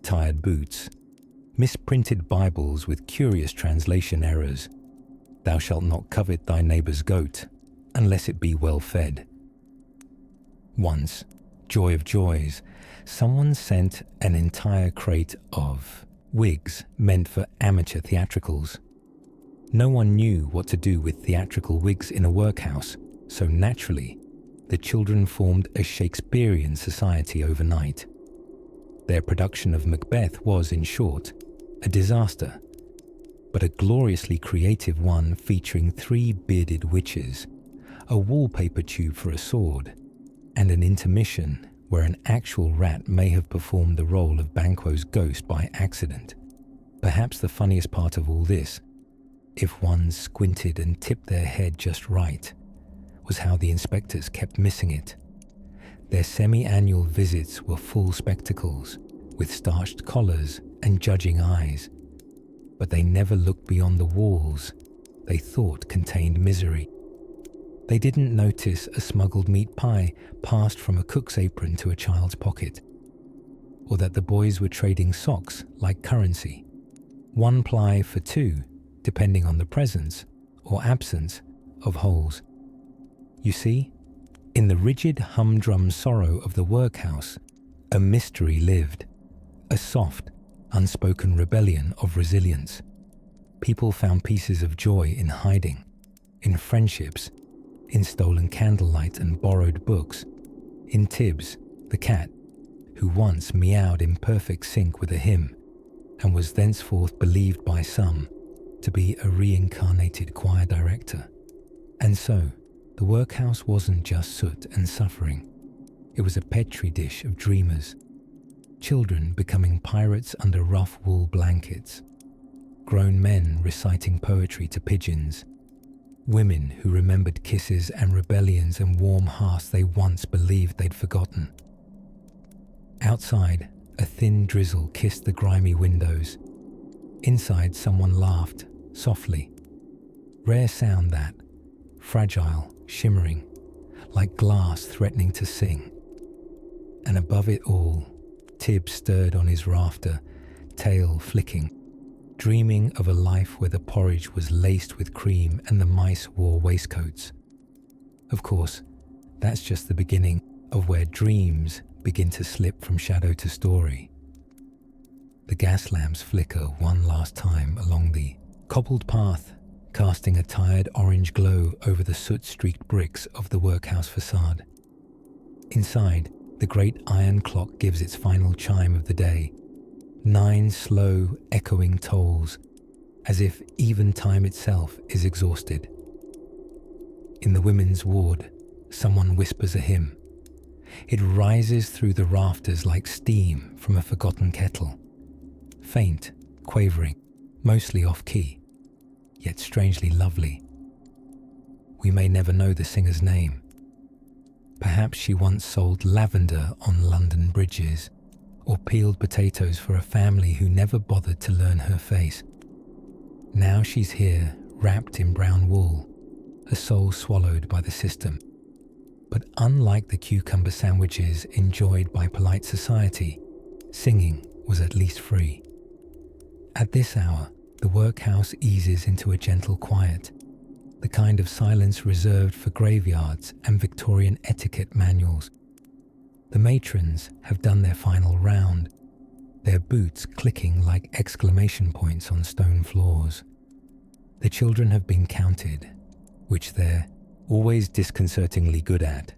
tired boots, misprinted Bibles with curious translation errors. "Thou shalt not covet thy neighbour's goat, unless it be well fed." Once, joy of joys, someone sent an entire crate of wigs meant for amateur theatricals. No one knew what to do with theatrical wigs in a workhouse, so naturally, the children formed a Shakespearean society overnight. Their production of Macbeth was, in short, a disaster, but a gloriously creative one featuring 3 bearded witches, a wallpaper tube for a sword, and an intermission where an actual rat may have performed the role of Banquo's ghost by accident. Perhaps the funniest part of all this, if one squinted and tipped their head just right, was how the inspectors kept missing it. Their semi-annual visits were full spectacles, with starched collars and judging eyes, but they never looked beyond the walls they thought contained misery. They didn't notice a smuggled meat pie passed from a cook's apron to a child's pocket, or that the boys were trading socks like currency, 1 ply for 2, depending on the presence or absence of holes. You see, in the rigid humdrum sorrow of the workhouse, a mystery lived, a soft, unspoken rebellion of resilience. People found pieces of joy in hiding, in friendships, in stolen candlelight and borrowed books, in Tibbs, the cat, who once meowed in perfect sync with a hymn, and was thenceforth believed by some to be a reincarnated choir director. And so, the workhouse wasn't just soot and suffering. It was a petri dish of dreamers. Children becoming pirates under rough wool blankets. Grown men reciting poetry to pigeons. Women who remembered kisses and rebellions and warm hearts they once believed they'd forgotten. Outside, a thin drizzle kissed the grimy windows. Inside, someone laughed, softly. Rare sound that, fragile, shimmering, like glass threatening to sing. And above it all, Tibbs stirred on his rafter, tail flicking, dreaming of a life where the porridge was laced with cream and the mice wore waistcoats. Of course, that's just the beginning of where dreams begin to slip from shadow to story. The gas lamps flicker one last time along the cobbled path, casting a tired orange glow over the soot-streaked bricks of the workhouse facade. Inside, the great iron clock gives its final chime of the day, 9 slow, echoing tolls, as if even time itself is exhausted. In the women's ward, someone whispers a hymn. It rises through the rafters like steam from a forgotten kettle. Faint, quavering, mostly off-key, yet strangely lovely. We may never know the singer's name. Perhaps she once sold lavender on London bridges, or peeled potatoes for a family who never bothered to learn her face. Now she's here, wrapped in brown wool, a soul swallowed by the system. But unlike the cucumber sandwiches enjoyed by polite society, singing was at least free. At this hour, the workhouse eases into a gentle quiet, the kind of silence reserved for graveyards and Victorian etiquette manuals. The matrons have done their final round, their boots clicking like exclamation points on stone floors. The children have been counted, which they're always disconcertingly good at,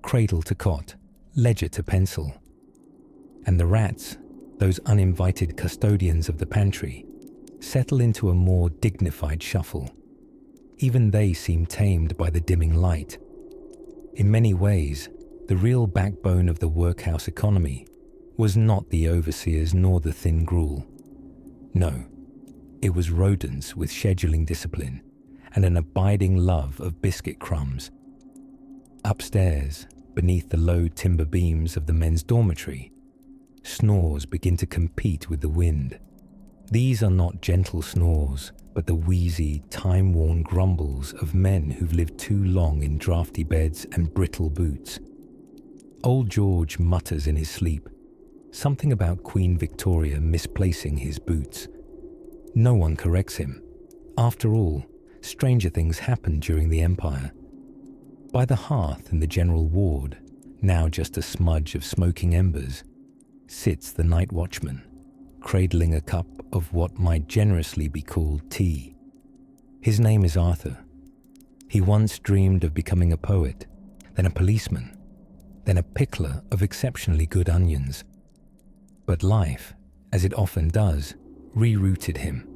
cradle to cot, ledger to pencil. And the rats, those uninvited custodians of the pantry, settle into a more dignified shuffle, even they seem tamed by the dimming light. In many ways, the real backbone of the workhouse economy was not the overseers nor the thin gruel. No, it was rodents with scheduling discipline and an abiding love of biscuit crumbs. Upstairs, beneath the low timber beams of the men's dormitory, snores begin to compete with the wind. These are not gentle snores, but the wheezy, time-worn grumbles of men who've lived too long in drafty beds and brittle boots. Old George mutters in his sleep, something about Queen Victoria misplacing his boots. No one corrects him. After all, stranger things happened during the Empire. By the hearth in the general ward, now just a smudge of smoking embers, sits the night watchman, cradling a cup of what might generously be called tea. His name is Arthur. He once dreamed of becoming a poet, then a policeman, then a pickler of exceptionally good onions. But life, as it often does, rerouted him.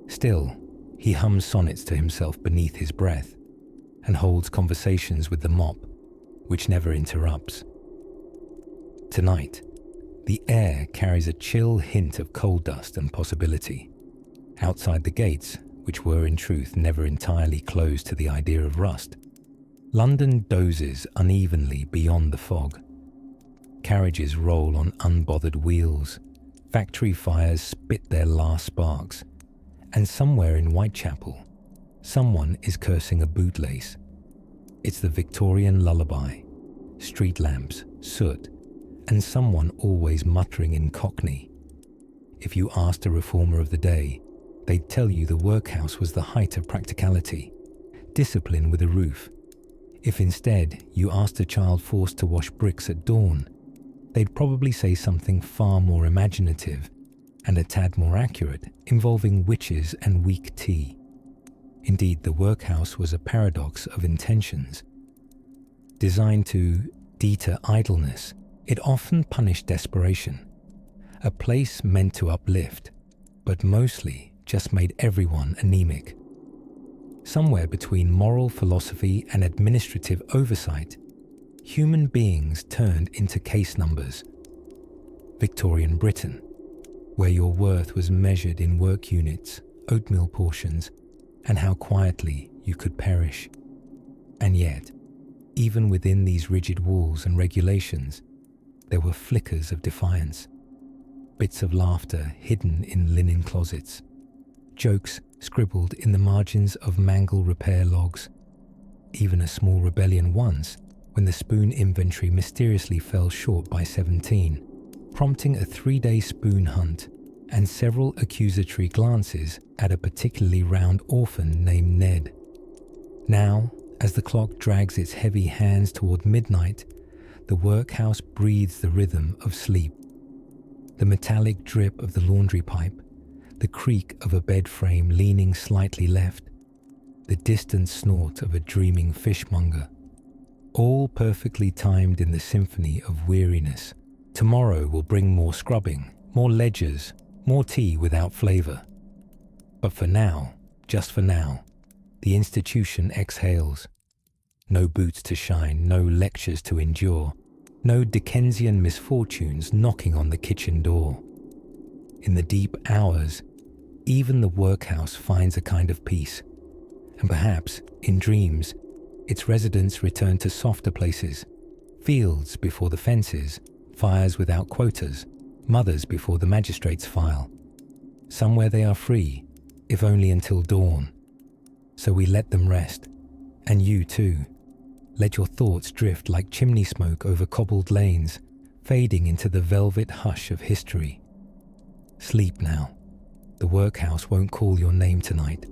Still, he hums sonnets to himself beneath his breath and holds conversations with the mop, which never interrupts. Tonight, the air carries a chill hint of coal dust and possibility. Outside the gates, which were in truth never entirely closed to the idea of rust, London dozes unevenly beyond the fog. Carriages roll on unbothered wheels, factory fires spit their last sparks, and somewhere in Whitechapel, someone is cursing a bootlace. It's the Victorian lullaby, street lamps, soot, and someone always muttering in Cockney. If you asked a reformer of the day, they'd tell you the workhouse was the height of practicality, discipline with a roof. If instead you asked a child forced to wash bricks at dawn, they'd probably say something far more imaginative and a tad more accurate, involving witches and weak tea. Indeed, the workhouse was a paradox of intentions. Designed to deter idleness, it often punished desperation. A place meant to uplift, but mostly just made everyone anemic. Somewhere between moral philosophy and administrative oversight, human beings turned into case numbers. Victorian Britain, where your worth was measured in work units, oatmeal portions, and how quietly you could perish. And yet, even within these rigid walls and regulations, there were flickers of defiance, bits of laughter hidden in linen closets, jokes scribbled in the margins of mangle repair logs, even a small rebellion once when the spoon inventory mysteriously fell short by 17, prompting a 3-day spoon hunt and several accusatory glances at a particularly round orphan named Ned. Now, as the clock drags its heavy hands toward midnight, the workhouse breathes the rhythm of sleep. The metallic drip of the laundry pipe, the creak of a bed frame leaning slightly left, the distant snort of a dreaming fishmonger, all perfectly timed in the symphony of weariness. Tomorrow will bring more scrubbing, more ledgers, more tea without flavour. But for now, just for now, the institution exhales. No boots to shine, no lectures to endure, no Dickensian misfortunes knocking on the kitchen door. In the deep hours, even the workhouse finds a kind of peace, and perhaps, in dreams, its residents return to softer places, fields before the fences, fires without quotas, mothers before the magistrate's file. Somewhere they are free, if only until dawn. So we let them rest, and you too. Let your thoughts drift like chimney smoke over cobbled lanes, fading into the velvet hush of history. Sleep now. The workhouse won't call your name tonight.